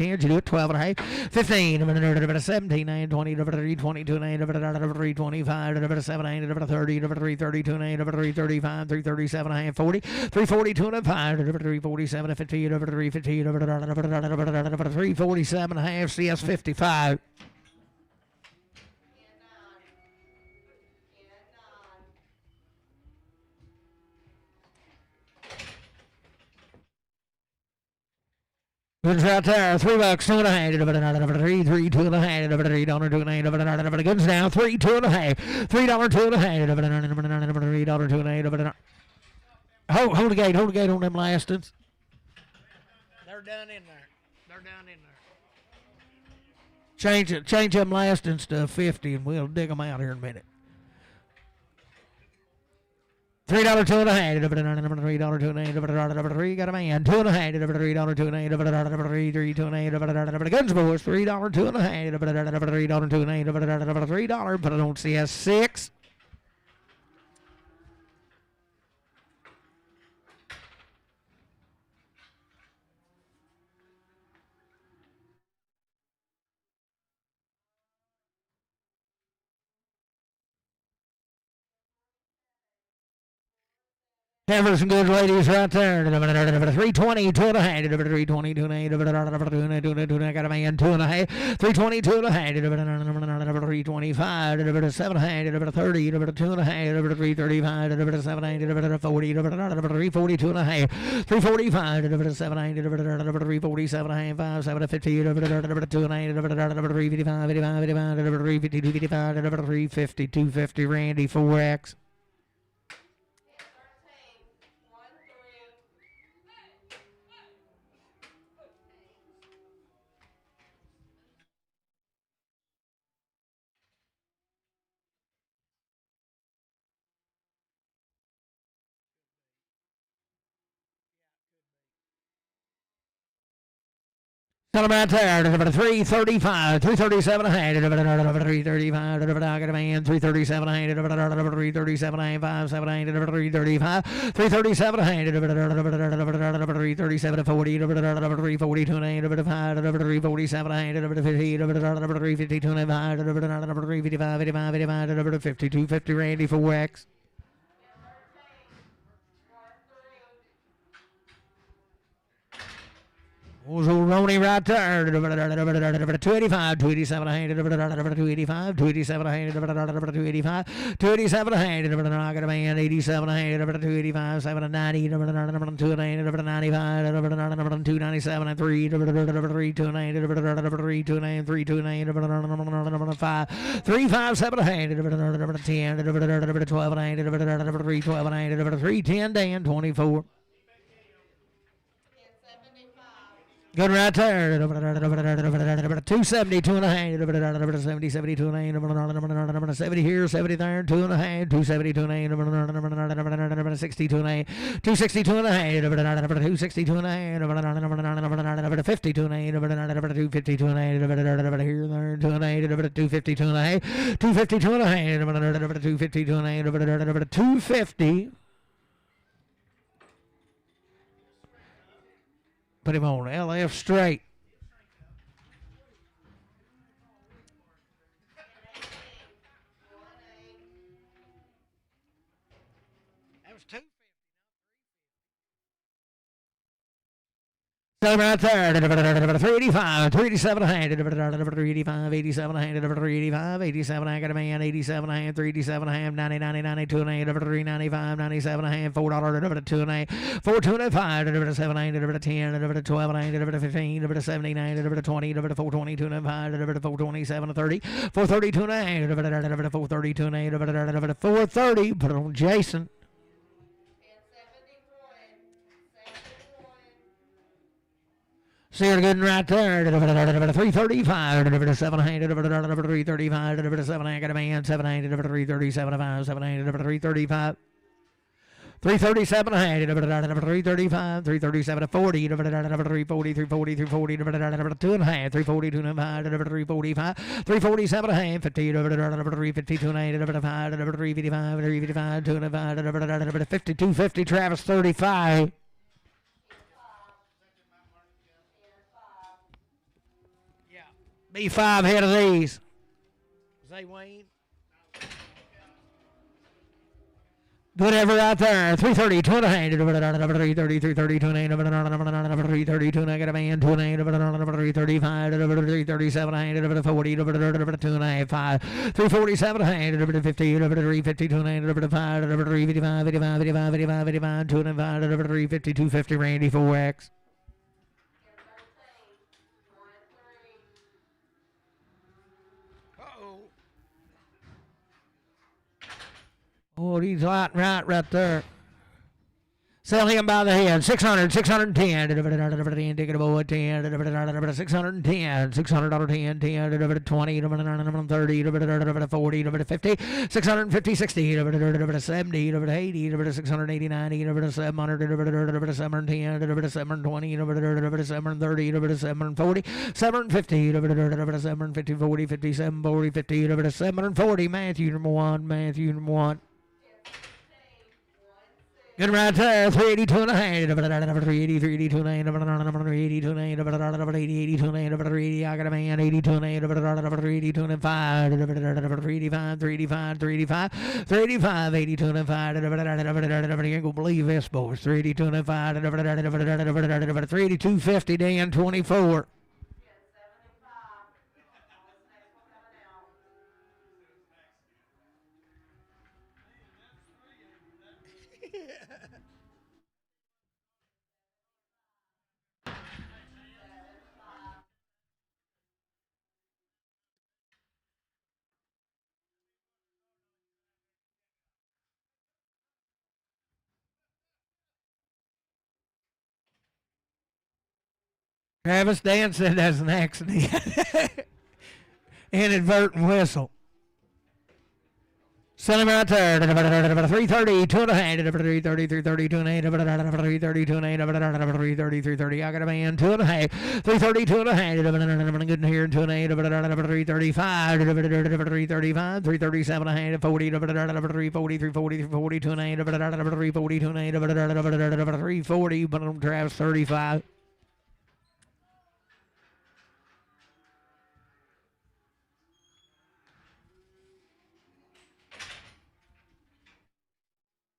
10. You do it 12 and a half. 15. 17. 20. 22. 325. 7. 30. 332. 335. 337 and a half. 40. 342 and a 5. 347 and 50. 350. 347 and a half. CS 55. Goods out there, $3, 2 and a half, 3, 2 and a half, $3, 2 and a half, goods down, 3, 2 and a half, $3, 2 and a half, $3, 2 and a half. Hold the gate on them lastings. They're done in there. Change them lastings to 50 and we'll dig them out here in a minute. $3, 2 and a half, $3, 2 and a half, $3, got a man, 2 and a half, $3, 2 and a half, $3, 2 and a half, guns boys, $3, 2 and a half, $3, 2 and a half, $3, put it on CS 6. Have some good ladies right there. 320, 2 and a half, 320, 2 and a half, got a man, 2 and a half, 320, 2 and a half, 325, 7 and a half, 30, 2 and a half, 335, 7 and a 40, 342 and a half, 345, 7 and a 347 and a half, 5, 7 and 50, 2 and a half, 355, 352, 350, 250, Randy, 4X. Tell them right there, 335, 337 and a half, 335, I got a man, 337 and a half, 337 and a half, 5, 7, 8, 335, 337 and a half, 337 and 40, 342 and a half, 5, 347 and a half, 50, 352 and a half, 355, 85, 52, 50, Randy, 4X. Was old Ronnie right there. 285, 287 and a half, 285, 287 and a half, 285, 287 and a half, I got a man, 87 and a half, 285, 7 and 90, 2 and a half, 95, 297 and 3, 2 and a half, 3, 2 and a half, 3, 2 and a half, 5, 3, 5, 7 and a half, 10, 12 and a half, 3, 12 and a half, 3, 10, Dan, 24. Good right there. 270, 2 and a half, 70, 72 and a half, 70 here, 70 there, 2 and a half, 270, 2 and a half, 62 and a half, 262 and a half, 262 and a half, 52 and a half, 252 and a half, here, there, 2 and a half, 252 and a half, 252 and a half, 252 and a half, 250. Put him on LF straight. That was 250. So right there, 385, 387 and a half, 385, 87 and a half, 385, 87 I got a man, 87 and a half, 387 and a half, 90, 90, 92 and a half, 395, 97 and a half, $4, 2 and a half, 4, 2 and a 5, 7 and a 10, 12 and a 15, 79, 20, 422 and a 5, 427 and 30, 432 and a half, 432 and a half, 430, put it on Jason. Still good right there. 335. 700. 335. 700. Got a man. 700. 337. 700. 335. 337 ahead, 335, 337 40, 340, 340, 340, 2 and a half, 340, 2 and a half, 345, 347 ahead, 50, 352 and a half, 355, 355, 2 and a half, 52, 50, Travis 35. Yeah, B5 head of these. Say Wayne. Whatever out there, 330, 2 and a half, 330, 330, 2 and a half, 330, 2 and a half, got a man, 2 and a half, 335, 337, 40, 2 and a half, 5, 347, 50, 350, 2 and a half, 5, 355, 55, 55, 55, 55, 2 and a half, 350, 250, Randy 4X. Oh, he's right there. Sell him by the head. 600, 610. Indicative of 10. 610. $600, 10, 10, 20, 30, 40, 50, 650, 60, 70, 80, 680, 90, 700, 710, 720, 730, 740, 750, 750, 40, 57, 40, 50, 740. Matthew number 1. Matthew number 1. Good right there, 382 and a half, 380, 382 and a half, 382 and a half, 82 and a half, 380, I got a man, 82 and a half, 382 and a 5, 385, 385, 385, 385, 82 and a 5, you ain't gonna believe this, boys, 382 and a 5, 382, 50, Dan, 24. Travis, Dan said that's an accident. Inadvertent whistle. Sell him right there. 330, 2 and a half, 330, 330, 2 and a half, 330, 2 and a half, 330, 330. I got a man, 2 and a half, 330, 2 and a half, good in here, 2 and a half, 335, 335, 337 and a half, 40, 340, 340, 340, 2 and a half, 340, 2 and a half, 340, but I'm Travis 35.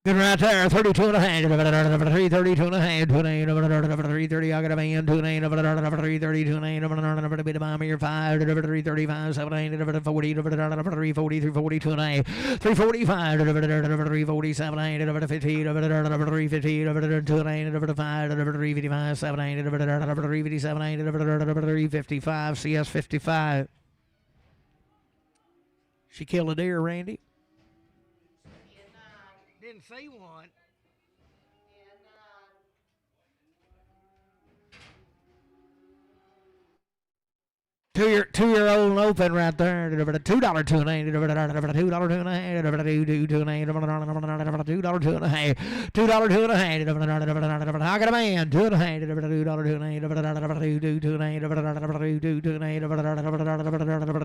Good right there, 32 and a half, 332 and a half, 330, I got a man, 2 and a half, 332 and a half, a bit of bomb here, 5, 335, 7, 40, 340, 340, 2 and a half, 345, 347, 50, 350, 2 and a half, 5, 355, 7, 357, 355, CS 55. She killed a deer, Randy. Didn't see one. Two-year-old open right there. $2 $2.80. $2 $2.80. $2 $2.80. $2 $2.80. I got a man. $2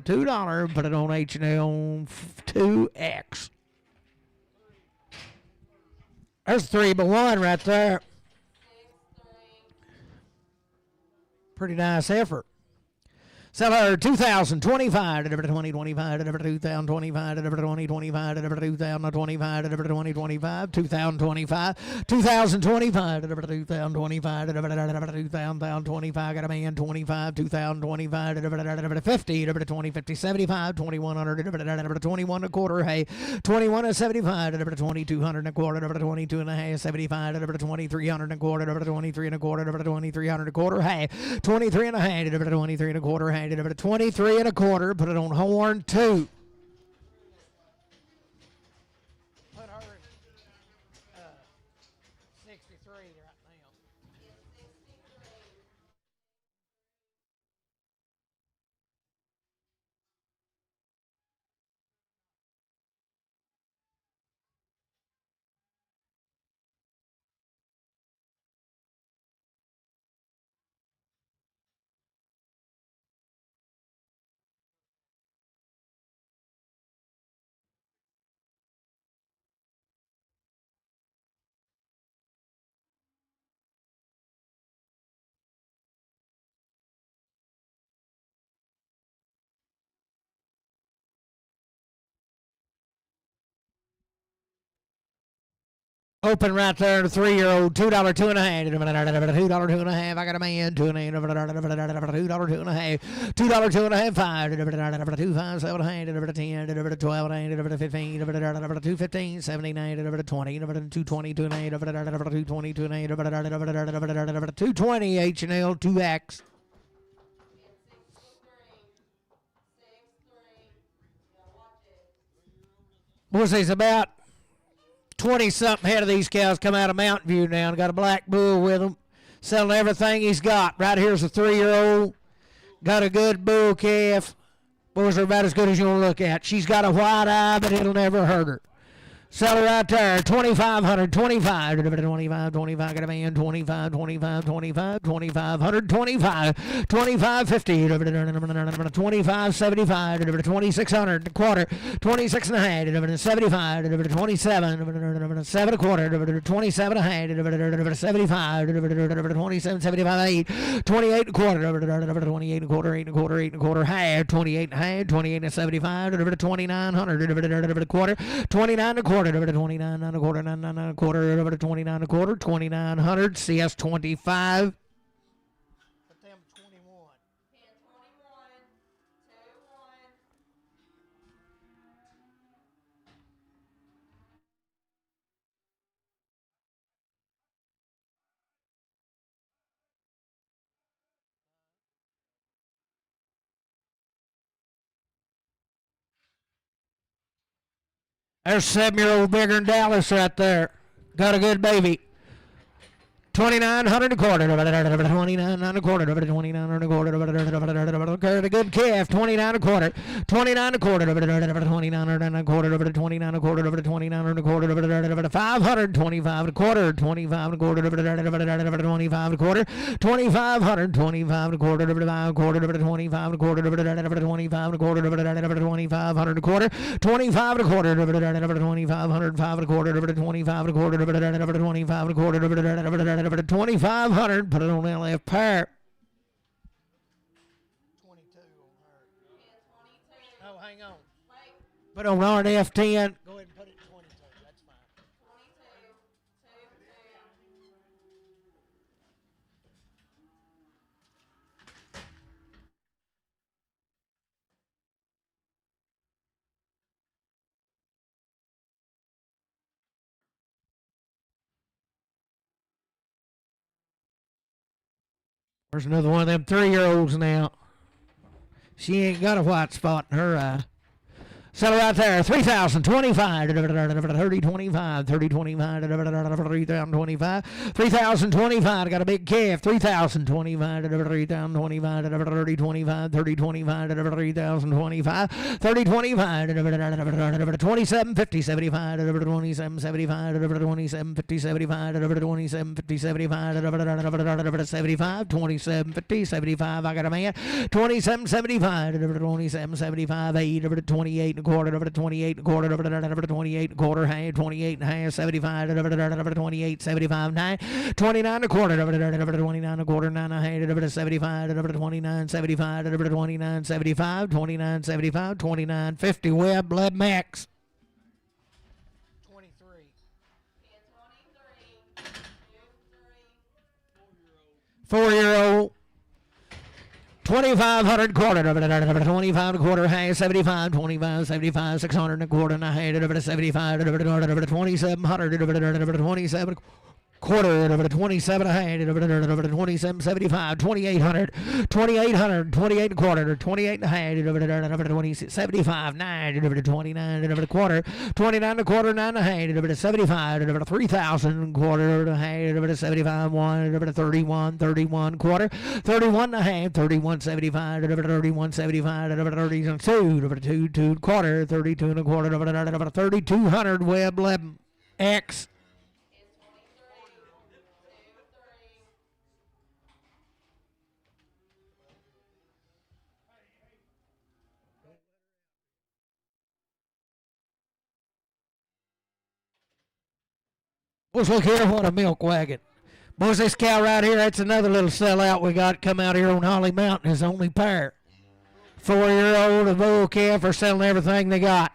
$2. Put it on H&L 2X. There's 3 but 1 right there. Pretty nice effort. Sell her 2025, 2025, 2025, 2025, 2025, 2025, 2025, 2025, 2025, 2025, got a man 25, 2025, 50, 2050, 75, 2100, 21 and a quarter, hey, 21 and 75, 2200 and a quarter, 22 and a half, 75, 2300 and a quarter, 23 and a quarter, 2300 and a quarter, hey, 23 and a half, 23 and a quarter, hey, 23 and a quarter, put it on horn 2. Put her at 63 right now. Open right there, the 3-year-old, $2, $2.50, $2, $2.50. I got a man, $2.50, $2, $2.50, $2, $2.50, $5, $2, 5, 7, 8, 10, 12, 8, 15, $2.15, 79, $20, $2.20, $2.8, $2.20, $2.8, $2.20, H&L, 2X. What's this about? 20-something head of these cows come out of Mountain View now and got a black bull with them, selling everything he's got. Right here's a 3-year-old, got a good bull calf. Boys are about as good as you want to look at. She's got a white eye, but it'll never hurt her. Sell her right there, 2,500, 25, 25, 25, got a man, 25, 25, 25, 2,500, 25, 25, 50, 25, 75, 2,600, a quarter, 26 and a half, 75, 27, 7 a quarter, 27 and a half, 75, 27, 75, 8, 28 a quarter, 28 a quarter, 8 a quarter, 8 a quarter, half, 28 and a half, 28 and 75, 2,900, a quarter, 29 a quarter, 29 and a quarter, 9 and a quarter, 29 and a quarter, 2,900, CS 25. Put them 21. 21, 2, 1. There's 7-year-old bigger than Dallas right there. Got a good baby. 2,900 a quarter, 29 and a quarter, 29 and a quarter, a good calf, 29 a quarter, 29 a quarter, 29 and a quarter, 29 a quarter, 29 and a quarter, 525 a quarter, 25 a quarter, 25 a quarter, 2,500, 25 a quarter, 25 a quarter, 25 a quarter, 25 a quarter, 2,500 a quarter, 25 a quarter, 2,500, 5 a quarter, 25 a quarter, 25 a quarter, 2,500, put it on that left pair. 22 on her. Oh, hang on. Put on RNF 10. Go ahead and put it 22. That's fine. 22, 2, 2. There's another one of them 3-year-olds now. She ain't got a white spot in her eye. Sell it right there, 3,000, 25, 30, 25, 30, 25, 3,000, 25, 3,000, 25, got a big calf, 3,000, 25, 3,000, 25, 30, 25, 30, 25, 3,000, 25, 30, 25, 27, 50, 75, 27, 75, 27, 50, 75, 27, 50, 75, 75, 27, 50, 75, I got a man, 27, 75, 27, 75, 8, 28, quarter, 28, quarter, 28, quarter, half, 28 and a half, 75, 28, 75, 9, 29 a quarter, 29 a quarter, 9 and a half, 75, 29, 75, 29, 75, 29, 75, 29, 50, Webb, Blood Max. 23. 4-year-old. 2,500 quarter, 25 a quarter, half, 75, 25, 75, 600 a quarter, and a half, 75, 2,700, 27 quarter, 27 a half, 27, 75, 2,800, 2,800, 28 a quarter, 28 and a half, 75, 9, 29 a quarter, 29 a quarter, 9 and a half, 75, 3,000 quarter, and a half, 75, 1, 31, 31 quarter, 31 and a half, 31, 75, 31, 75, 32, 2 quarter, 32 and a quarter, 3,200 Webb 11 X. 2, 3. Boys, look here, what a milk wagon. Boys, this cow right here, that's another little sellout we got come out here on Holly Mountain. His only pair. 4-year-old, a bull calf are selling everything they got.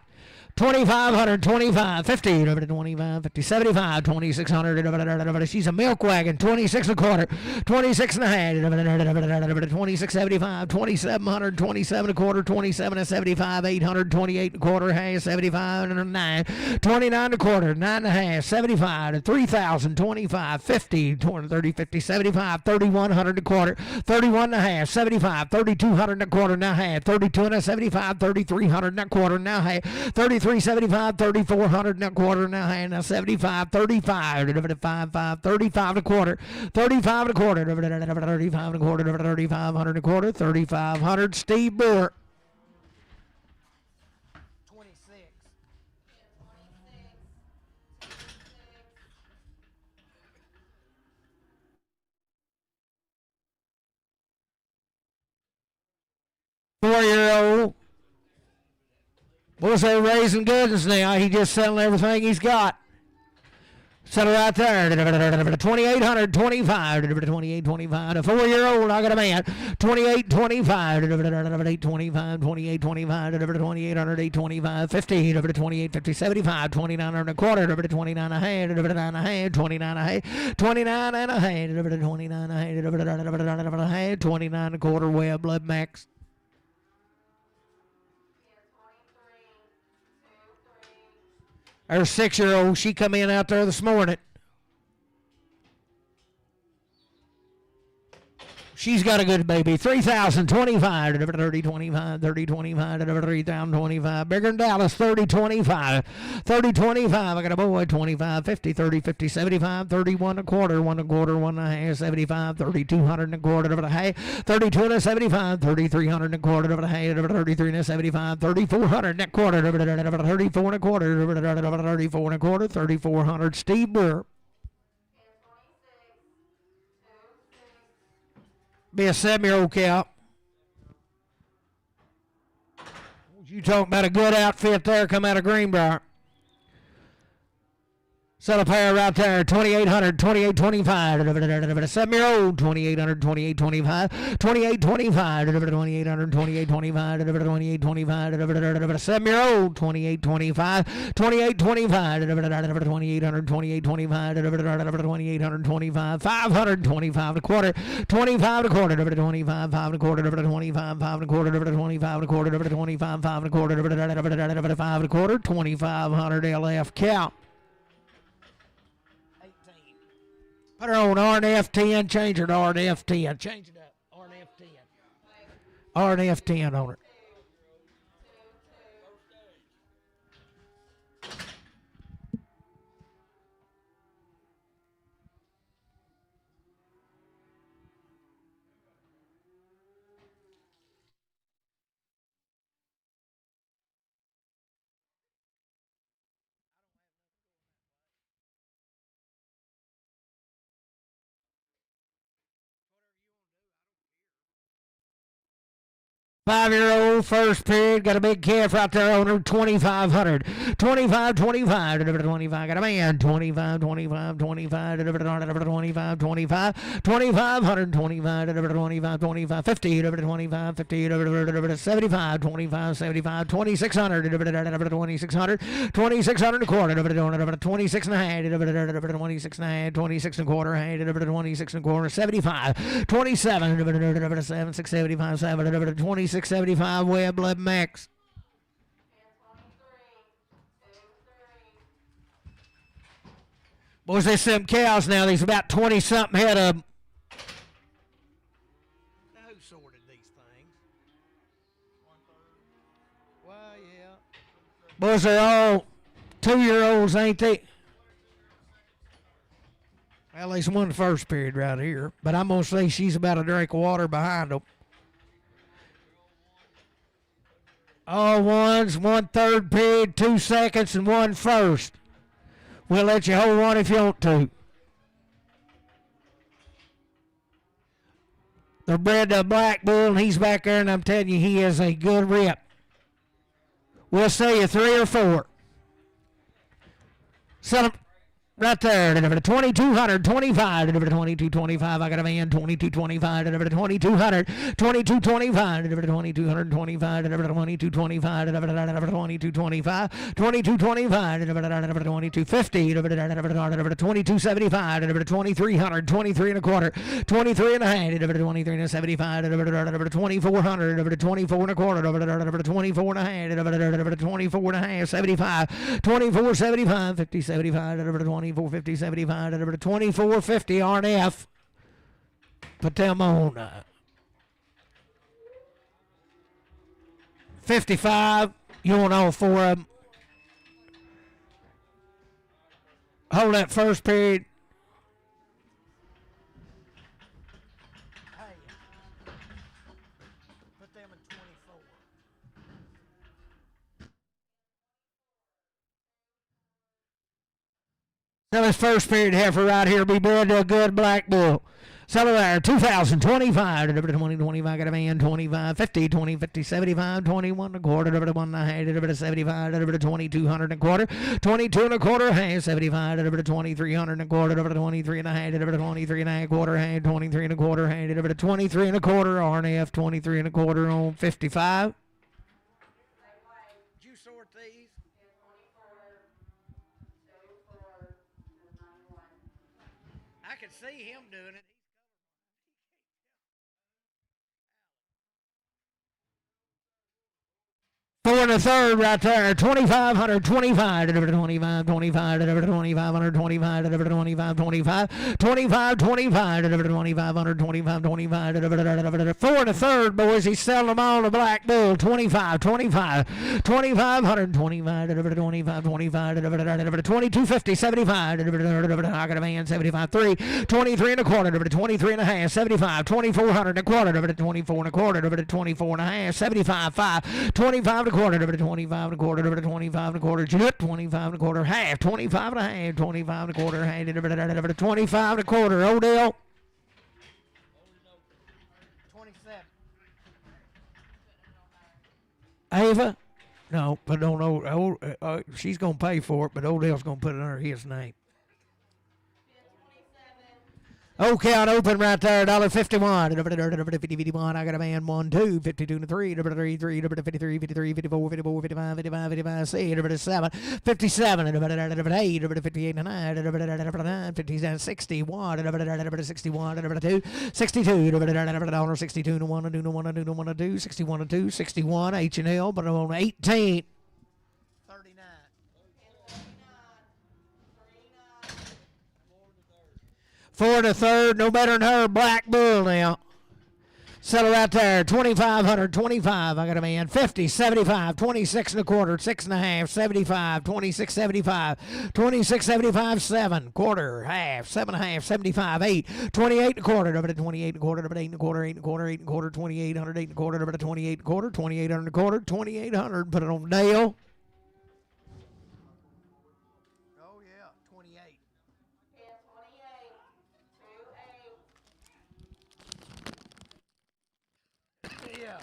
2,500, 25, 50, 25, 50, 75, 2,600. She's a milk wagon, 26 and a quarter, 26 and a half, 26, 75, 2,700, 27 and a quarter, 27 and 75, 800, 28 and a quarter, half, 75 and a 9, 29 and a quarter, 9 and a half, 75, 3,000, 25, 50, 20, 30, 50, 75, 3,100 and a quarter, 31 and a half, 75, 3,200 and a quarter, now half, 32 and a 75, 3,300 and a quarter, now half, 33.75, 3,400 and a quarter, now half, now 75, 35, 5, 35 and a quarter, 35 and a quarter, 35 and a quarter, 3,500 and a quarter, 3,500. Steve Brewer. 26. Four-year-old. What's that raising goodness now? He just selling everything he's got. Settle right there. 2,800, 25, 28, 25. A 4-year-old, I got a man. 28, 25, 8, 25, 28, 25, 2,800, 8, 25, 50, 28, 50, 75, 2,900 and a quarter, 29 and a half, 29 and a half, 29 and a half, 29 and a half, 29 and a half, 29 and a quarter, Webb, Blood Max. Her 6-year-old, she come in out there this morning. She's got a good baby. 3,000, 25, 30, 25, 30, 25, 3,000, 25. Bigger than Dallas, 30, 25, 30, 25. I got a boy, 25, 50, 30, 50, 75, 31 and a quarter, 1 and a quarter, 1 and a half, 75, 3,200 and a quarter, over the hay, 32 and a 75, 3,300 and a quarter, over the hay, 33 and a 75, 3,400 and a quarter, 34 and a quarter, 34 and a quarter, 3,400. Steve Brewer. Be a 7-year-old cow. You talking about a good outfit there, come out of Greenbrier. Sell a pair right there, 2,800, 28, 25. 7-year-old, 2,800, 28, 25. 28, 25. 2,800, 28, 25. 28, 25. 7-year-old, 28, 25. 28, 25. 2,800, 28, 25. 2,800, 25. 525 and a quarter. 25 and a quarter. 25, 5 and a quarter. 25, 5 and a quarter. 25 and a quarter. 25, 5 and a quarter. 5 and a quarter. 2,500 LF cow. Put her on RNF10, change her to RNF10. Change it up. RNF10. RNF10 on her. Five-year-old, first period, got a big calf right there on her, 2,500. 25, 25, 25, got a man, 25, 25, 25, 25, 25, 2,500, 25, 25, 25, 50, 25, 50, 75, 25, 75, 2,600, 2,600, 2,600 and a quarter, 26 and a half, 26 and a half, 26 and a quarter, 26 and a quarter, 75, 27, 7, 6, 75, 7, 26, 75, Webb, Blood Max. Boys, there's some cows now. There's about 20-something head of them. Now, who sorted these things? Well, yeah. Boys, they're all 2-year-olds, ain't they? Well, there's one the first period right here. But I'm going to say she's about a drink of water behind them. All ones, 1/3 period, 2 seconds, and 1 first. We'll let you hold one if you want to. They're bred to a black bull, and he's back there, and I'm telling you, he is a good rip. We'll sell you 3 or 4. Sell them. Right there, 2200, 25, 2225. I got a man, 2225, 2200, 2225, 2225, 2225, 2225, 2225, 2250, 2275, 2300, 23 and a quarter, 23 and a half, 23 and 75, 2400, 24 and a quarter, 24 and a half, 24 and a half, 75, 24, 75, 50, 75, 24, 50, 75, 24, 50, RNF. Put them on 55. You want all four of them. Hold that first period. Hey, put them in 24. So this first period heifer right here be bred to a good black bull. So there, 2025, 2025, got a man, 25, 50, 20, 50, 75, 21 and a quarter, 1 and a half, 75, 2200 and a quarter, 22 and a quarter, half, 75, 2300 and a quarter, 23 and a half, 23 and a half quarter, half, 23 and a quarter, half, 23 and a quarter, RNF, 23 and a quarter on 55. Did you sort these? I could see him doing it. Four and a third right there, 2,500, 25, 25, 25, 2,500, 25, 25, 25, 25, 25, 2,500, 25, 25, 4 and a third, boys. He's selling them all to Black Bull, 25, 25, 2,500, 25, 25, 25, 2250, 75, I got a man, 75, 3, 23 and a quarter, 23 and a half, 75, 2,400 and a quarter, 24 and a quarter, 24 and a half, 75, 5, 25 and a quarter, 25 and a quarter, 25 and a quarter, 25 and a quarter, half, 25 and a half, 25 and a quarter, half, 25 and a quarter, Odell. 27. Ava? No, but don't know. She's going to pay for it, but Odell's going to put it under his name. Okay, on open right there, $1.51. 51, I got a man, 1, 2, 52 and 3, 3, 3, 53, 53, 54, 54, 55, 55, 55, 6, 7, 57, 8, 58 and 9, 57, 61, 61, 2, 62, 62 and 1, 2, 1, 2, 1, 2, 61 and 2, 61, H&L, but on 18. 39. Four and a third, no better than her, Black Bull now. Settle right there, 2,500, 25, I got a man, 50, 75, 26 and a quarter, 6 and a half, 75, 26, 75, 26, 75, 7, quarter, half, 7 and a half, 75, 8, 28 and a quarter, 28 and a quarter, 8 and a quarter, 8 and a quarter, 8 and a quarter, 2,800, 8 and a quarter, 28 and a quarter, 2,800 and a quarter, 2,800, put it on Dale. Oh, yeah, 28. Yeah.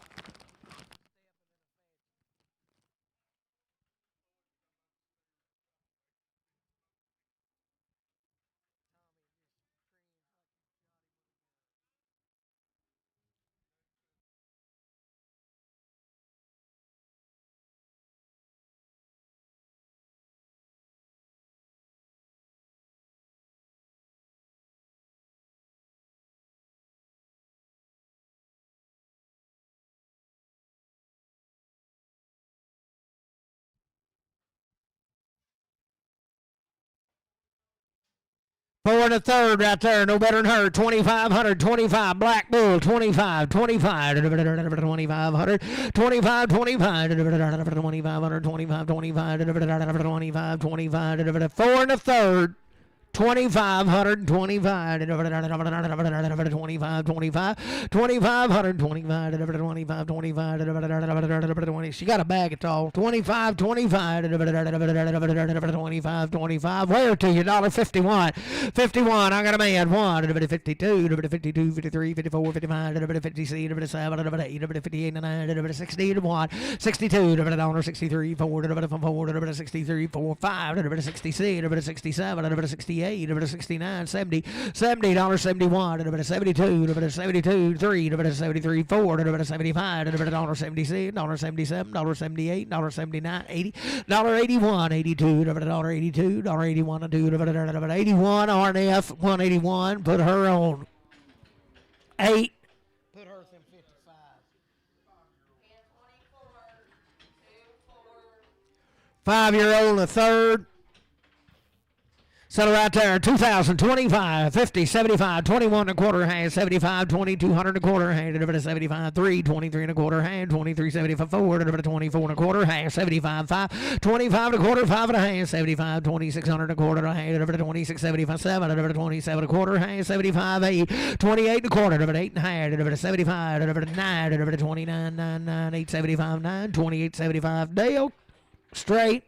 Four and a third right there, no better than her. 2,500, 25, Black Bull, 25, 25, 2,500, 25, 25, 2,500, 25, 25, 25, 25, 4 and a third, $2,525. 25, 25, $2,525, 25, 25, 20. She got a bag of all. 25, 25, 25, 25. Where to you? $1.51. 51. I got a man. 1, 52, 52, 53, 54, 55, 56, 57, 58, 58, 9, 60, 1, 62, $63, 4, 63, 4, 5, 66, 67, 68. 69, 70, $70, 71, 72, 72, 3, 73, 4, 75, $76, $77, $78, $79, 80, $81, 82, $82, $81, $81, RNF, 181, put her on 8. Put her in 55. 5-year-old and a third. Settle right there, 2,025, 50, 75, 21 and a quarter hand, 75, 2,200 and a quarter hand, 75, 3, 23 and a quarter hand, 23, 75, 4, 24 and a quarter hand, 75, 5, 25 and a quarter, 5 and a hand, 75, 2,600 and a quarter hand, 26, 75, 7, 27 and a quarter hand, 75, 8, 28 and a quarter, 8 and a hand, 75, 9, 29, 9, 9, 8, 75, 9, 28, 75, Dale, straight.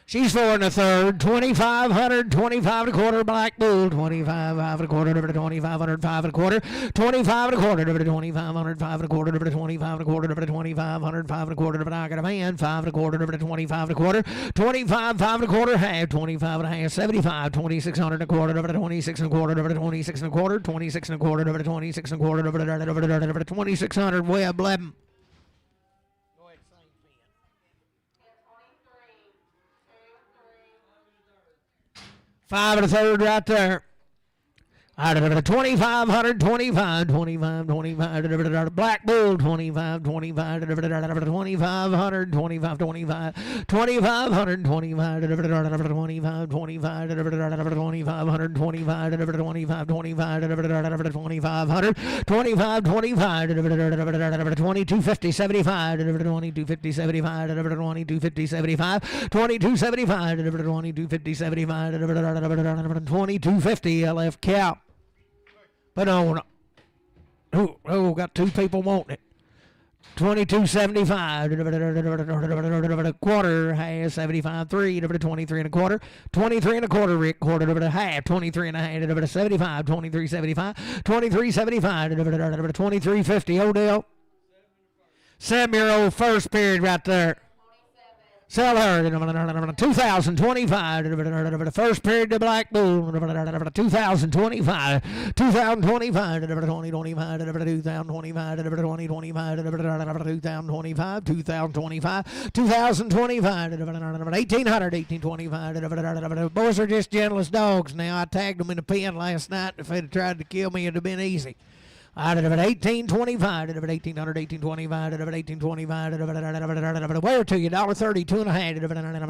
She's 4 and a third, 2,500, 25 and a quarter, Black Bull, 25, 5 and a quarter, 2,500, 5 and a quarter, 25 and a quarter, 2,500, 5 and a quarter, 25 and a quarter, 2,500, 5 and a quarter, I got a man, 5 and a quarter, 25 and a quarter, 25, 5 and a quarter, half, 25 and a half, 75, 2,600 and a quarter, 26 and a quarter, 26 and a quarter, 26 and a quarter, 26 and a quarter, 2,600, Webb, 11. 5 and a third right there. Out of 2,500, 25, 25, 25, Black Bull, 25, 25, 2,500, 25, 25, 2,500, 25, 25, 2,500, 2,500, 25, 2,500, 25, 2250, 75, 2250, 75, 2250, 75, 2275, 2250, 75, 2250, left cap. But on, got two people wanting it. 22.75, quarter, half, 75, 3, 23 and a quarter, 23 and a quarter, Rick, quarter, half, 23 and a half, 75, 23.75, 23.75, 23.50, Odell. 7-year-old first period right there. Sell her, 2,025, first period to Black Bull, 2,025, 2,025, 2025, 2,025, 2025, 2,025, 2,025, 2,025, 1,800, 1,825. Boys are just gentle as dogs now. I tagged them in the pen last night. If they'd tried to kill me, it'd have been easy. Out of 1,825, 1,800, 1,825, 1,825, where to you? $1.30, 2 and a half.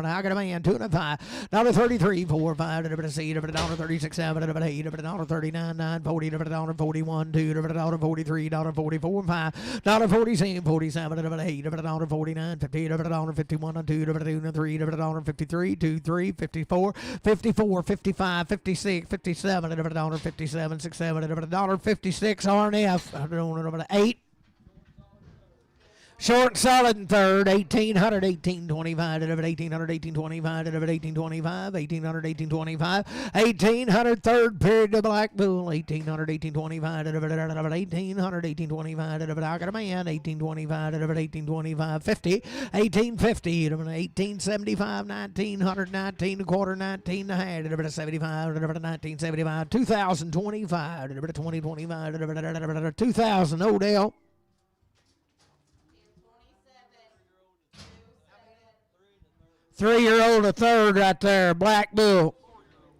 I got a man, 2 and a 5. $1.33, 4, 5, $6, $1.36, 7, $8, $1.39, 9, 40, $1.41, 2, $1.43, $1.44, 5, $1.47, 47, $8, $1.49, 50, $1.51, 2, $3, $1.53, 2, 3, 54, 54, 55, 56, 57, $1.57, 6, 7, $1.56, RNF, 8. Short and solid in third, 1,800, 1,825, 1,800, 1,825, 1,825, 1,800, 1,825, 1,800, third period to Black Bull, 1,800, 1,825, 1,800, 1,825, I got a man, 1,825, 1,825, 50, 1,850, 1,875, 1,900, 19 and a quarter, 19 and a half, 75, 1,975, 2,025, 2025, 2,000, Odell. 3-year-old and a third right there, Black Bull.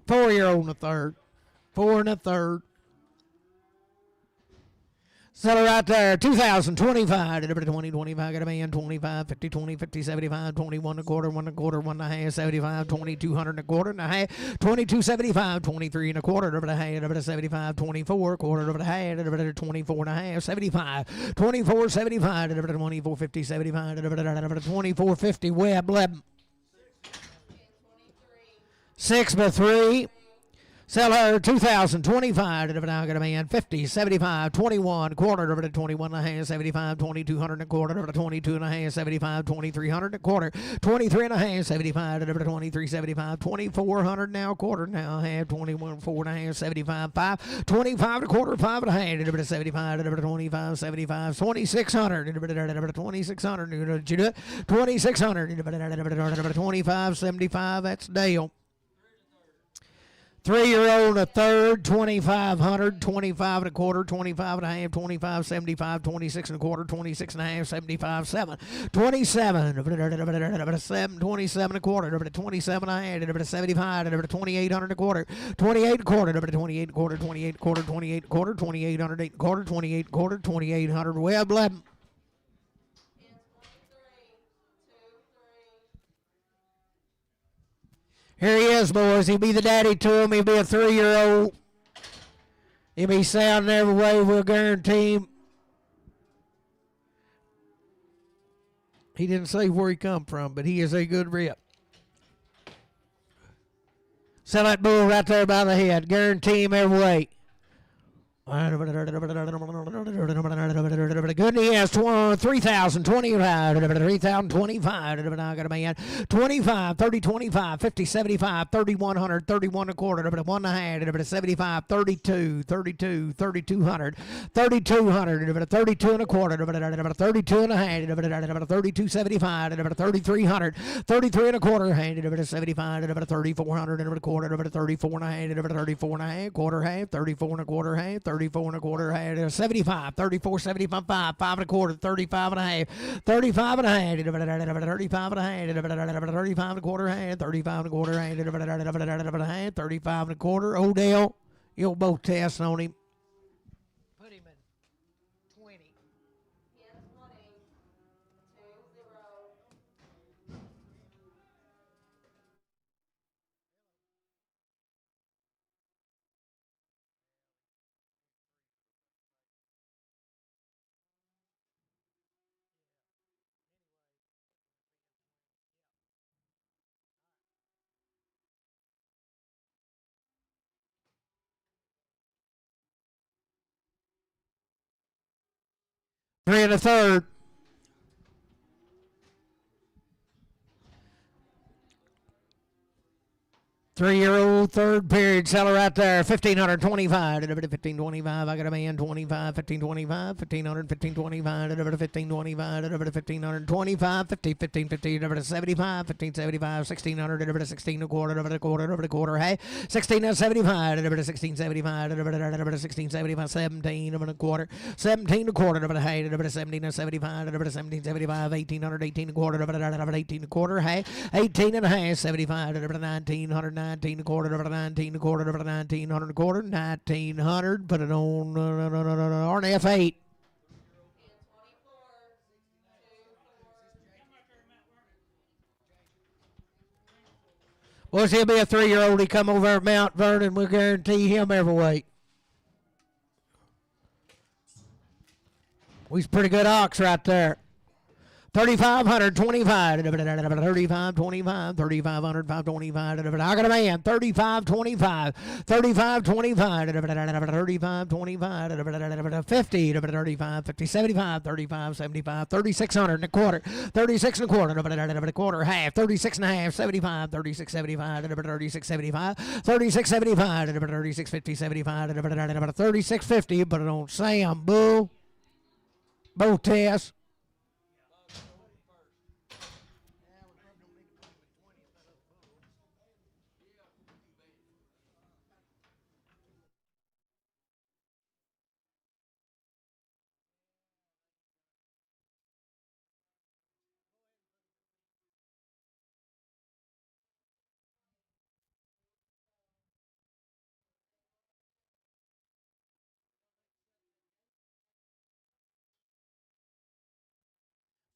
4-year-old and a third. 4 and a third. Settle right there, 2,025, 2025, got a man, 25, 50, 20, 50, 75, 21 and a quarter, 1 and a quarter, 1 and a half, 75, 2,200 and a quarter and a half, 22.75, 23 and a quarter, over the half, 75, 24, quarter over the half, 24 and a half, 75, 24.75, 24.50, 75, 24.50, Webb, 11. 6 by 3. Sell her 2025 to now going to be in 50, 75, 21, quarter over to 21 and a half, 75, 2200 and a quarter over to 22 and a half, 75, 2300 and a quarter, 23 and a half, 75 over to 23, 75, 2400 now, quarter now, half, 21, 4 and a half, 75, 5, 25 and a quarter, 5 and a half, over to 75, over to 25, 75, 2600, over to 2600, 2600, over to 25, 75, that's Dale. 3-year-old a third, 2500, 25 and a quarter, 25 and a half, 25, 75, 26 and a quarter, 26 and a half, 75, 7, 27, 7, 27 and a quarter, 27 and a half, 75, 2800 and a quarter, 28 and a quarter, 28 and a quarter, 28 and a quarter, 28 and a quarter, 2800 and a quarter, 28 and a quarter, 2800, Webb 11. Here he is, boys. He'll be the daddy to him. He'll be a 3-year-old. He'll be sound every way. We'll guarantee him. He didn't say where he come from, but he is a good rip. Sell that bull right there by the head. Guarantee him every way. Good, he has 3,000, 25, 3,025, I got a man, 25, 30, 25, 50, 75, 3,100, 31 and a quarter, 1 and a half, 75, 32, 32, 3,200, 3,200, 32 and a quarter, 32 and a half, 32, 75, 3,300, 33 and a quarter, 75, 3,400 and a quarter, 34 and a half, 34 and a half, quarter half, 34 and a quarter half, 34 and a quarter, 75, 34, 75, 5 and a quarter, 35 and a half, 35 and a half, 35 and a half, 35 and a quarter, 35 and a quarter, 35 and a quarter. Odell, you'll both test on him. Put him in 20. Yeah, 20. 2-0. Three and a third. Three-year-old third period seller right there, 1,525, 1,525, I got a man, 25, 1,525, 1,500, 1,525, 1,525, 1,525, 50, 1,550, 75, 1,575, 1,600, 16 and a quarter, a quarter, hey, 1,675, 1,675, 1,675, 17 and a quarter, 17 and a quarter, hey, 1,775, 1,775, 1,800, 18 and a quarter, 18 and a quarter, hey, 18 and a half, 75, 1,900, 19 and a quarter, 19 and a quarter, 1,900 and a quarter, 1,900. Put it on RNF 8. Well, he'll be a 3-year-old. He come over at Mount Vernon. We'll guarantee him every weight. He's a pretty good ox right there. 3,500, 25, 35, 25, 3,500, 525, I got a man, 35, 25, 35, 25, 35, 25, 50, 35, 50, 75, 35, 75, 3,600 and a quarter, 36 and a quarter, a quarter, half, 36 and a half, 75, 36, 75, 36, 75, 36, 75, 36, 50, 75, 36, 50, put it on Sam, Bull, both tests.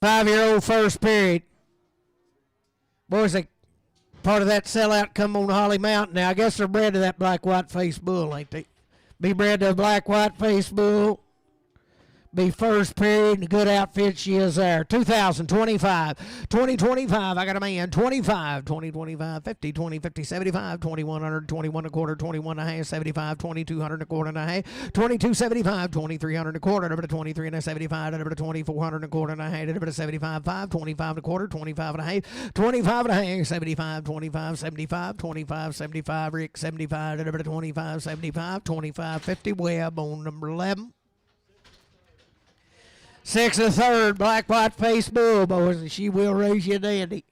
Five-year-old first period. Boys, a part of that sellout come on Holly Mountain. Now, I guess they're bred to that black-white face bull, ain't they? Be bred to a black-white face bull. Be first period, and good outfit she is there. 2025, 2025, I got a man. 25, 2025, 50, 20, 50, 75, 2100, 21 and a quarter, 21 and a half, 75, 2200 and a quarter and a half, 2275, 2300 and a quarter, over to 23 and a 75, over to 2400 and a quarter and a half, over to 75, 5, 25 and a quarter, 25 and a half, 25 and a half, 75, 25, 75, 25, 75, Rick, 75, over to 25, 75, 25, 50, Webb on number 11. 6 and a third, black white face bull, boys, and she will raise you a dandy.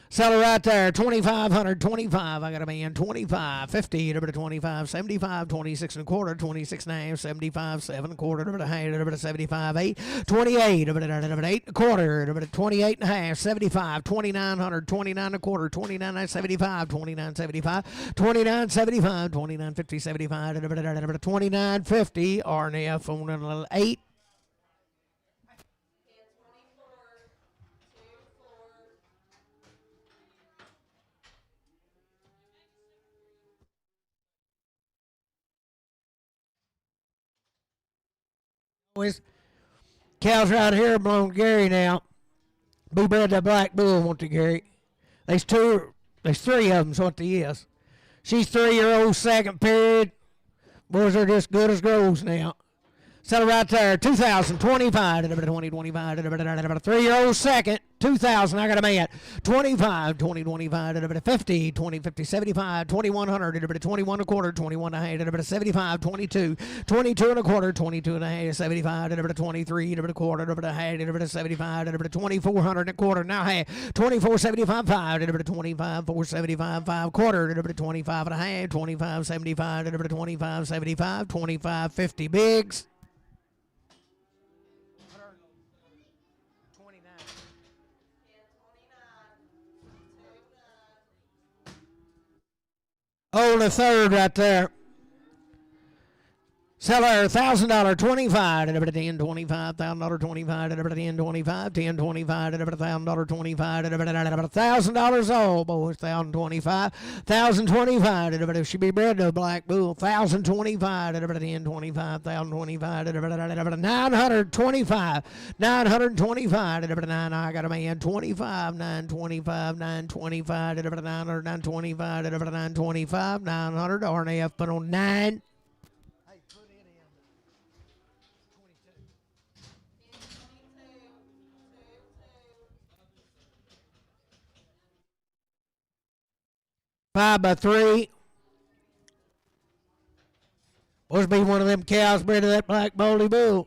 Sell her right there, 2500, 25. I got a man, 25, 50, over to 25, 75, 26 and a quarter, 26 and a half, 75, 7 and a quarter, over to half, over to 75, 8, 28, over to 8 and a quarter, over to 28 and a half, 75, 2900, 29 and a quarter, 29 75, 29 75, 29 75, 29 50, 75, over to 29 50, RNF on a 8. Cows right here belong to Gary now. Be bred that black bull, won't to Gary. There's three of them's what they is. She's 3-year-old second period. Boys are just good as grows now. Sell it right there, 2025, 2025, 3-year-old second, 2000, I got a man, 25, 2025, 50, 20, 50, 75, 2100, 21 and a quarter, 21 and a half, 75, 22, 22 and a quarter, 22 and a half, 75, 23 and a quarter, half, 75, 2400 and a quarter, now half, 24, 75, 5, 25, 475, 5 quarter, 25 and a half, 25, 75, 25, 75, 25, 50 bigs. Oh, the third right there. Sell her $1,000, 25, and every 10, $25, $1,000, 25, and every 10, 25, 10, 25, and every $1,000, 25, and every $1,000 all, boys, 1,025, 1,025, and every should be bred to a black bull, 1,025, and every 10, 25, 1,025, and every 925, 925, and every 9, I got a man, 25, 925, 925, and every 900, 925, and every 925, 900, RNF put on 9. Five by 3. Must be one of them cows bred to that black baldy bull.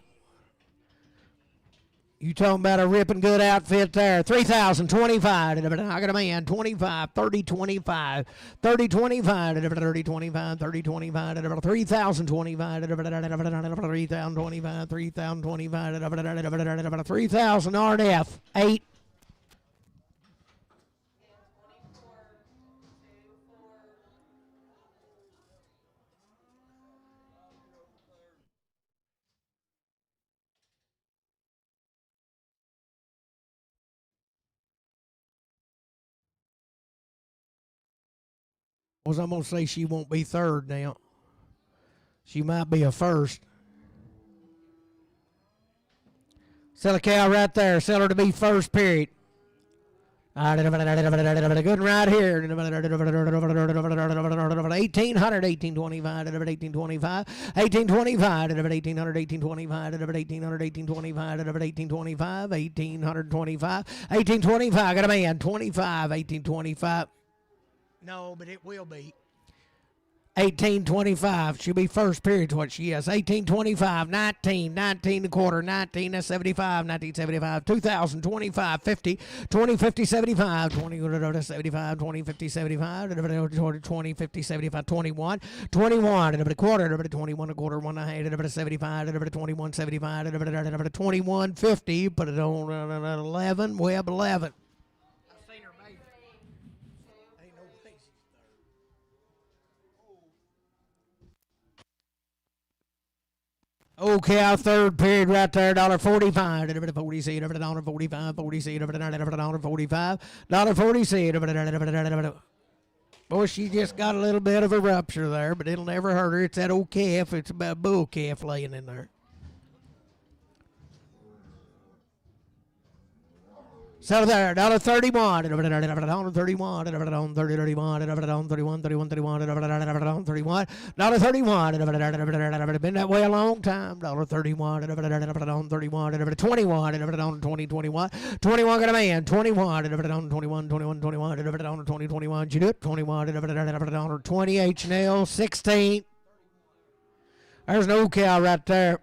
You talking about a ripping good outfit there. 3,025. I got a man. 25, 30, 25. 30, 25. 30, 25. 30, 25. 3,025. 3,025. 3,025. 3,000 RNF. 8. Well, I'm going to say she won't be third now. She might be a first. Sell a cow right there. Sell her to be first period. Good right here. 1,800, 1,825, 1,825, 1,825, 1,800, 1,825, 1,800, 1,825, 1,825, 1,825, 1,825. Got a man. 25, 1,825. No, but it will be. 1825. She'll be first period what she is. 1825, 19, 19 and a quarter, 19, that's 75, 1975, 2025, 50, 20, 50, 75, 20, 75, 20, 50, 75, 20, 50, 75, 21, 21, and a quarter, 21 and a quarter, 1 and a half, 75, 21, 75, 21, 50, put it on 11, Web 11. Okay, our third period right there, $1.45, $40, $1.45, $40, $1.45, $40. Boy, she just got a little bit of a rupture there, but it'll never hurt her. It's that old calf. It's about a bull calf laying in there. So there, $1.31, $1.31, $31, $31, been that way a long time, $31, $21, 2021, 21 got a man, 21, 2021, Judith, 21, 20, H&L, 16. There's no cow right there.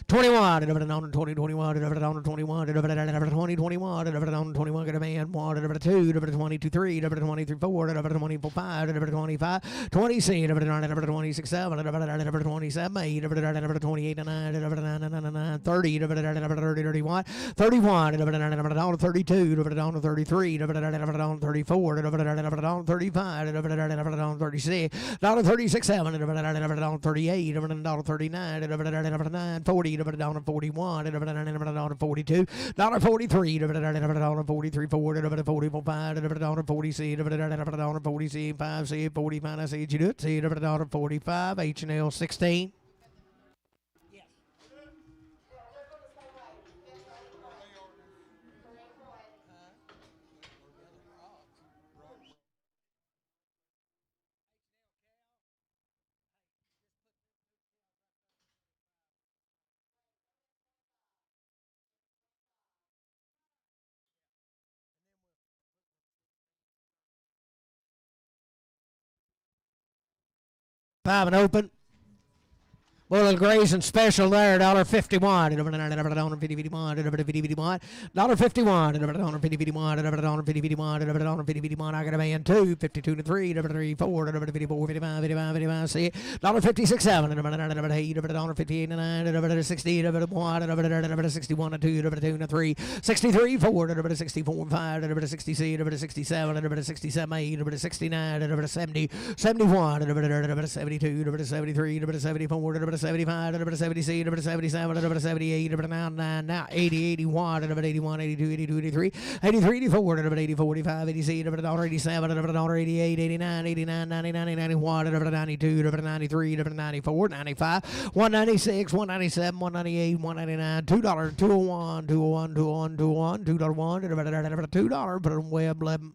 21, 2021, 2021, 2021, got a man, 1, 2, 22, 3, 23, 4, 24, 5, 25, 26, 26, 7, 27, 8, 28, 9, 30, 31, 31, 32, 33, 34, 35, 36, 36, 7, 38, 39, 40, $41, $41, $42, $43, $43, $44, $44, $45, $46, $46, 5, C, 45, C, you do it, C, $45, H&L 16. Five and open. Little grazing special there, $1.51, $1.51, $1.51, I got a man 2, 52 to 3, 3, 4, 54, 55, 55, see, $1.56, 7, $8, $1.58, 9, 60, $1, 61 to 2, 2 to 3, 63, 4, 64, 5, 66, 67, 67, 8, 69, 70, 71, 72, 73, 74, 75, 76, 77, 78, now 80, 81, 81, 82, 82, 83, 83, 84, 84, 85, 86, 87, 88, 89, 89, 90, 90, 91, 92, 93, 94, 95, 196, 197, 198, 199, $2, 201, 201, 201, 201, $2, put on web 11.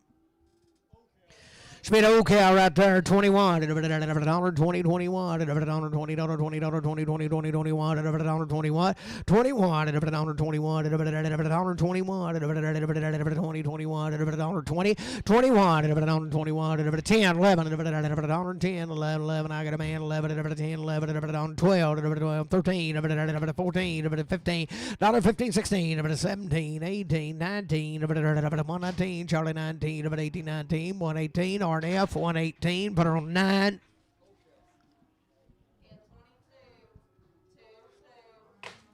Speed old cow right there, 21, $20, 21, $20, $20, $20, $20, $20, $20, $21, $21, $21, $21, $21, $21, $21, $21, $21, 10, 11, 10, 11, I got a man, 11, 10, 11, 12, 13, 14, 15, $15, 16, 17, 18, 19, 119, Charlie 19, 18, 19, 118, RNF 118, put her on 9.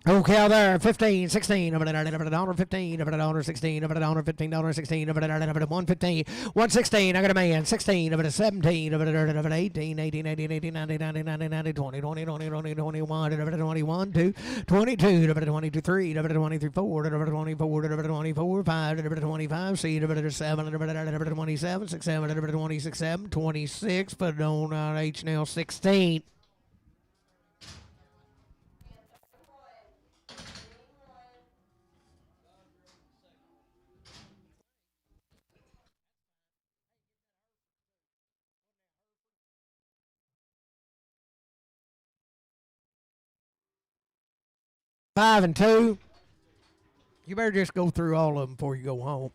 Okay, there, 15, 16, $15, $15, $16, $15, 16, $115, 116, I got a man, 16, 17, 18, 18, 18, 18, 19, 19, 19, 20, 20, 20, 20, 21, 21, 2, 22, 22, 3, 23, 4, 24, 24, 5, 25, C, 7, 27, 6, 7, 26, 7, 26, put it on H&L 16. Five and 2. You better just go through all of them before you go home.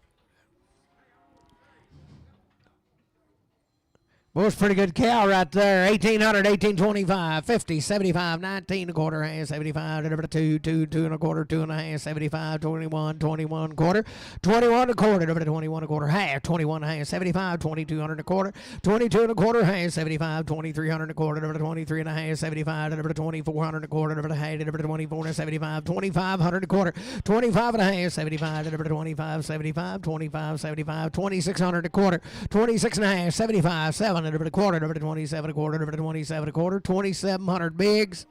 Well, it's a pretty good cow right there. 1800, 1825, 50, 75, 19 and a quarter, half, 75, 2, 2, 2 and a quarter, 2 and a half, 75, 21, 21 quarter, 21 and a quarter, 21 and a quarter, half, 21 and a half, 75, 2200 and a quarter, 22 and a quarter, half, 75, 2300 and a quarter, 23 and a half, 75, 2400 and a quarter, half, 24 and 75, 2500 and a quarter, 25 and a half, 75, 25, 75, 25, 75, 2600 and a quarter, 26 and a half, 75, 7 and a quarter, 27 and a quarter, 27 and a quarter, 2700 bigs.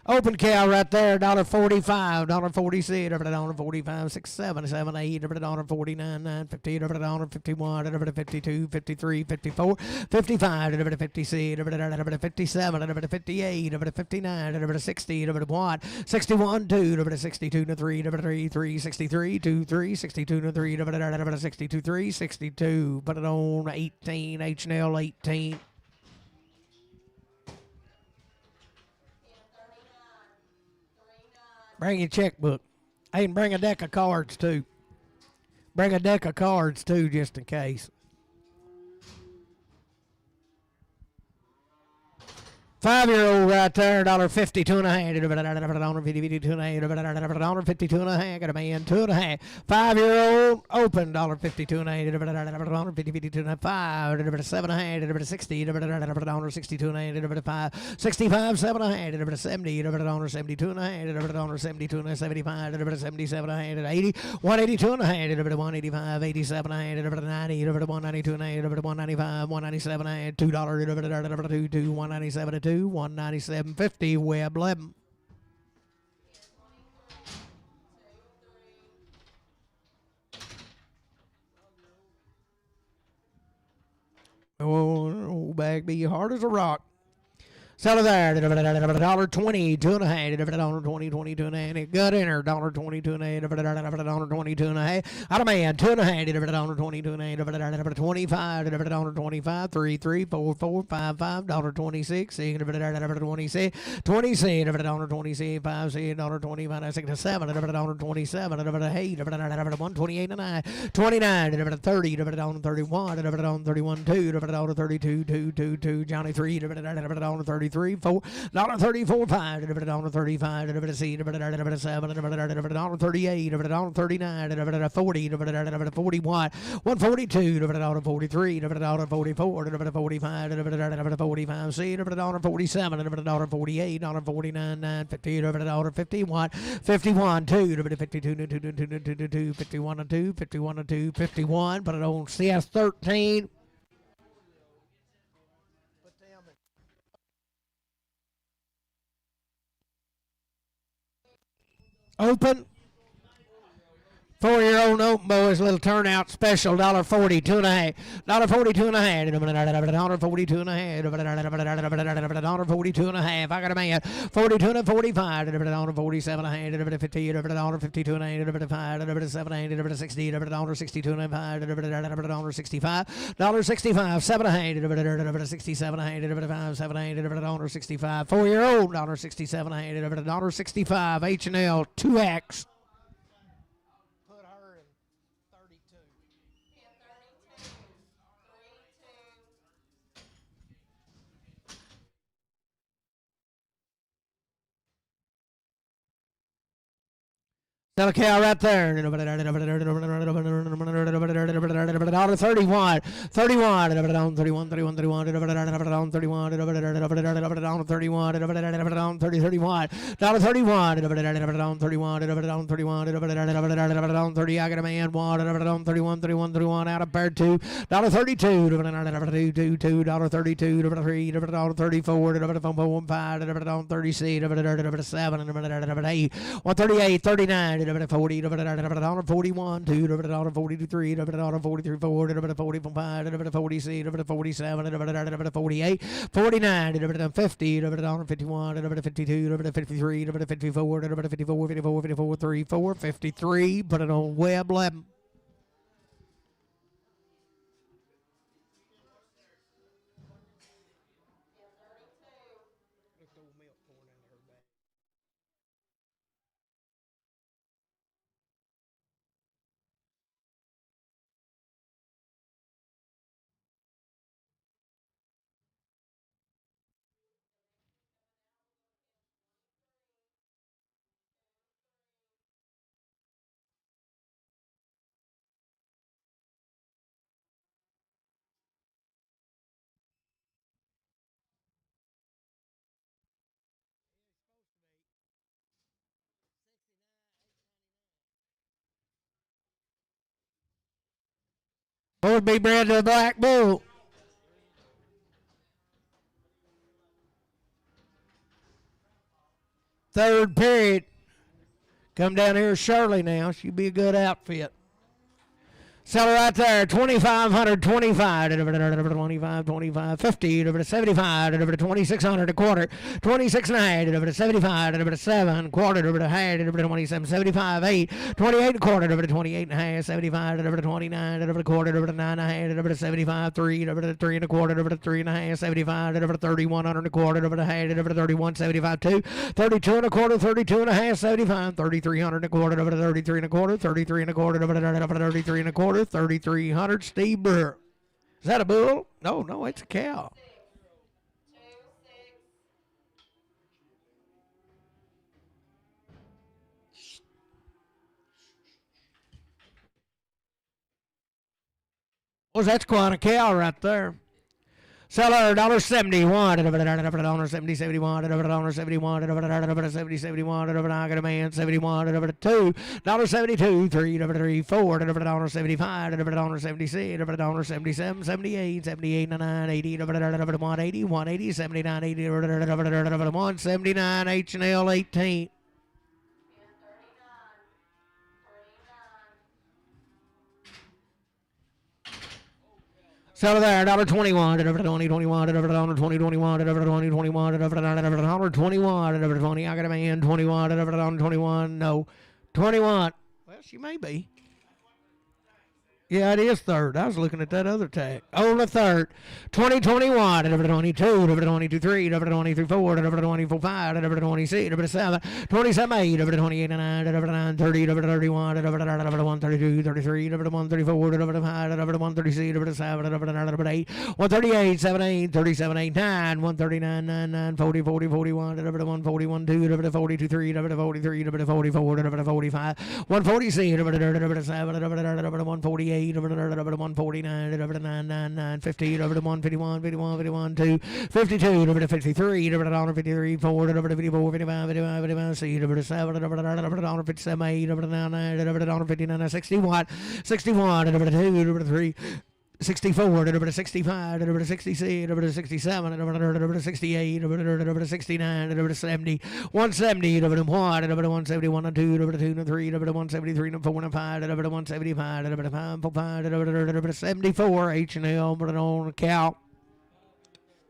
Open cow right there, $1.45, $1.46, $1.45, 6, 7, 7, 8, $1.49, 9, 50, $1.51, $52, 53, 54, 55, $56, $57, $58, $59, $60, $1, 61, 2, 62 to 3, 3, 3, 63, 2, 3, 62 to 3, 62, 3, 62, put it on 18, H&L 18. Bring your checkbook. Hey, and bring a deck of cards, too. Bring a deck of cards, too, just in case. 5-year-old right there, $1.50, 2.5, $1.50, 2.5, $1.52 and a half, got a man, 2.5. 5-year-old open, $1.50, 2.5, $1.50, 2.5, $7.5, 60, $1.62 and a half, 65, 7.5, 70, $1.72 and a half, $1.72 and a 75, $77 and a 80, 182 and a half, 185, 87 and a 90, 192 and a half, 195, 197 and $2, 2, 197 2. 197.50 Web 11. Oh, bag be hard as a rock. Sell it there, $1.20, 2.5, $1.20, 22 and a half. Gut enter, $1.20, 2 and a half, $1.20, 2 and a half. Out of man, 2.5, $1.20, 2 and a half, $25, $1.25, 3, 3, 4, 4, 5, $1.26, $26, 20, $1.26, 5, $1.25, 6, 7, $1.27, $8, $128 and a half, 29, $30, $31, 31, 2, $32, 2, 2, 2, Johnny 3, $33. 4, $34, 5, $35, C, $7, $38, $39, 40, $41, 142, $43, $44, $45, 45, C, $47, $48, $49, 9, 50, $51, 51, 2, 52, 51, 2, 51, 2, 51, but it on CS 13. Open. 4-year-old open boys, little turnout special, $1.40, 2.5, $1.42 and a half, $1.42 and a half, $1.42 and a half. I got a man, 42 and a 45, $1.47 and a half, $50, $1.52 and a half, $5, $7, $60, $1.62 and a half, $1.65, $1.65, 7 and a half, $67 and a half, $5, 7, $1.65. 4-year-old, $1.67 and a half, $1.65, H&L 2X. Sell a cow right there. $31, 31, 31, 31, 31, 31, 31, 30. I got a man, 1, 31, 31, 31, out of bird 2, $32, $32, $32, $3, $34, 5, $30, 7, 8, 138, 39. $40, $41, $2, $42, $3, $43, $4, $45, $46, $47, $48, $49, $50, $51, $52, $53, $54, $54, 3, 4, 53. Put it on Web 11. Would be bred to a black bull. Third period. Come down here, Shirley. Now she'd be a good outfit. Sell her right there, 2,500, 25, 25, 25, 50, 75, 2,600 a quarter, 26 and a half, 75, 7, quarter, half, 27, 75, 8, 28 a quarter, 28 and a half, 75, 29, a quarter, 9 and a half, 75, 3, 3 and a quarter, 3 and a half, 75, 3,100 a quarter, a half, 31, 75, 2, 32 and a quarter, 32 and a half, 75, 3,300 a quarter, 33 and a quarter, 33 and a quarter, 33 and a quarter, 3,300. Steve Burr. Is that a bull? No, it's a cow. Well, that's quite a cow right there. Seller $1.71, $1.70, 71, $1.71, 70, 71, I got a man, 71, $2, $1.72, 3, 3, 4, $1.75, $1.76, $1.77, 78, 78, 9, 80, 180, 180, 79, 80, 179, H&L 18. So there, $1.21, $20, $21, $20, $21, $20, $21, $21, $20. I got a man, 21, 21. No, 21. Well, she may be. Yeah, it is third. I was looking at that other tag. Oh, the third. 2021, 22, 22, 3, 23, 4, 24, 5, 26, 7, 27, 8, 28, 9, 9, 30, 31, 132, 33, 134, 135, 136, 7, 8, 138, 7, 8, 37, 8, 9, 139, 9, 9, 40, 40, 41, 141, 2, 42, 3, 43, 44, 45, 146, 7, 148. 149, 999, 50, 151, 51, 51, 2, 52, 53, 53, 4, 54, 55, 55, 55, 6, 7, 57, 8, 59, 59, 61, 61, 2, 3, 64, 65, 66, 67, 68, 69, 70, 170, 171, 2, 3, 173, 4, 5, 175, 5, 74, H&L, on the cow.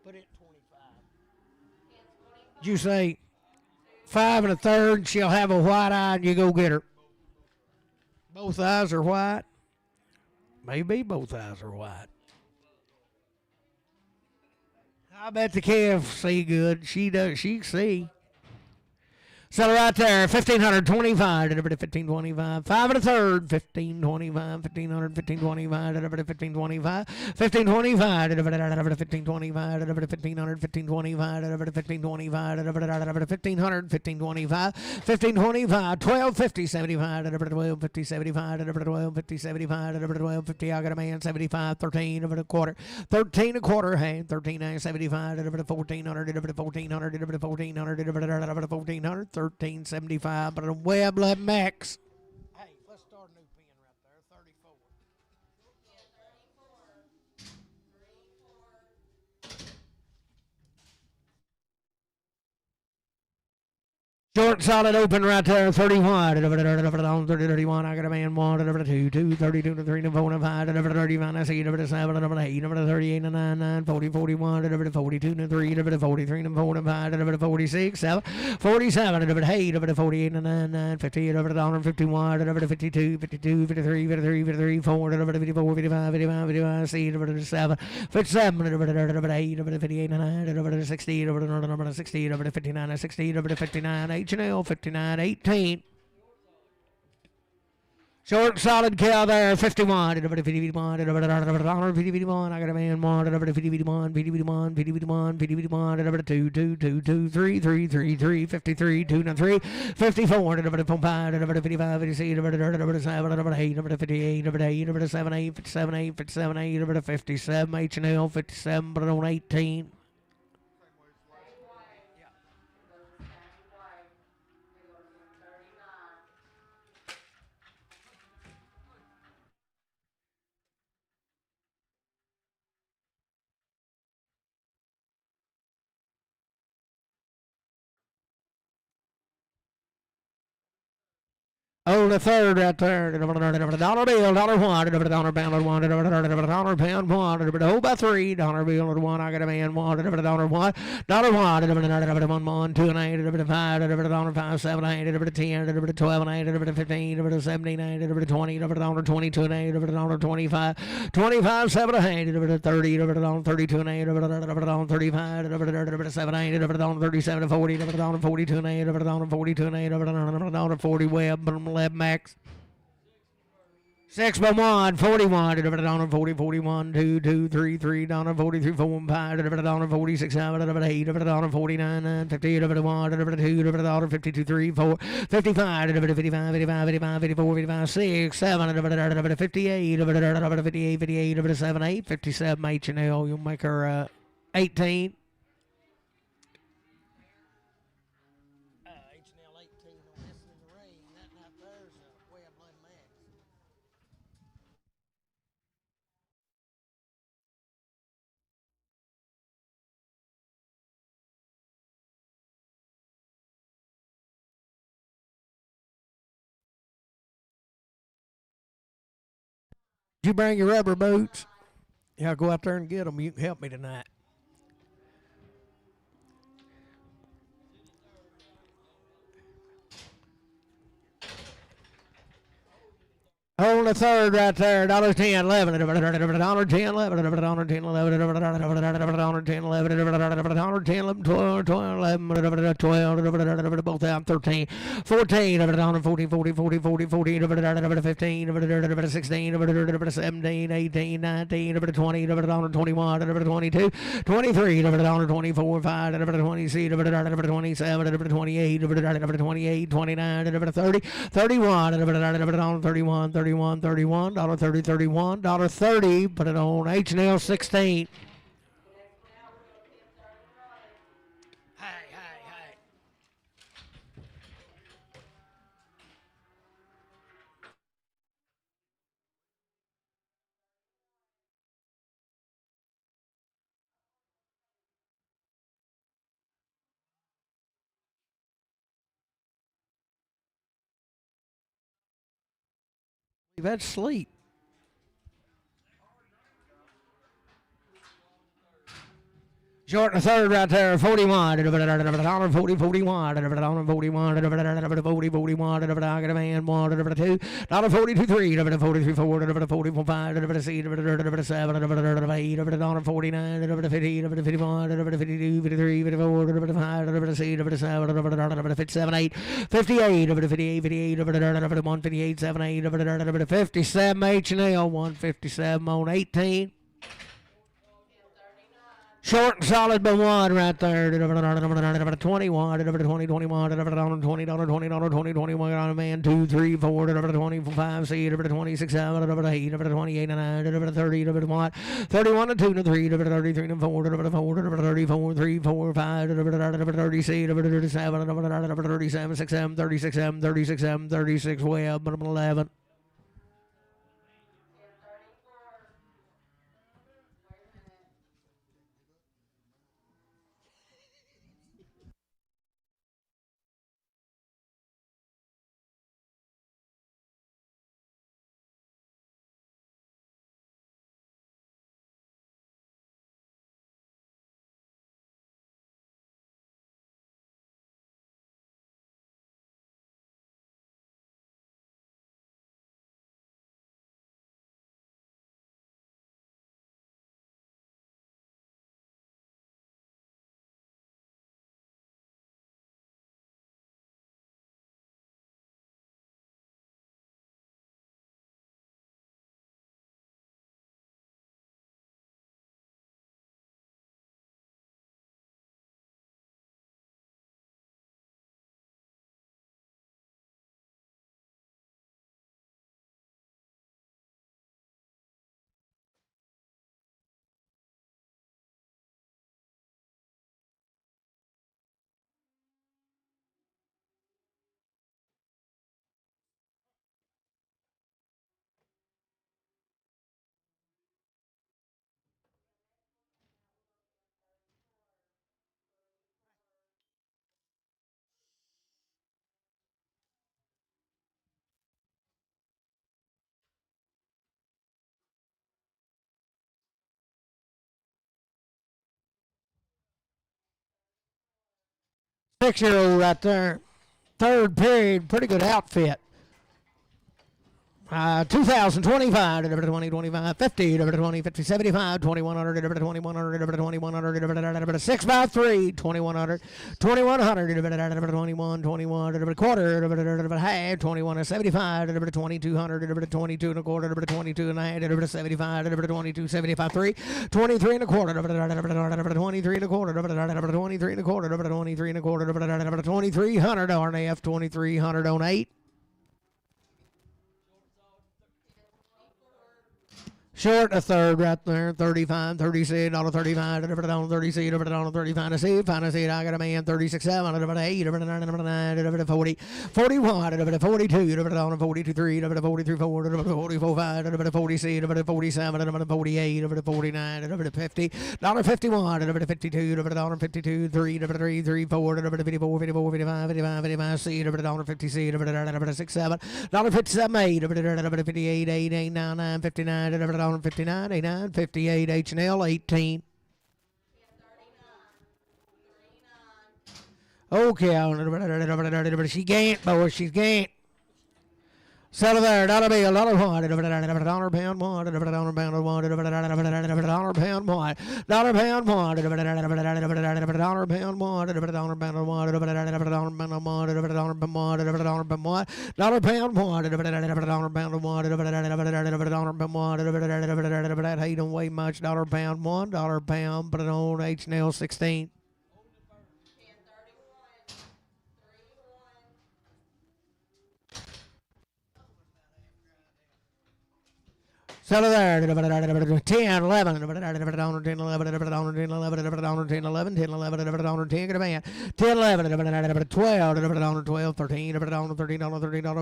Put it 25. Did you say 5 and a third? She'll have a white eye and you go get her. Both eyes are white. Maybe both eyes are white. I bet the calf see good. She does. She can see. So right there, 1,525, 1,525, 5 and a third, 1,525, 1,500, 1,525, 1,525, 1,525, 1,525, 1,500, 1,525, 1,525, 1,500, 1,525, 1,525, 1,250, 75, 1,250, 75, 1,250, 75, 1,250, I got a man, 75, 13 and a quarter, 13 a quarter, hey, 13, 75, 1,400, 1,400, 1,400, 1,400, 1375, but a web let max. Hey, let's start a new pin right there. 34. Short solid open right there, 31. 31, I got a man, 1, 2, 2, 32, 3, 4, 5, 35, I see, 7, 8, 38, 9, 9, 40, 41, 42, 3, 43, 4, 5, 46, 7, 47, 8, 48, 9, 9, 50, 151, 52, 52, 53, 53, 53, 4, 54, 55, 55, 55, see, 7, 57, 8, 58, 9, 60, 60, 59, 60, 59, H&L 59, 18. Short solid cow there, 51, 51, 51, I got a man, 51, 51, 51, 51, 2, 2, 2, 2, 3, 3, 3, 3, 53, 2, 3, 54, 55, 55, 56, 7, 8, 58, 8, 7, 8, 57, 8, 57, 8, 57, H&L 57, but on 18. the third right there. Dollar bill, dollar one, dollar pound one, dollar pound one, hold by three, dollar bill at one. I got a man one, dollar one, dollar one, 2 and 8, 5, dollar 5, 7, 8, 10, 12 and 8, 15, 17, 8, 20, dollar 22 and 8, dollar 25, 25, 7 and 8, 30, dollar 32 and 8, dollar 35, 7, 8, dollar 37, 40, dollar 42 and 8, dollar 42 and 8, dollar 40 web, 11 max. 6 by 1, 41, dollar 40, 41, 2, 2, 3, 3, dollar 43, 4, 5, dollar 46, 7, 8, dollar 49, 9, 50, $1, $2, dollar 52, 3, 4, 55, 55, 55, 55, 54, 55, 6, 7, 58, 58, 58, 7, 8, 57, H&L. You'll make her 18. H&L 18 on this in the rain. That not there's a web 11 max. Did you bring your rubber boots? Yeah, I'll go out there and get them. You can help me tonight. Hold the third right there. $10, 11, $10, 11, $10, 10, 11, $10, 10, 11, $10, 10, 11, 12, 11, 12, both out 13, 14, $14, 40, 40, 40, 14, 15, 16, 17, 18, 19, 20, $21, 22, 23, $24, 5, 26, 27, 28, 28, 29, 30, 31, 31, 31, $30, 30, 31, $30. Put it on H&L 16. Hey. We've had sleep. Short and third right there, 41, $40, 41, $41, 40, 41, I got a man, 1, 2, $42, 3, 43, 4, 44, 5, 6, 7, 8, 49, 50, 51, 52, 53, 54, 55, 6, 7, 57, 8, 58, 58, 58, 158, 7, 8, 57, H&L, 157 on 18. Short and solid by one right there. 21, 20, 21, $20, 21 on a man, 2, 3, 4, 25, 6, 26, 7, 8, 28, 9, 30, 31, 31 2 3, 33 4, 34, 3, 4, 5, 36, 37, 37, 6, 7, 36, 7, 36, 7, 36, web, 11. 6-year-old right there. Third period, pretty good outfit. 2025, 2025, 50, 20, 50, 75, 2100, 2100, 2100, 6 by 3, 2100, 2100, 21, 21, quarter, half, 21, 75, 2200, 22 and a quarter, 22 and a half, 75, 22, 75, 3, 23 and a quarter, 23 and a quarter, 23 and a quarter, 23 and a quarter, 2300 on F, 2300 on 8. Short a third right there, 35, 36, $35, $30, 36, $35 to see, final seed, I got a man, 36, 7, $8, $9, 40, 41, 42, $42, 3, 43, 4, 44, 5, 46, 47, 48, 49, 50, $51, 52, $52, 3, 3, 3, 4, 54, 54, 55, 55, 55, seed, $50, seed, 6, 7, $57, 8, 58, 8, 8, 9, 9, 59, 59, 89, 58, H&L, 18. Okay, she gained, boys, she's gained. Settle there, dollar bill, dollar one, dollar pound one, dollar pound one, dollar pound one, dollar pound one, dollar pound one, dollar pound one, dollar pound one, dollar pound one, he don't weigh much, dollar pound one, dollar pound, put it on H&L 16. Settle there, 10, 11, 10, 11, 10, 11, 10, 11, 10, 11, 10, 11, 10, get a man, 10, 11, 12, 12, 13, 13, 13,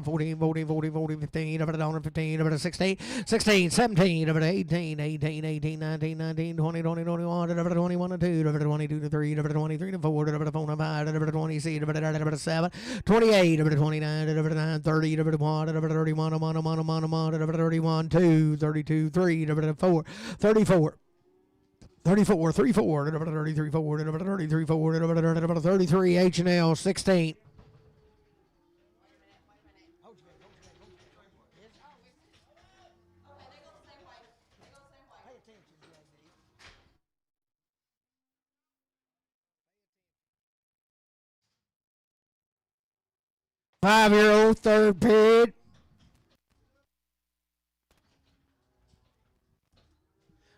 14, 14, 14, 14, 15, 15, 16, 16, 17, 18, 18, 18, 19, 19, 20, 20, 21, 21 to 2, 22 to 3, 23 to 4, 4 to 5, 26, 7, 28, 29, 30, 31, 31, 2, 32, 3, 4, 34. 34, 34, 33, 4, 33, 4, 33, H&L 16. Five-year-old third period.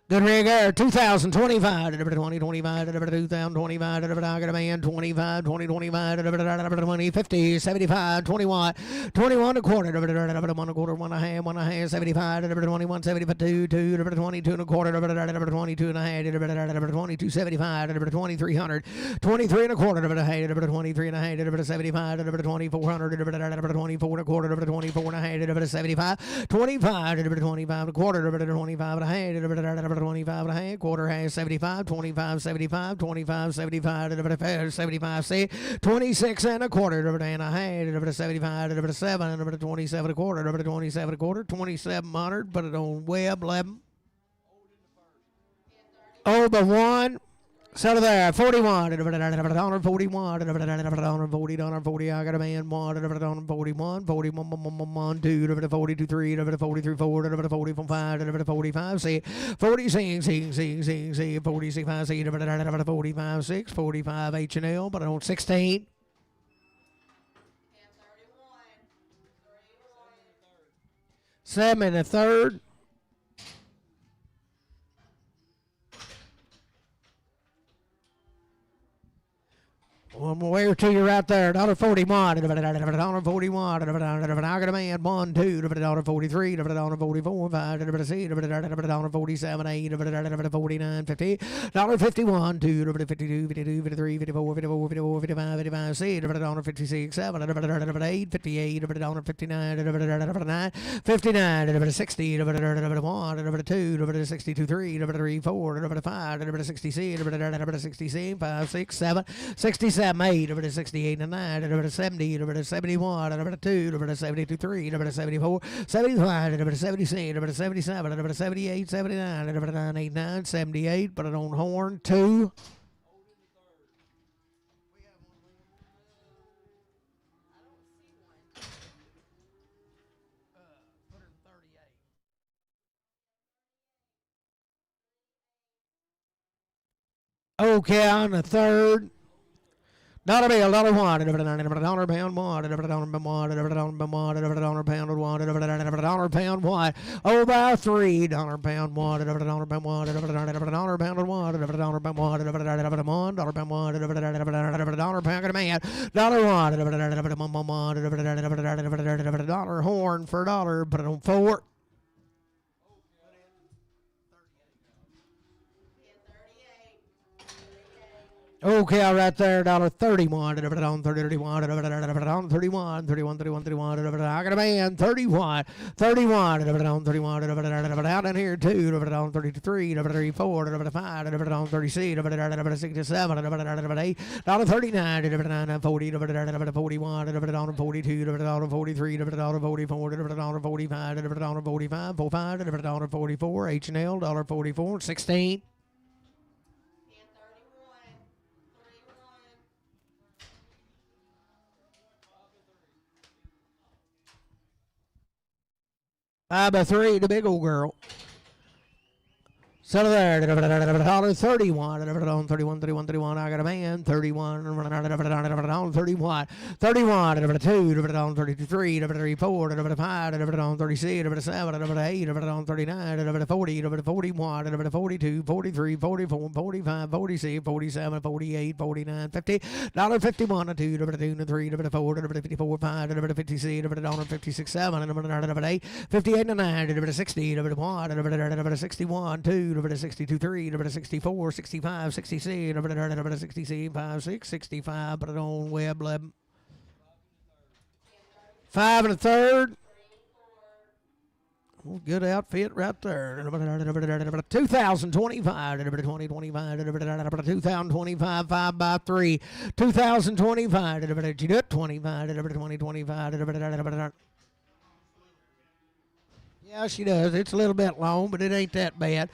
Good rig there, 2025, 2025, 2025, I got a man, 25, 20, 25, 20, 50, 75, 21, 21 a quarter, 1 a quarter, 1 a half, 1 a half, 75, 21, 72, 2, 22 and a quarter, 22 and a half, 22, 75, 2300, 23 and a quarter, 23 and a half, 75, 2400, 24 and a quarter, 24 and a half, 75, 25, 25 and a quarter, 25 and a half, 25 and a half, quarter half, 75, 25, 75, 25, 75, 75, 26 and a quarter, and a half, 75, 7, 27 a quarter, 27 a quarter, 2700, put it on web, 11. Over 1. Settle there, 41, $41, $41, $40, I got a man, 1, 41, 41, 2, 42, 3, 43, 4, 44, 5, 45, see, 46, see, 46, 5, see, 45, 6, 45, H&L, but on 16. 7 and a third. One more way or two, you're right there. $41, $41, I got a man, 1, 2, $43, $44, 5, C, $47, 8, 49, 50, $51, 2, 52, 52, 53, 54, 54, 54, 55, 55, C, $56, 7, 8, 58, $59, 59, 60, 1, 2, 62, 3, 4, 5, 60, C, 66, 5, 6, 7, 67. 8, 68, 9, 70, 71, 2, 72, 3, 74, 75, 76, 77, 78, 79, 89, 78, put it on horn, 2. Okay, on the third. Dollar bill, dollar one, dollar pound one, dollar pound one, dollar pound one, dollar pound one, oh by three, dollar pound one, dollar pound one, dollar pound one, dollar pound one, dollar pound one, dollar pound a man, dollar one, dollar horn for a dollar, put it on four. Okay, all right there, $1.31, on 31, on 31, 31, 31, 31, I got a man, 31, 31, on 31, out in here too, on 33, 34, 5, on 36, 67, 8, $39, 40, 41, on 42, on 43, on 44, on 45, on 45, 45, on 44, H&L, $1.44, 16. Five by three, the big old girl. So there, $31, 31, 31, 31, I got a man, 31, 31, 31, 32, 33, 34, 35, 36, 37, 8, 39, 40, 41, 42, 43, 44, 45, 46, 47, 48, 49, 50, $51, 2, 2, 3, 4, 54, 5, 56, 56, 7, 8, 58, 9, 60, 1, 61, 2, 62, 3, 64, 65, 66, 66, 5, 6, 65, put it on web 11. 5 and a third. Good outfit right there. 2025, 2025, 2025, 5 by 3. 2025, did you do it? 25, 2025. Yeah, she does. It's a little bit long, but it ain't that bad.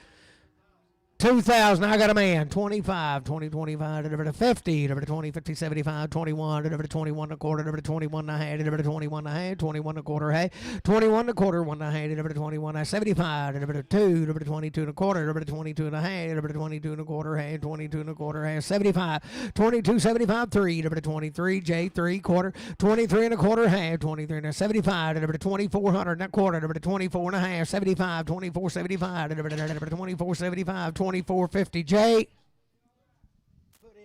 2000, I got a man. 25, 20, 25, 50, 20, 50, 75, 21, 21 and a quarter, 21 and a half, 21 and a half, 21 and a quarter, hey, 21 and a quarter, 1 and a half, 21, 75, 2, 22 and a quarter, 22 and a half, 22 and a quarter, hey, 22 and a quarter, hey, 75, 22, 75, 3, 23, J, 3 quarter, 23 and a quarter, half, 23 and a 75, 2400 and a quarter, 24 and a half, 75, 24, 75, 24, 75, 2450, J. Put in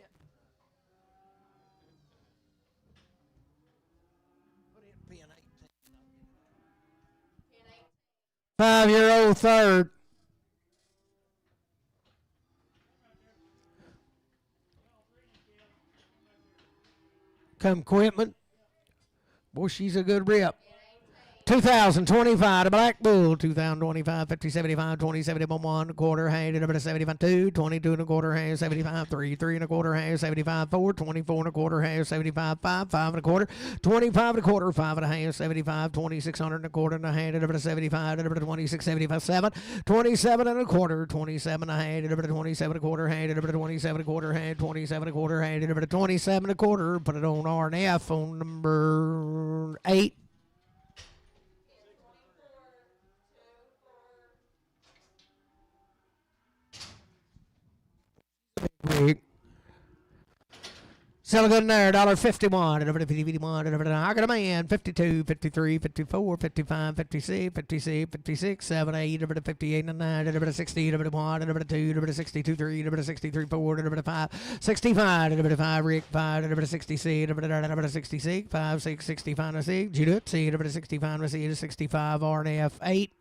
18. 5-year-old third. Come Quitman. Boy, she's a good rip. 2025, the Black Bull, 2025, 50, 75, 20, 71, 1 quarter, hand, 75, 2, 22 and a quarter, hand, 75, 3, 3 and a quarter, hand, 75, 4, 24 and a quarter, hand, 75, 5, 5 and a quarter, 25 and a quarter, 5 and a half, 75, 2600 and a quarter, and a hand, 75, 26, 75, 7, 27 and a quarter, 27 and a hand, 27 and a quarter, hand, 27 and a quarter, hand, 27 and a quarter, hand, 27 and a quarter, put it on R and F on number 8. Big. Still good in there, $1.51, I got a man, 52, 53, 54, 55, 56, 56, 56, 7, 8, 58, 9, 60, 1, 2, 62, 3, 63, 4, 5, 65, 5, Rick, 5, 66, 66, 5, 6, 65, 6, Judith, 65, 65, RNF, 8.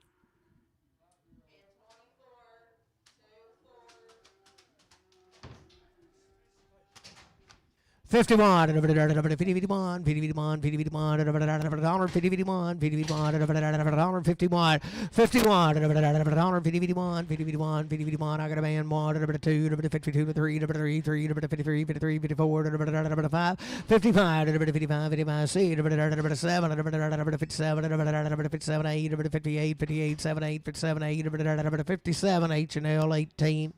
51, 51, 51, 51, 51, 51, 51, 51, 51, 51, 51, I got a man, 1, 2, 52, 3, 3, 3, 53, 53, 54, 5, 55, 55, 55, C, 7, 57, 8, 58, 58, 7, 8, 57, 8, 57, H&L, 18.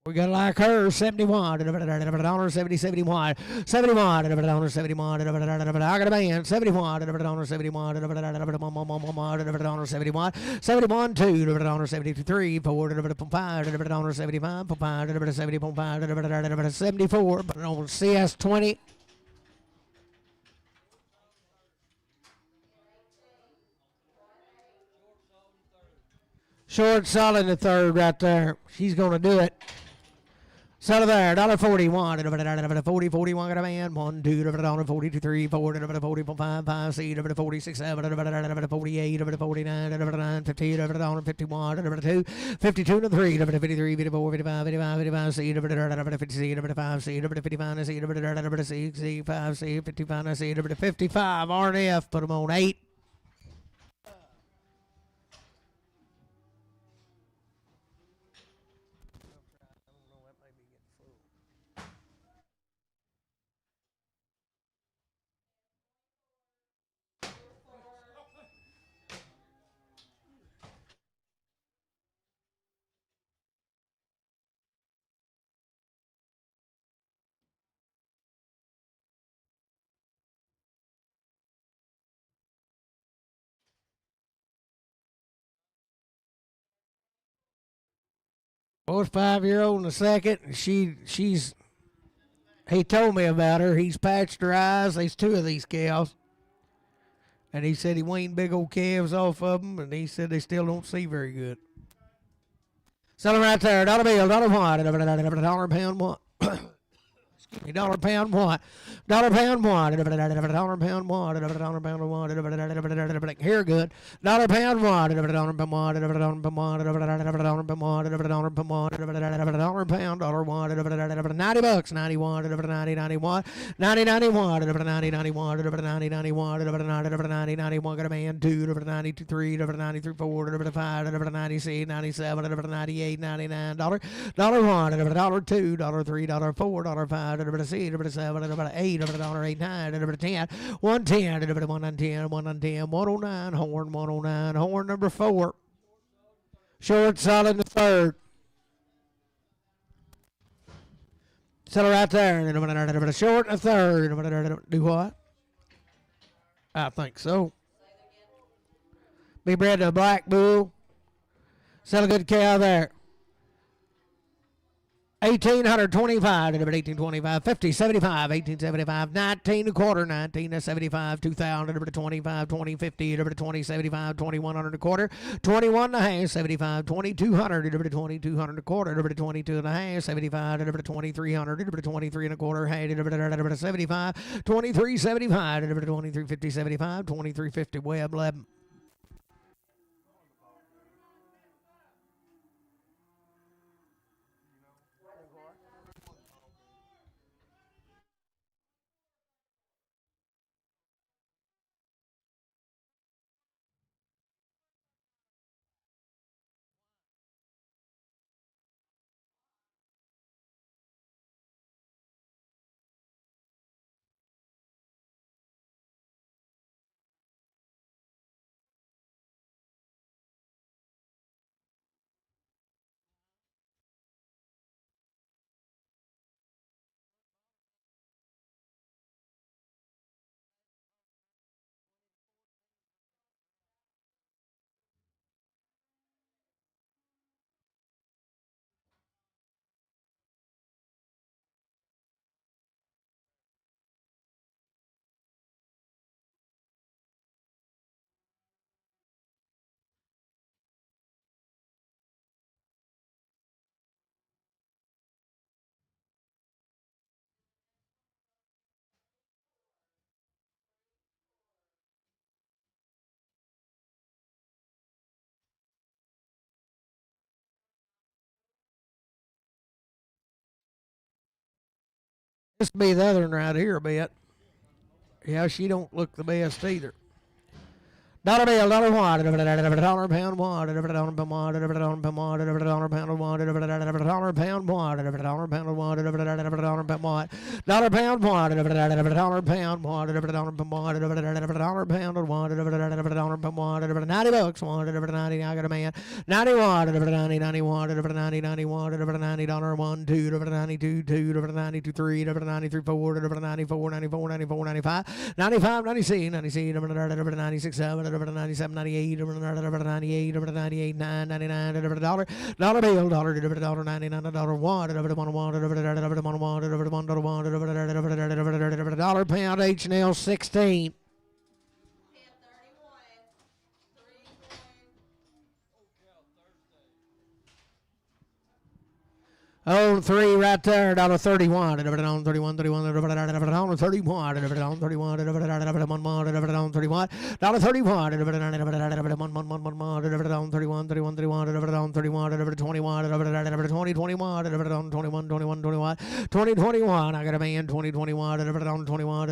We got like her, 71, $70, 70, 71, 71, $71, 71, I got a man, 71, $71, 71, $71, 71, 2, $73, 4, $5, $75, 5, 75, 74, but on CS 20. Short solid the third right there. She's going to do it. Settle there, $1.41, 40, 41, got a man, 1, 2, $42, 3, 4, 40, 5, 5, C, 46, 7, 48, 49, 50, $51, 2, 52 to 3, 53, 54, 55, 55, 55, C, 50, C, 55, C, 55, C, C, 5, C, 55, C, 55, RNF, put them on 8. Boy's 5-year-old in the second. And she's he told me about her. He's patched her eyes. There's 2 of these cows. And he said he weaned big old calves off of them, and he said they still don't see very good. Sell them right there. Dollar bill, dollar one, dollar pound one. Excuse me, dollar pound one. Dollar pound one. Dollar pound one. Dollar pound one. Here good. Dollar pound one. Dollar pound one. Dollar pound one. Dollar pound one. Dollar pound. Dollar one. $90. 91. 90. 91. 90. 91. 90. 91. 90. 91. 90. 91. Got a man. 2. 92. 3. 93. 4. 5. 96. 97. 98. $99. Dollar one. Dollar two. Dollar three. Dollar four. Dollar five. $6, $7, $8, $8, 9, $10, 110, 110, 110, 109, horn, 109, horn number 4. Short solid in the third. Settle right there. Short in the third. Do what? I think so. Be bred to a black bull. Sell a good cow there. 1,825, 1,825, 50, 75, 1,875, 19 a quarter, 19 to 75, 2,000, 25, 20, 50, 20, 75, 2,100 a quarter, 21 and a half, 75, 2,200, 2,200 a quarter, 22 and a half, 75, 2,300, 23 and a quarter, 75, 23, 75, 23, 50, 75, 23, 50, web 11. This be the other one right here a bit. Yeah, she don't look the best either. Dollar bill, dollar one, dollar pound one, dollar pound one, dollar pound one, dollar pound one, dollar pound one, dollar pound one, dollar pound one, dollar pound one, dollar pound one, dollar pound one, dollar pound one, dollar pound one, $90 one, 90. I got a man. 91, 90, 91, 90, 91, 90 dollar one, two, 92, 2, 92, 3, 93, 4, 94, 94, 94, 95, 95, 96, 96, 96, 7. 97, 98, 98, 98, 9, 99, dollar bill, dollar 99, dollar one, dollar pound H&L 16. Oh, three right there, $1.31. $31, $31, $31, $31, $31, $31, $31, $31, I got a man, 2021, 2021,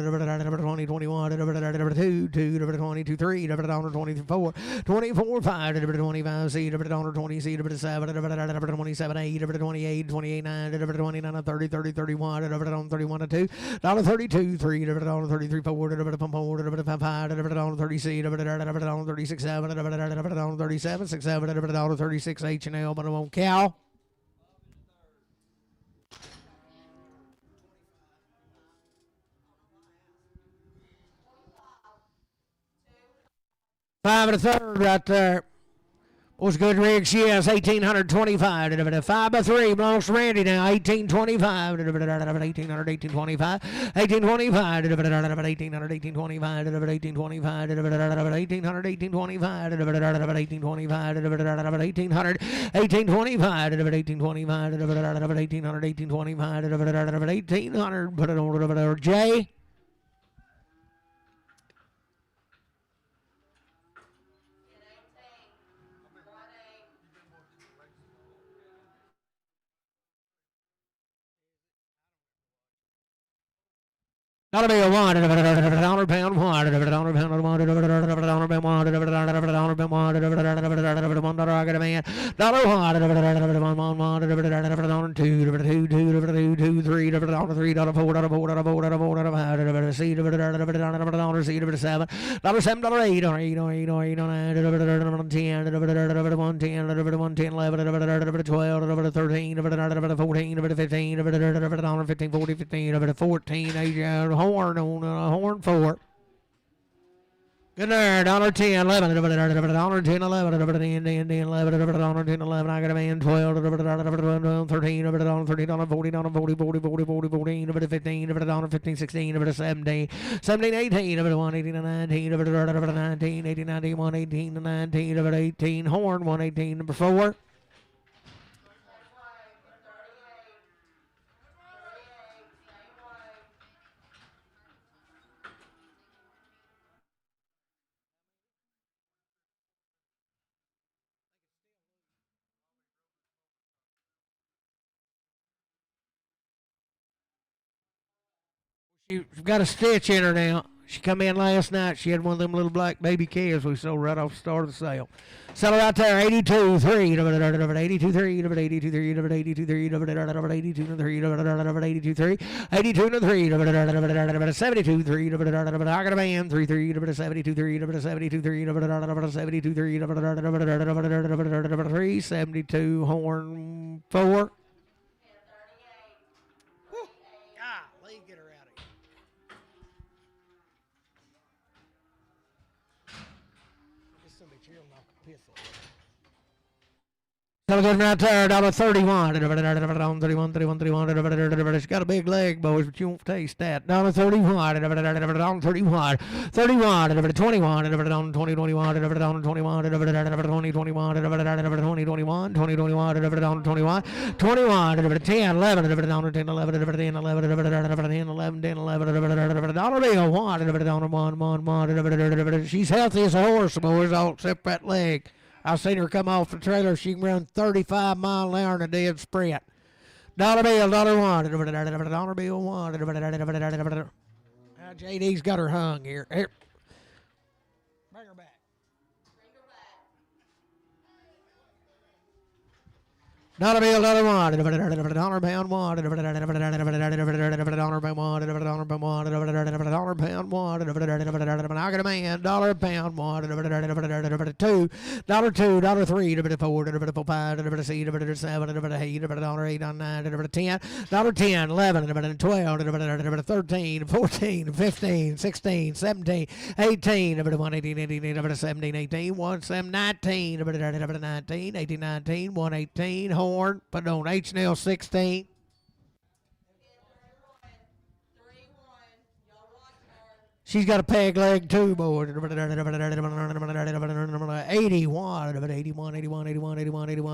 2, 22, 3, 24, 24, 5, 25, C, 20, C, 7, 27, 8, 28, 28, 9, 29, 30, 30, 31, 31, 2, $32, 3, $33, 4, 5, 36, 36, 7, 37, 6, 7, 36, H&L, but I won't cow. Five and a third right there. What's good, Riggs? Yes, 1,825. 5 by 3 belongs to Randy now. 1,825. 1,800, 1,825. 1,825. 1,800, 1,825. 1,825. 1,800, 1,825. 1,825. 1,800, 1,825. 1,825. 1,800, 1,825. 1,800. Put it over there, Jay. Dollar bill one, dollar pound one, dollar pound one, dollar pound one, dollar pound one, $1 I got a man. Dollar one, $1, $2, $2, 3, $3, $4, $4, $5, C, $7, C, $7, $7, $8, $8, $8, $8, $9, $10, $1, $10, $11, $12, $13, $14, $15, $15, $40, $15, $14, horn on horn 4. Good there, $1.10, 11, $1.10, 11, 10, 10, 11, $10, 11, I got a man, 12, 13, $13, 40, 40, 40, 40, 40, 14, 15, 15, 16, 17, 17, 18, 1, 18, 19, 19, 18, 19, 1, 18, 19, 18, horn 118, number 4. She's got a stitch in her now. She come in last night. She had one of them little black baby calves we sold right off the start of the sale. Sell her right there, 82, 3, 82, 3, 82, 3, 82, 3, 82, 3, 82, 3, 82, 3, 72, 3, I got a man, 3, 3, 72, 3, 72, 3, 72, 3, 3, 72, horn 4. Good right there, $31. 31, 31, 31. She's got a big leg, boys, but you won't taste that. $31. 31. 31. 21. 20, 21. 21. 20, 21. 20, 21. 21. 21. 10, 11. 10, 11. 10, 11. 10, 11. Dollar bill. 1. She's healthy as a horse, boys, all except that leg. I've seen her come off the trailer. She can run 35 miles an hour in a dead sprint. Dollar bill, $1. Dollar bill, 1. JD's got her hung here. Here. Bring her back. Dollar bill, dollar one, dollar pound one, dollar pound one, dollar pound one, I got a man, dollar pound one, two, dollar two, dollar three, four, five, six, seven, eight, dollar eight, nine, ten, dollar 10, 11, 12, 13, 14, 15, 16, 17, 18, 18, 17, 18, 1, 7, 19, 19, 18, 19, 118, horn, put it on H&L 16. She's got a peg leg too, boy. 81, 81, 81, 81, 81, 81,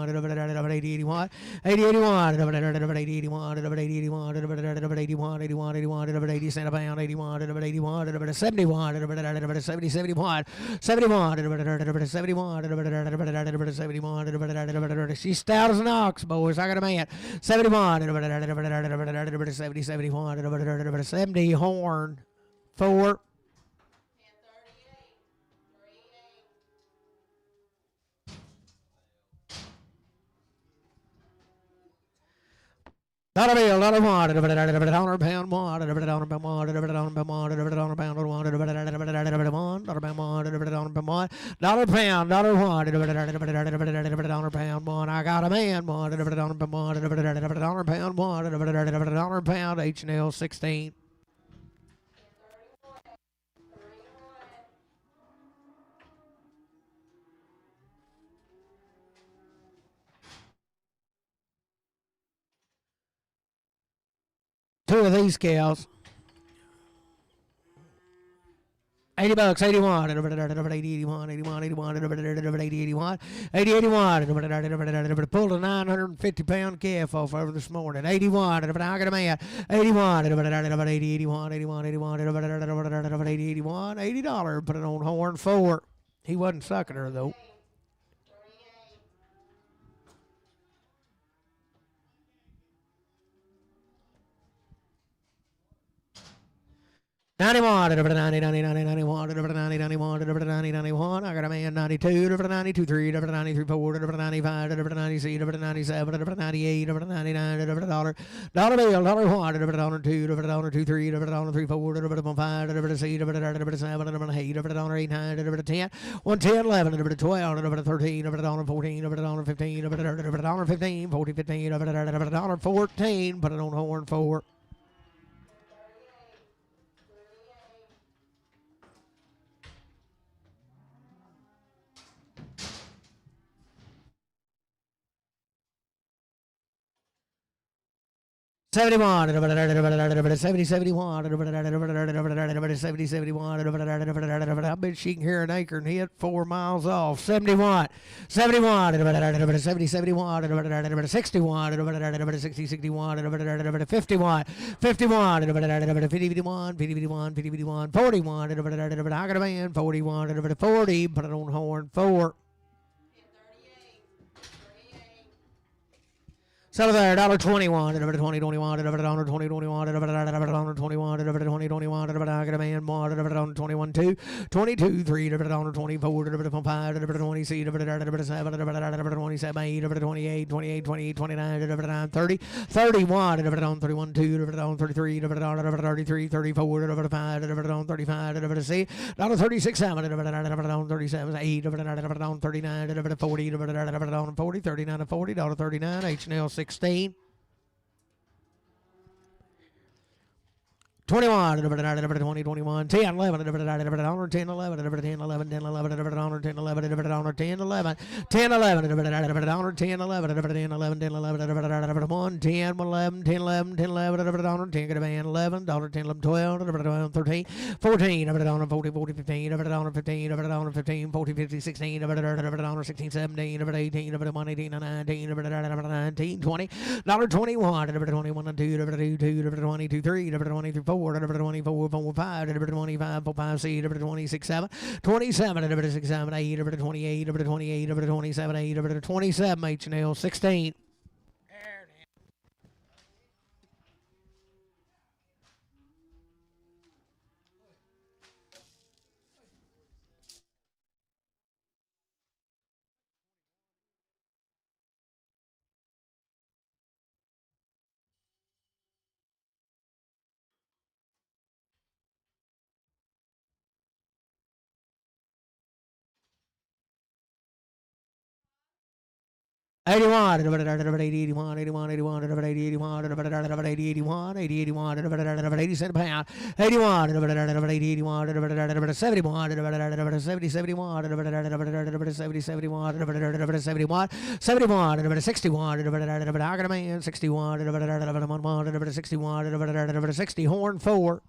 81, 81, 80 cent a pound, 81, 81, 71, 70, 71, 71, 71, she's stout as an ox, boys. I got a man. 71, 70, 71, 70, horn, 4. Dollar bill, dollar one, dollar pound one, dollar pound one, dollar pound one, dollar pound one, dollar pound one, dollar pound, dollar one, dollar pound one. I got a man one, dollar pound one, dollar pound H&L 16. Two of these cows. $80, 81, 80, 81, 81, 81, 80, 81, 80, 81, pulled a 950 pound calf off over this morning. 81, I got a man. 81, 80, 81, 81, 81, 80, 81, $80, put it on horn 4. He wasn't sucking her though. 91, 90, 90, 90, 91, 90, 91, 90, 91. I got a man 92, 92, 3, 93, 4, 95, 96, 97, 98, 99, dollar bill, dollar one, dollar two, dollar 2, 3, dollar 3, 4, dollar 5, dollar 6, dollar 7, dollar 8, dollar 8, 9, dollar 10, 110, 11, dollar 12, dollar 13, dollar 14, dollar 15, dollar 15, 40, 15, dollar 14. Put it on horn 4. $71, $70, I bet she can hear an acorn hit 4 miles off. 71, 71, $70, 71, $61, 60, 61, $51, 51, 51, 41, I got a man, 41, 40, put it on horn 4. So there, $1.21, $20, $21, $20, $21, $20, $21, $20, I got a man more, $21, 2, 22, 3, $24, $5, $26, $27, $27, 8, $28, 28, 28, 29, 30, 31, $31, 2, $33, $33, 34, $35, $35, $36, $36, 7, $37, 8, $39, 40, $40, 39, 40, $39, H&L 16. 21, 20, 21, 10, 11, 10, 11, 10, 11, 10, 11, 10, 11, 10, 11, 10, 11, 10, 11, 10, 11, 10, 11, 10, 11, 10, 11, 1, 10, 11, 10, 11, 10, 11, 10, get a man, 11, 10, 11, 12, 13, 14, 40, 40, 15, 15, 15, 40, 50, 16, 16, 17, 18, 18, 19, 19, 20, $21, 21, 2, 2, 22, 3, 23, 4, 24, 4, 5, 25, 4, 5, 6, 26, 7, 27, 26, 7, 8, 28, 28, 27, 8, 27, H&L 16. 81, 80, 81, 81, 81, 80, 81, 80, 81, 80, 81, 80 cents a pound. 81, 80, 81, 71, 70, 71, 70, 71, 71, 71, 61, I got a man, 61, 61, 60, horn 4.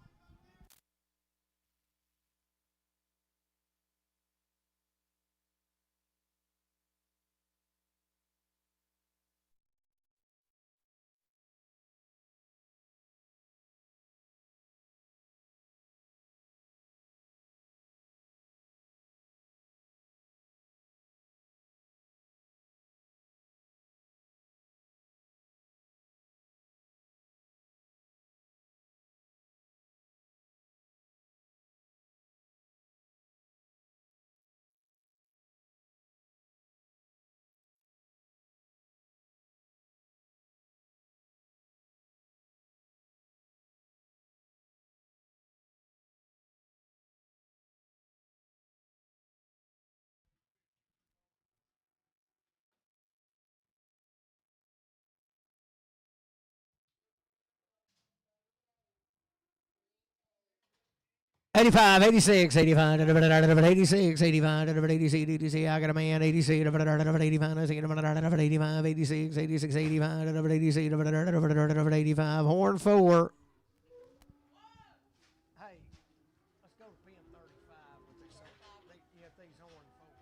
'85, '86, '85, '86, '85, '86, I got a man, '86, '85, '85, '86, '86, '85, '86, horn 4. Hey, let's go to pin 35 with this. If these horn 4.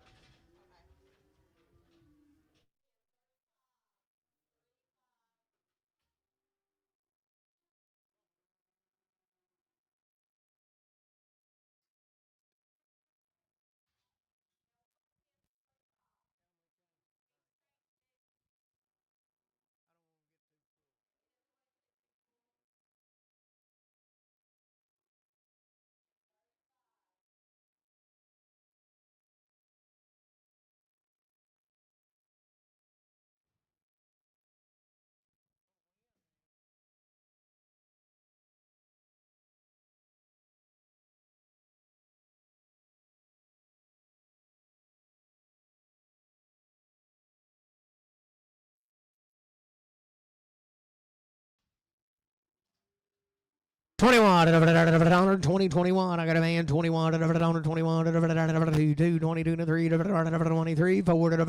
21, 20, 21. I got a man, 21, 21, 22, 22, 3, 23, 4,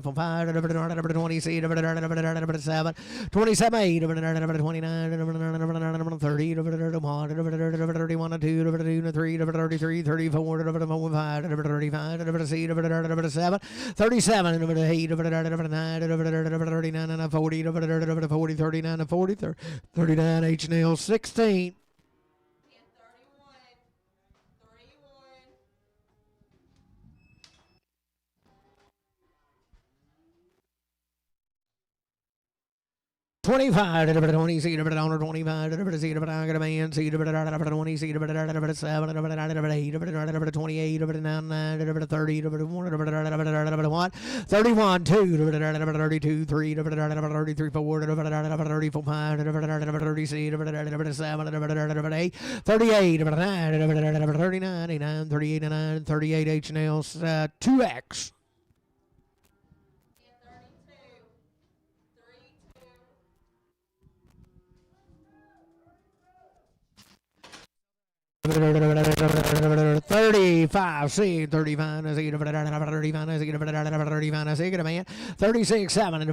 5, 26, 7, 27, 8, 29, 30, 31, 2, 3, 33, 34, 5, 35, 7, 37, 8, 9, 39, 40, 40, 39, 40, 39, H&L 16. 25, 20, seed, 25, seed, I got a man, seed, 20, seed, 7, 8, 28, 9, 30, 1, 31, 2, 32, 3, 33, 4, 34, 5, 30, seed, 7, 8, 38, 9, 39, 38, 9, 38, H&L, 2X. 35, C, 35, I see 35, I see 35, I see man. 36, 7,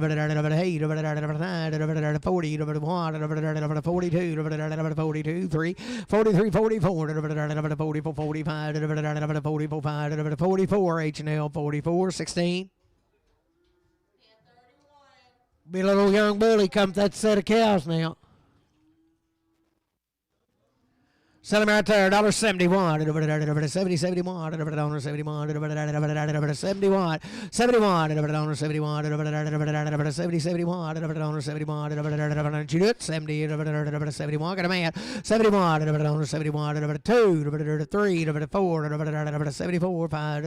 8, 9, 40, 41, 42, 42, 3, 43, 44, 44, 45, 44, 44, H&L 44, 16. Be a little young bully come that set of cows now. Sell them right there, $1.71, 70, 71, $71, 71, 71, 71, 70, 71, $71, you do it, 70, 71, got a man, 71, 71, 2, 3, 4, 74, 5,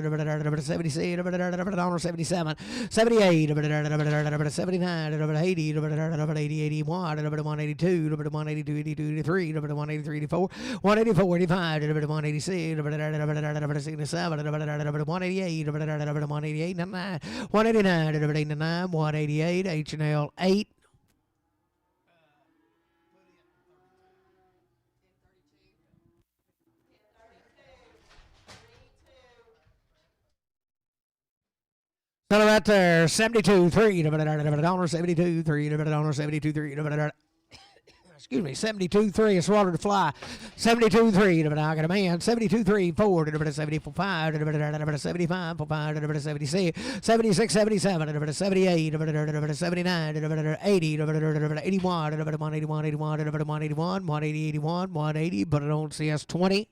76, 77, 78, 79, 80, 80, 81, 182, 82, 83, 183, 84, 184, 85, 186, 187, 188, 188, 189, 188, H&L 8. So right there, 72, 3, $72, 3, $72, 3, excuse me, 72 3, a swallow to fly. 72 3, I got a man. 72 3, 4, 74 5, 75, 5, 76, 76, 77, 78, 79, 80, 81, 181, 81, 181, 180, 81, 180, but I don't see us 20.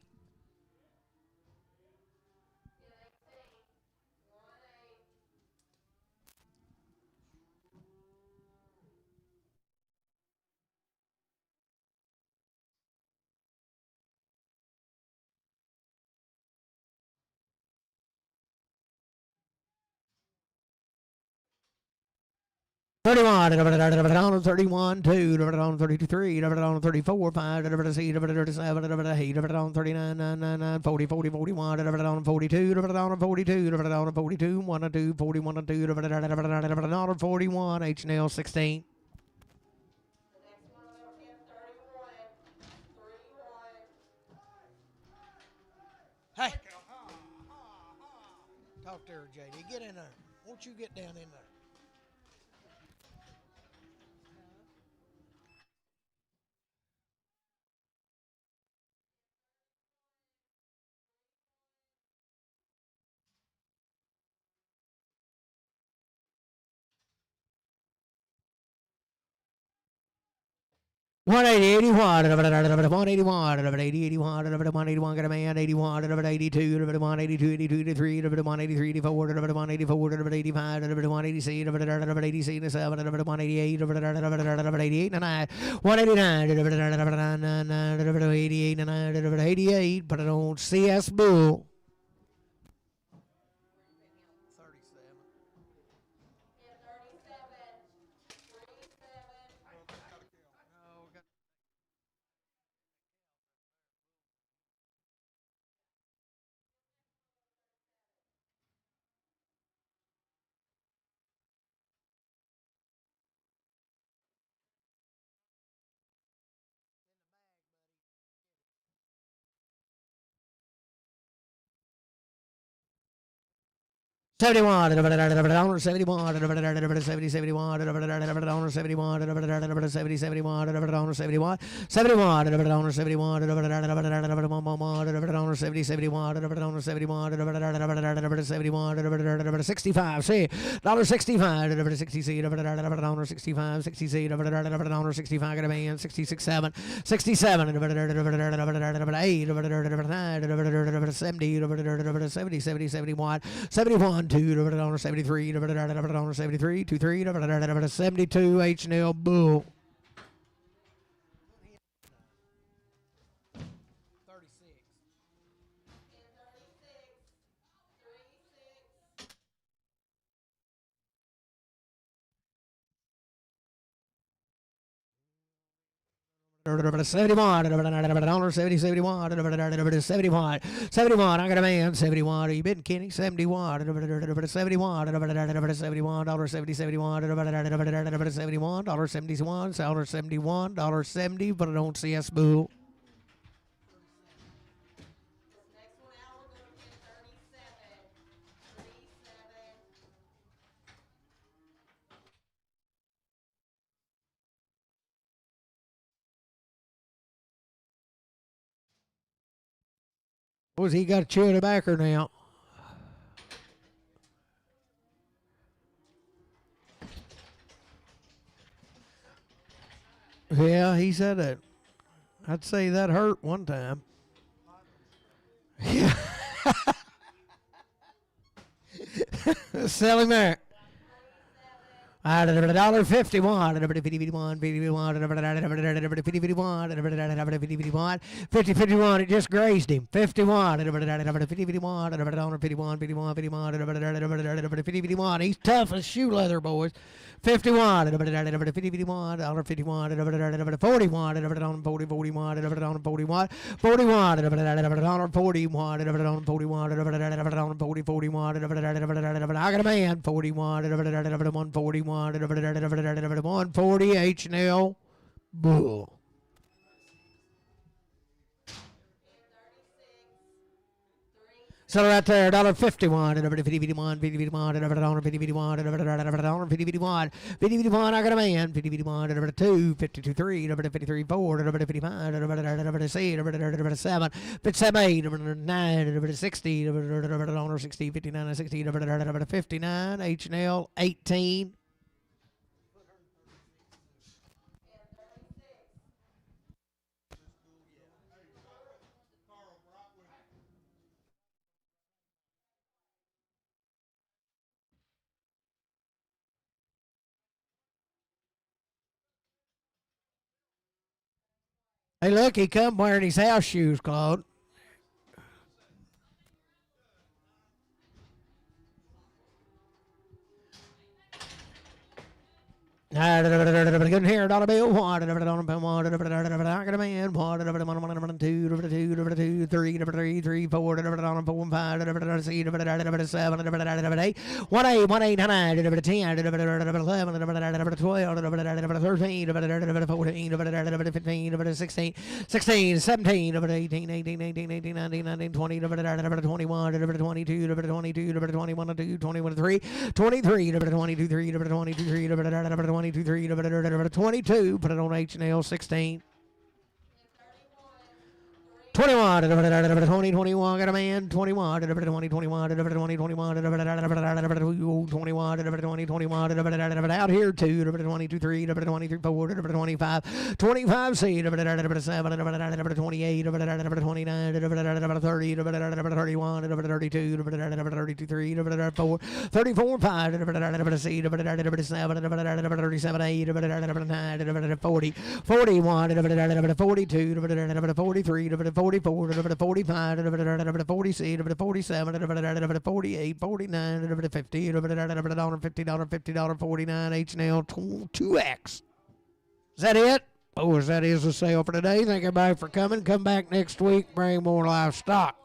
$31, 31, 2, 32, 3, 34, 5, 6, 7, 8, 39, 9, 40, 40, 41, 42, 42, 42, 1, 2, 41, 2, 41, H&L 16. Hey, talk to her, JD. Get in there. Won't you get down in there? One eighty, 81, 181, 80, 81, 181, got a man, 81, 82, 182, 82, 83, 183, 84, 184, 85, 186, 87, 188, 188, 189, 88, 88, but I don't see us bull. 71, 71, 70, 71, 70, 71, 71, 70, 71, 71, 71, 71, 70, 71, 71, 65, see, $65, 60, 65, 66, $65, got a man, 66, 7, 67, 8, 70, 70, 71, 71, 2, 73, 73, 23, 72, H&L bull. 36. $71, 70, 71, 71, 71, I got a man, 71, you been Kenny, 71, 71, 71, $70, 70, 71, $71, 71, $71, 70, but I don't see us bull. Was he got a chew tobacco now? Yeah, he said it. I'd say that hurt one time. Yeah. Sell him there. $1.51, 50, it just grazed him. 51, he's tough as shoe leather, boys. 51, 51, $1.51, 41, 40, 41, 41, 41, I got a man, 41, 141, 140, H&L, bull. So right there, $1.51, $50, I got a man, 50, 2, 52, 3, 53, 4, 55, 7, 57, 8, 9, 60, 60, 59, 60, 59, H&L, 18. Hey, look, he come wearing his house shoes, Claude. Good here, dollar bill, one, I got a man, one, 2, 3, 3, 4, 4, 5, 7, 8, 1, 8, 1, 8, 9, 10, 11, 12, 13, 14, 15, 16, 16, 17, 18, 18, 18, 19, 20, 21, 22, 21, 2, 21, 3, 23, 22, 3, 22, 3, 22, 3, 22, put it on H&L, 16. 21, 20, 21, got a man, 21, 20, 21, 20, 21, 20, 21, out here, 2, 22, 3, 23, 4, 25, 25, C, 7, 28, 29, 30, 31, 32, 32, 3, 4, 34, 5, C, 7, 37, 8, 9, 40, 41, 42, 43, 44, 45, 46, 47, 48, 49, 50, $50, 49, H&L, 2X. Is that it? Oh, that is the sale for today. Thank everybody for coming. Come back next week. Bring more livestock.